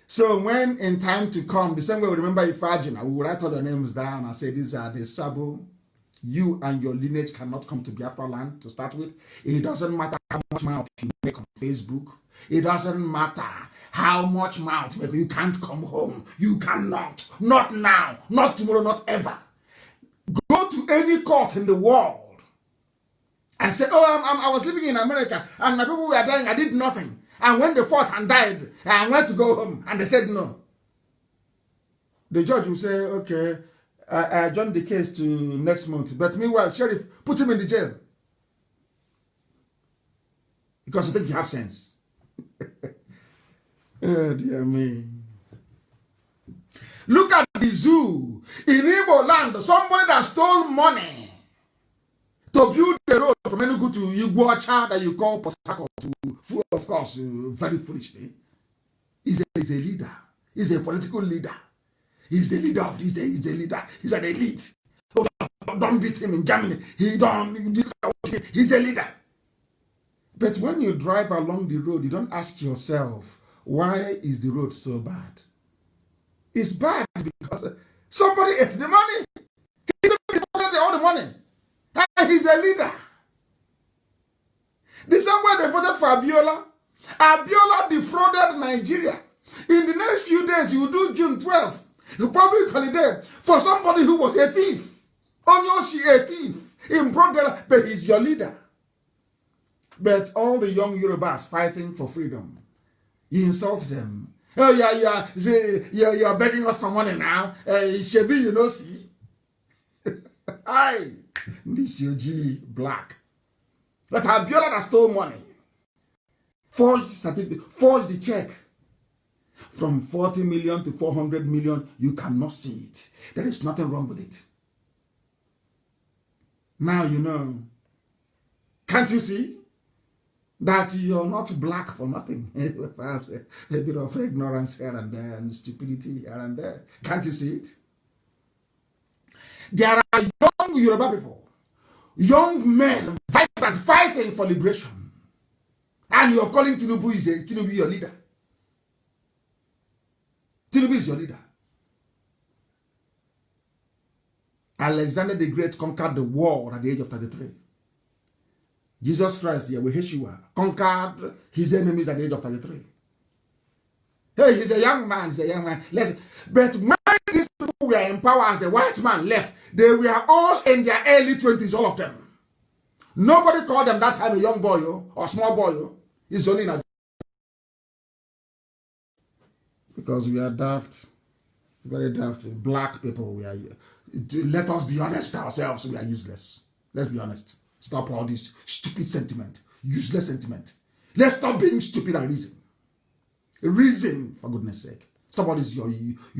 So when in time to come, the same way we remember Ifajina, we will write all your names down and say, these are the Sabo. You and your lineage cannot come to Biafra land to start with. It doesn't matter how much mouth you make on Facebook. It doesn't matter how much mouth you make. You can't come home. You cannot. Not now. Not tomorrow. Not ever. Go to any court in the world and say, oh, I was living in America and my people were dying. I did nothing. And when they fought and died, I went to go home. And they said no. The judge will say, okay, I adjourn the case to next month. But meanwhile, sheriff, put him in the jail. Because you think you have sense. Oh, dear me. Look at the zoo. In Igbo land, somebody that stole money to build the road from Enugu to Iguacha that you call Port Harcourt, full of course, very foolishly. He's a leader. He's a political leader. He's the leader of this day. He's the leader. He's an elite. Oh, don't beat him in Germany. He's a leader. But when you drive along the road, you don't ask yourself, why is the road so bad? It's bad because somebody ate the money. He took all the money. And he's a leader. The same way they voted for Abiola. Abiola defrauded Nigeria. In the next few days, you will do June 12th. You public holiday for somebody who was a thief. Onyoshi, a thief. In broad daylight, but he's your leader. But all the young Yorubas fighting for freedom, you insult them. Oh, you're begging us for money now. Shebi, you know, see. Aye. This UG black. But Abiola that stole money. Forged certificate, forged the check. From 40 million to 400 million, you cannot see it. There is nothing wrong with it. Now you know. Can't you see that you're not black for nothing? Perhaps a bit of ignorance here and there and stupidity here and there. Can't you see it? There are young Yoruba people, young men vibrant, fighting for liberation. And you're calling Tinubu your leader. Tinubu is your leader. Alexander the Great conquered the world at the age of 33. Jesus Christ, Yeshua, conquered his enemies at the age of 33. Hey, he's a young man, he's a young man. But when these people were in power as the white man left, they were all in their early 20s, all of them. Nobody called them that time a young boy or small boy. It's only in a... Because we are daft, very daft. Black people, we are... Let us be honest with ourselves, we are useless. Let's be honest. Stop all this stupid sentiment, useless sentiment. Let's stop being stupid and reason. Reason, for goodness sake. Stop all this your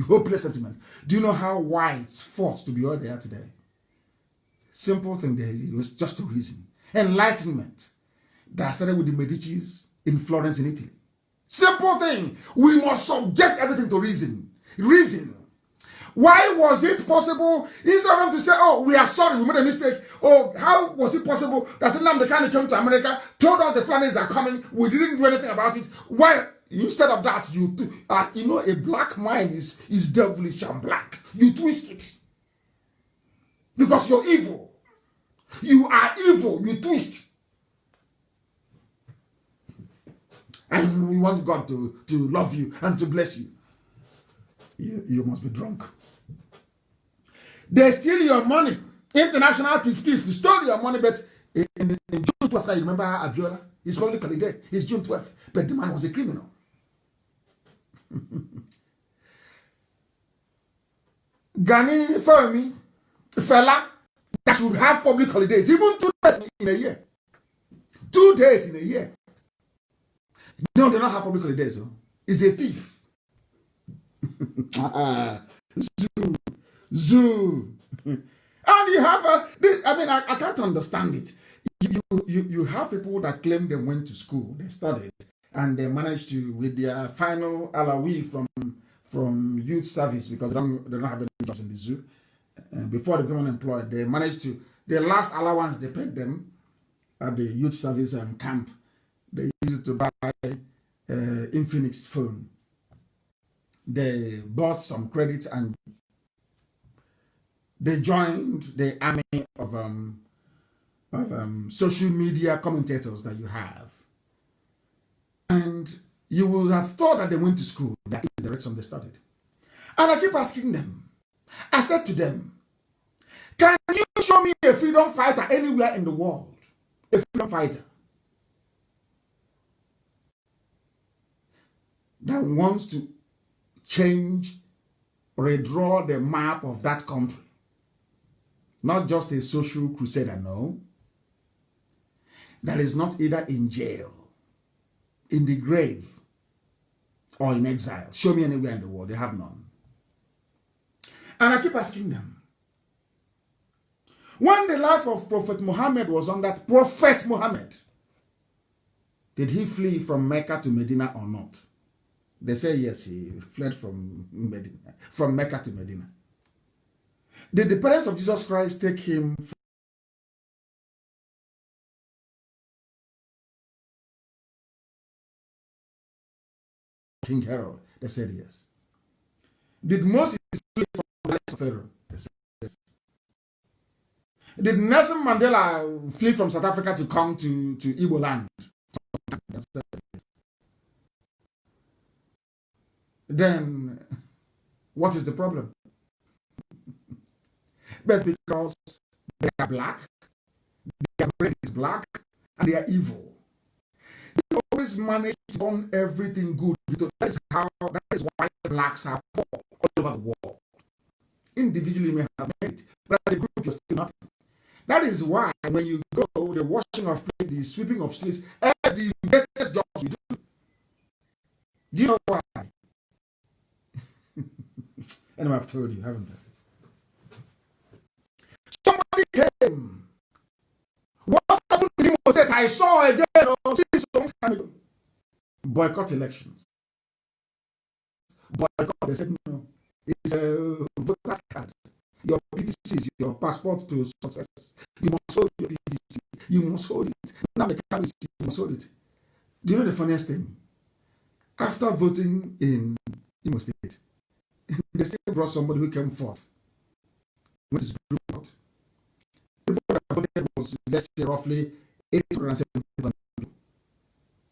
hopeless sentiment. Do you know how whites fought to be all they are today? Simple thing they did was just to reason. Enlightenment that started with the Medicis in Florence in Italy. Simple thing. We must subject everything to reason. Reason. Why was it possible, instead of them to say, oh, we are sorry, we made a mistake. Oh, how was it possible that MNK came to America, told us the Flanders are coming, we didn't do anything about it? Why, instead of that, you know, a black mind is devilish and black. You twist it. Because you're evil. You are evil, you twist. And we want God to love you and to bless you. You must be drunk. They steal your money. International thief stole your money, but in June 12th, you remember Abiola? He's publicly dead. It's June 12th, but the man was a criminal. Gani Femi, Fela should have public holidays, even 2 days in a year. 2 days in a year. No, they don't have public holidays. Oh. He's a thief. Zoo. Zoo. And you have I can't understand it. You have people that claim they went to school, they studied, and they managed to, with their final alawi from youth service, because they don't have any jobs in the zoo. Before they become unemployed, they managed to, the last allowance they paid them at the youth service camp, they used it to buy Infinix phone. They bought some credits and they joined the army of social media commentators that you have. And you will have thought that they went to school. That is the reason they studied. And I keep asking them. I said to them, can you show me a freedom fighter anywhere in the world? A freedom fighter that wants to change, redraw the map of that country. Not just a social crusader, no. That is not either in jail, in the grave, or in exile. Show me anywhere in the world. They have none. And I keep asking them, when the life of Prophet Muhammad was on that, Prophet Muhammad, did he flee from Mecca to Medina or not? They say yes, he fled from Mecca to Medina. Did the parents of Jesus Christ take him from King Herod? They said yes. Did Moses flee from the life of Pharaoh? They said yes. Did Nelson Mandela flee from South Africa to come to Igbo land? They said yes. Then what is the problem? But because they are black, their brain is black, and they are evil. They always manage to turn everything good. That is why blacks are poor all over the world. Individually, you may have made it, but as a group, you're still nothing. That is why when you go, the washing of plates, the sweeping of streets, the greatest jobs we do. Do you know why? Anyway, I've told you, haven't I? Somebody came. What happened to him was that I saw again since a long time ago. Boycott elections. Boycott, they said no. It's a voter's card. Your PVC is your passport to success. You must hold your PVC. You must hold it. Now the card is, you must hold it. Do you know the funniest thing? After voting in Imo State, they still brought somebody who came forth. Went to the Supreme Court. The people that voted was, let's say, roughly 870,000 people.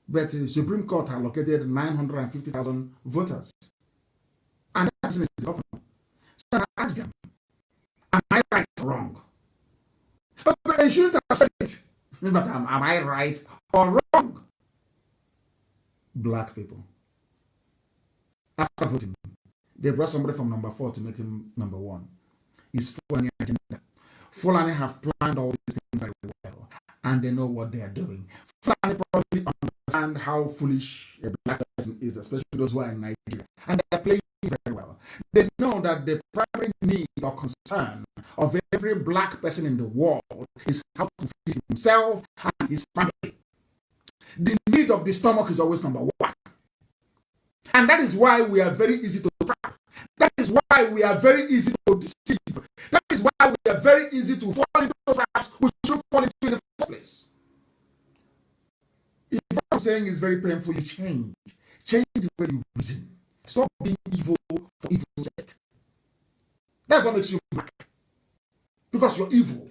But the Supreme Court allocated 950,000 voters. And that person is the governor. So I asked them, am I right or wrong? But I shouldn't have said it. But am I right or wrong? Black people. After voting, they brought somebody from number 4 to make him number 1. It's Fulani agenda. Fulani have planned all these things very well, and they know what they are doing. Fulani probably understand how foolish a black person is, especially those who are in Nigeria, and they are playing very well. They know that the primary need or concern of every black person in the world is how to feed himself and his family. The need of the stomach is always number 1. And that is why we are very easy to trap. That is why we are very easy to deceive. That is why we are very easy to fall into traps we should fall into in the first place. If what I'm saying is very painful, you change. Change the way you reason. Stop being evil for evil's sake. That's what makes you black. Because you're evil.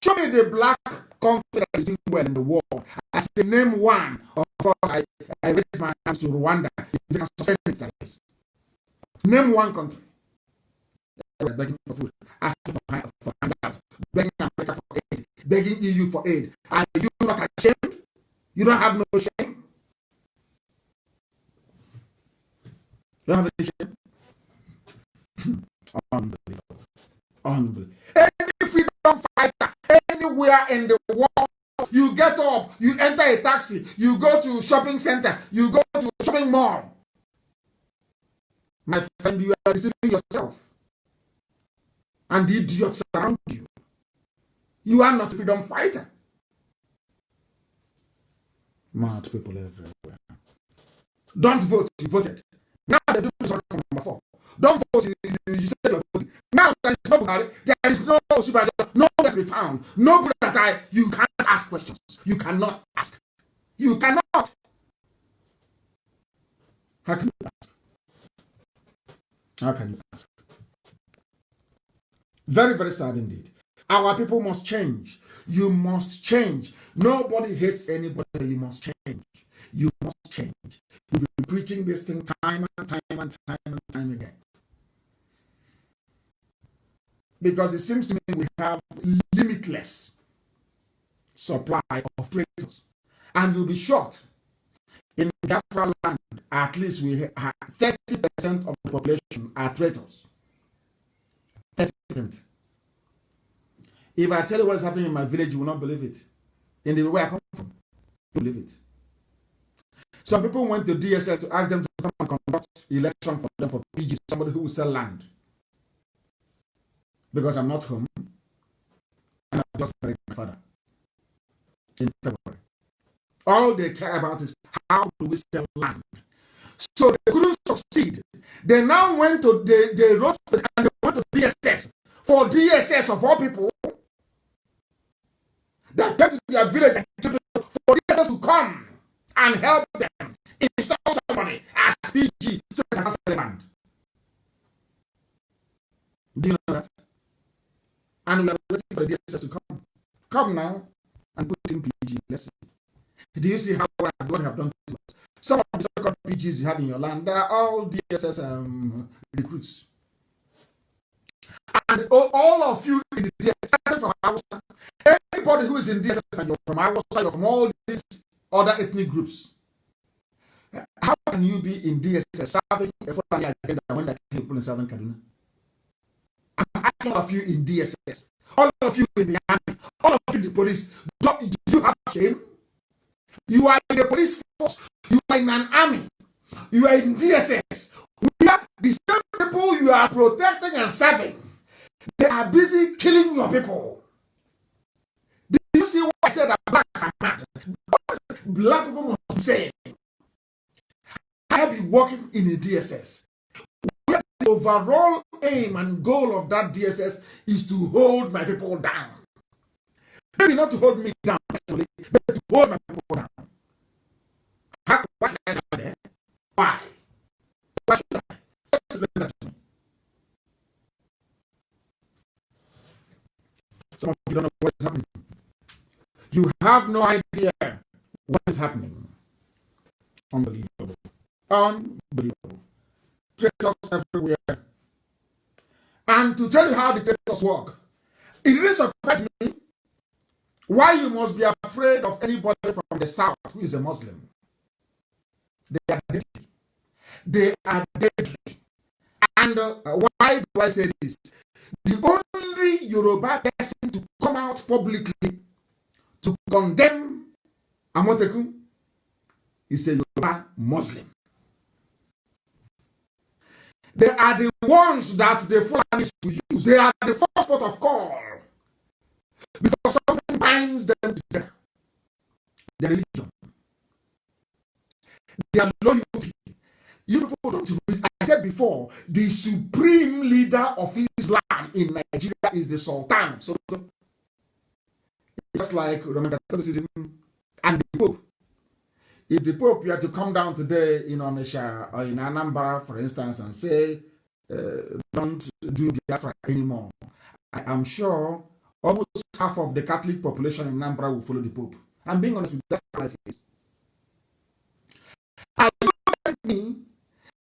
Show me the black country that is doing well in the world. I say name one. Of course, I raise my hands to Rwanda. If you can sustain it, that is. Name one country. Begging for food, asking for handouts, begging America for aid, begging EU for aid. Are you not ashamed? You don't have no shame? You don't have any shame? Unbelievable. Unbelievable. And fighter anywhere in the world. You get up, you enter a taxi, you go to shopping center, you go to shopping mall. My friend, you are deceiving yourself and the idiots around you. You are not a freedom fighter. Mad people everywhere. Don't vote, you voted. Now they do this from number 4. Don't vote, you said you're voting. Now there is no Buhari, there is no Shibaja, no one to be found, no good at I. You can't ask questions. You cannot ask. You cannot. How can you ask? How can you ask? Very, very sad indeed. Our people must change. You must change. Nobody hates anybody. You must change. You must change. We've been preaching this thing time and time and time and time again. Because it seems to me we have limitless supply of traitors. And you'll be shocked. In Biafra land, at least we have 30% of the population are traitors. 30%. If I tell you what is happening in my village, you will not believe it. In the way I come from, you believe it. Some people went to DSS to ask them to come and conduct election for them for PG, somebody who will sell land. Because I'm not home, and I just buried my father in February. All they care about is how do we sell land. So they couldn't succeed. They now went to they wrote and they went to DSS. For DSS of all people that came to their village and for DSS to come and help them install somebody as PG so they can sell the land. Do you know that? And we are waiting for the DSS to come. Come now and put in PG. Let's see. Do you see how God have done to us? Some of the so-called PGs you have in your land, they are all DSS recruits. And all of you in the DSS, starting from Hausa, anybody who is in DSS and you're from Hausa, you're from all these other ethnic groups. How can you be in DSS serving a foreign agenda when there are people in Southern Kaduna? I'm asking all of you in DSS, all of you in the army, all of you in the police, do you have shame? You are in the police force, you are in an army, you are in DSS. We are the same people you are protecting and serving. They are busy killing your people. Do you see what I said that blacks are mad? Black people must be saying, I have been working in the DSS. The overall aim and goal of that DSS is to hold my people down. Maybe not to hold me down personally, but to hold my people down. Why should I stay there? Why? Why should I? Explain that to me. Some of you don't know what is happening. You have no idea what is happening. Unbelievable. Unbelievable. Traitors everywhere. And to tell you how the traitors work, it really surprised me why you must be afraid of anybody from the south who is a Muslim. They are deadly. They are deadly. And why do I say this? The only Yoruba person to come out publicly to condemn Amotekun is a Yoruba Muslim. They are the ones that the Fulanis to use. They are the first port of call. Because something binds them together. Their religion. Their loyalty. You people don't read. I said before, the supreme leader of Islam in Nigeria is the Sultan. So just like Roman Catholicism and the Pope. If the Pope were to come down today in Onisha or in Anambra, for instance, and say, don't do Biafra anymore, I am sure almost half of the Catholic population in Anambra will follow the Pope. I'm being honest with you, that's how it is. Are you telling me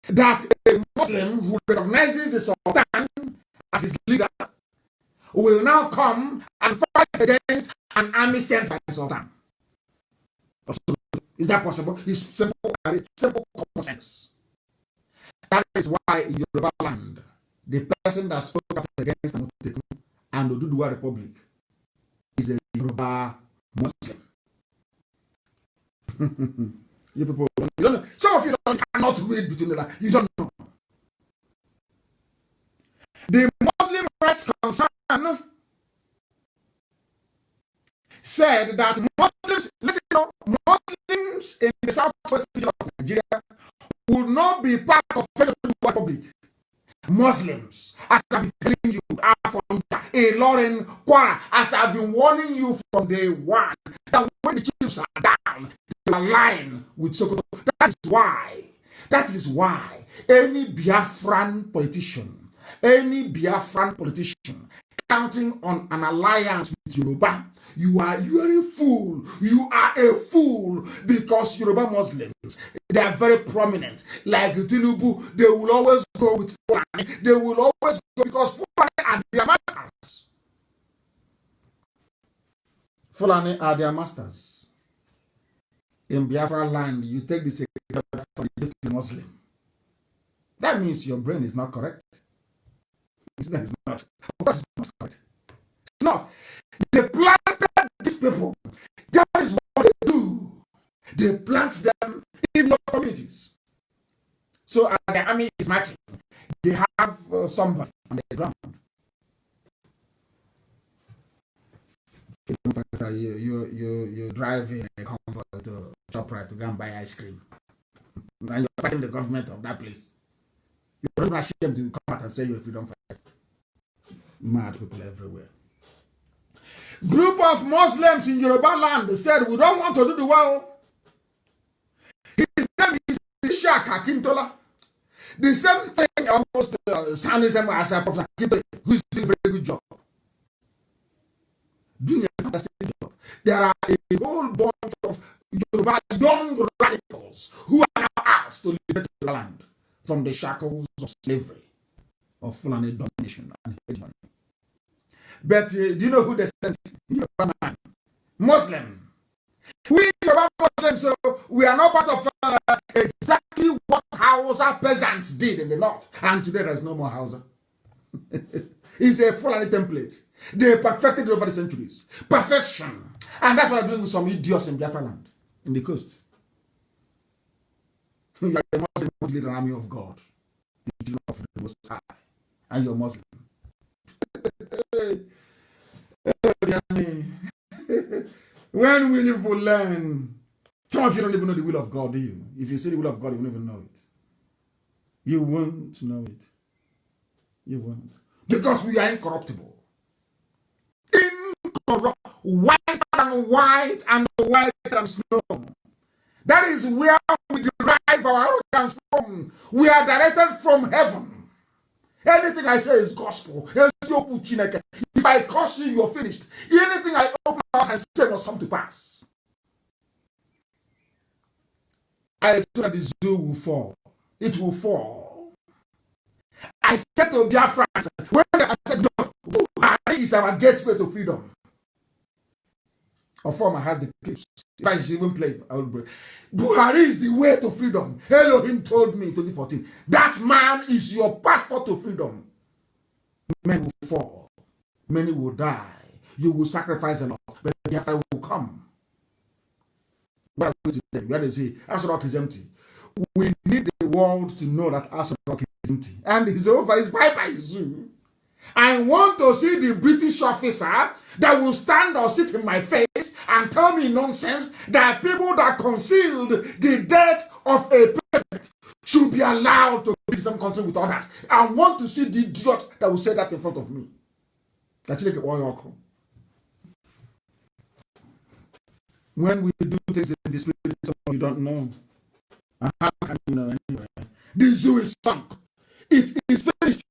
that a Muslim who recognizes the Sultan as his leader will now come and fight against an army sent by the Sultan? Is that possible? It's simple common sense. That is why in Yoruba land, the person that spoke up against Amotekun and Oduduwa Republic is a Yoruba Muslim. You people you don't know. Some of you cannot read between the lines. You don't know. The Muslim rights concern said that Muslims, listen, Muslims in the southwest region of Nigeria will not be part of Federal Republic. Muslims, as I've been telling you, are from a Lauren Kwara, as I've been warning you from day one, that when the chiefs are down, they align with Sokoto. That is why any Biafran politician counting on an alliance with Yoruba, you are a fool. You are a fool, because Yoruba Muslims, they are very prominent. Like Tinubu, they will always go with Fulani. They will always go because Fulani are their masters. Fulani are their masters. In Biafra land, you take the secretary from the Muslim. That means your brain is not correct. It's not. Of course, it's not correct. It's not. They planted these people. That is what they do. They plant them in your communities. So as the army is marching, they have somebody on the ground. You're driving a convoy to ShopRite to go and buy ice cream. And you're fighting the government of that place. You're not ashamed to come out and say you're a freedom fighter. Mad people everywhere. Group of Muslims in Yoruba land said, we don't want to do the well. His name is Ishaq Akintola. The same thing almost sounds as a Prophet Akintola, who is doing a very good job. Doing a fantastic job. There are a whole bunch of Yoruba young radicals who are now out to liberate the land from the shackles of slavery, of Fulani domination and hegemony. But do you know who they sent? Yoruba man. Muslim. We Yoruba Muslims, so we are not part of exactly what Hausa peasants did in the north. And today there's no more Hausa. It's a Fulani template. They perfected it over the centuries. Perfection. And that's what I'm doing with some idiots in Biafra land, in the coast. You are a Muslim, lead an army of God. You of the Most High. And you're Muslim. When will you learn? Some of you don't even know the will of God, do you? If you say the will of God, you won't even know it. You won't know it. You won't. Because we are incorruptible. Whiter than white and whiter than snow. That is where we derive our arrogance from. We are directed from heaven. Anything I say is gospel. If I curse you, you're finished. Anything I open my mouth and say must come to pass. I told that the zoo will fall. It will fall. I said to Biafra, when I said, no, Buhari is our gateway to freedom. Or former has the clips. If I should even play it, I will break. Buhari is the way to freedom. Elohim told me in 2014. That man is your passport to freedom. Men will fall. Many will die. You will sacrifice a lot. But Biafra will come. What are we today? Where is he? Asadok is empty. We need the world to know that Asadok is empty. And it's over. It's bye-bye zoo. I want to see the British officer that will stand or sit in my face and tell me nonsense that people that concealed the death of a president should be allowed to be in some country with others. I want to see the idiot that will say that in front of me. When we do things in the spirit, you don't know. How can you know anyway? The zoo is sunk. It is finished.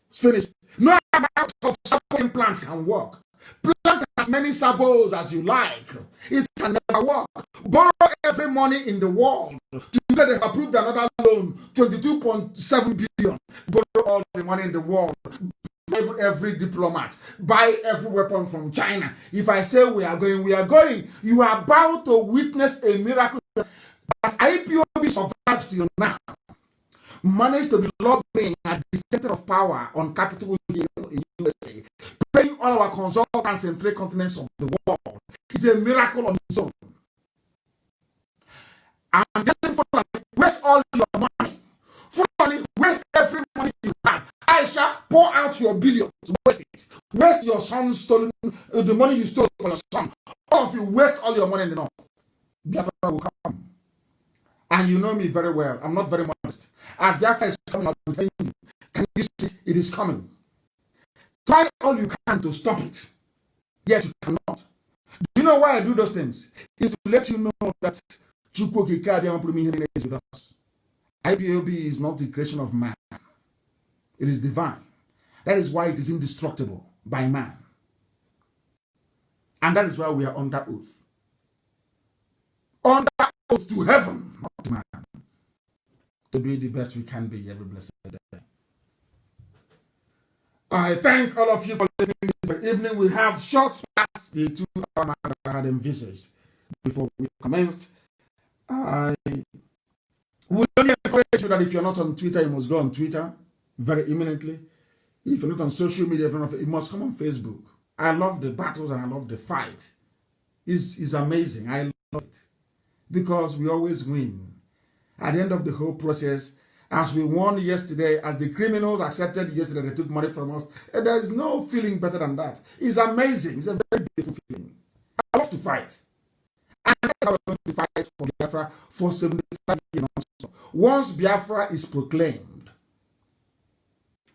It's finished. No amount of sabo implant can work. Plant as many sabos as you like. It can never work. Borrow every money in the world. Today they have approved another loan, 22.7 billion. Borrow all the money in the world. Every diplomat. Buy every weapon from China. If I say we are going, we are going. You are about to witness a miracle that IPOB survived till now. Managed to be lobbying at the center of power on Capitol Hill in USA, paying all our consultants in 3 continents of the world is a miracle on its own. I'm telling Fulani, waste all your money. Fulani, waste every money you have. Aisha, pour out your billions. Waste it. Waste your son's stolen, the money you stole for your son. All of you waste all your money in the north. Biafra will come. And you know me very well. I'm not very modest. As Biafra is coming, I'll be telling you. Can you see it is coming? Try all you can to stop it. Yet you cannot. Do you know why I do those things? It's to let you know that is with us. IPOB is not the creation of man. It is divine. That is why it is indestructible by man. And that is why we are under oath. Under oath to heaven, not to man. To be the best we can be every blessed day. I thank all of you for listening this evening. We have short past the 2 hours I had envisaged before we commenced. I would only encourage you that if you're not on Twitter, you must go on Twitter very imminently. If you're not on social media, you must come on Facebook. I love the battles and I love the fight. It's amazing. I love it. Because we always win. At the end of the whole process, as we won yesterday, as the criminals accepted yesterday, they took money from us, and there is no feeling better than that. It's amazing. It's a very beautiful feeling. I love to fight. And that's how we're going to fight for Biafra for 75 years. Once Biafra is proclaimed,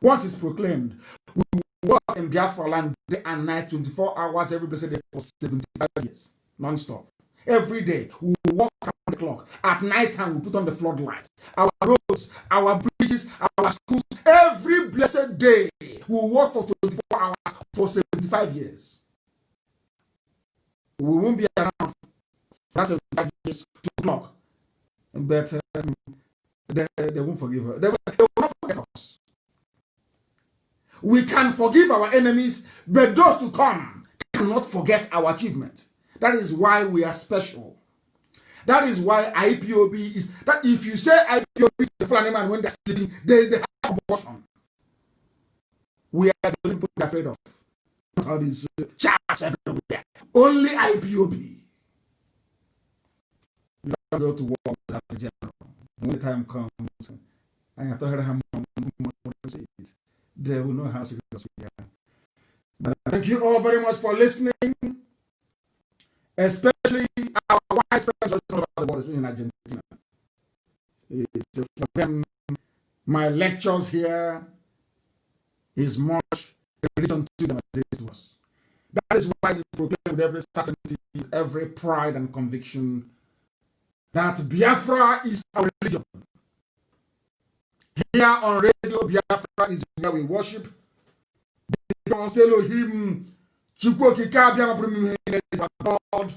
we will work in Biafra land day and night, 24 hours every blessed day for 75 years, non-stop. Every day, we will walk around the clock. At night time, we put on the floodlights. Our roads, our bridges, our schools, every blessed day, we will work for 24 hours for 75 years. We won't be around for 75 years, 2 o'clock. But they won't forgive us. They will not forgive us. We can forgive our enemies, but those to come cannot forget our achievement. That is why we are special. That is why IPOB is that. If you say IPOB, the Fulani man when they're sleeping, they have abortion. We are the people they're afraid of. All these chaps everywhere. Only IPOB. You don't go to war without the general. When the time comes, and I told her how much it, they will know how serious we are. But thank you all very much for listening. Especially our white friends all over the world, especially in Argentina. It's for them, my lectures here is much a religion to them as it was. That is why we proclaim with every certainty, every pride and conviction that Biafra is our religion. Here on Radio Biafra is where we worship. Because Elohim, God.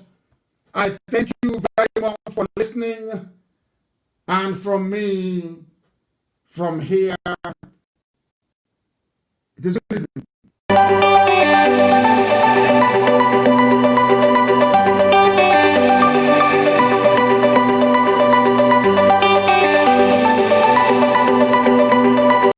I thank you very much for listening. And from me, from here, it is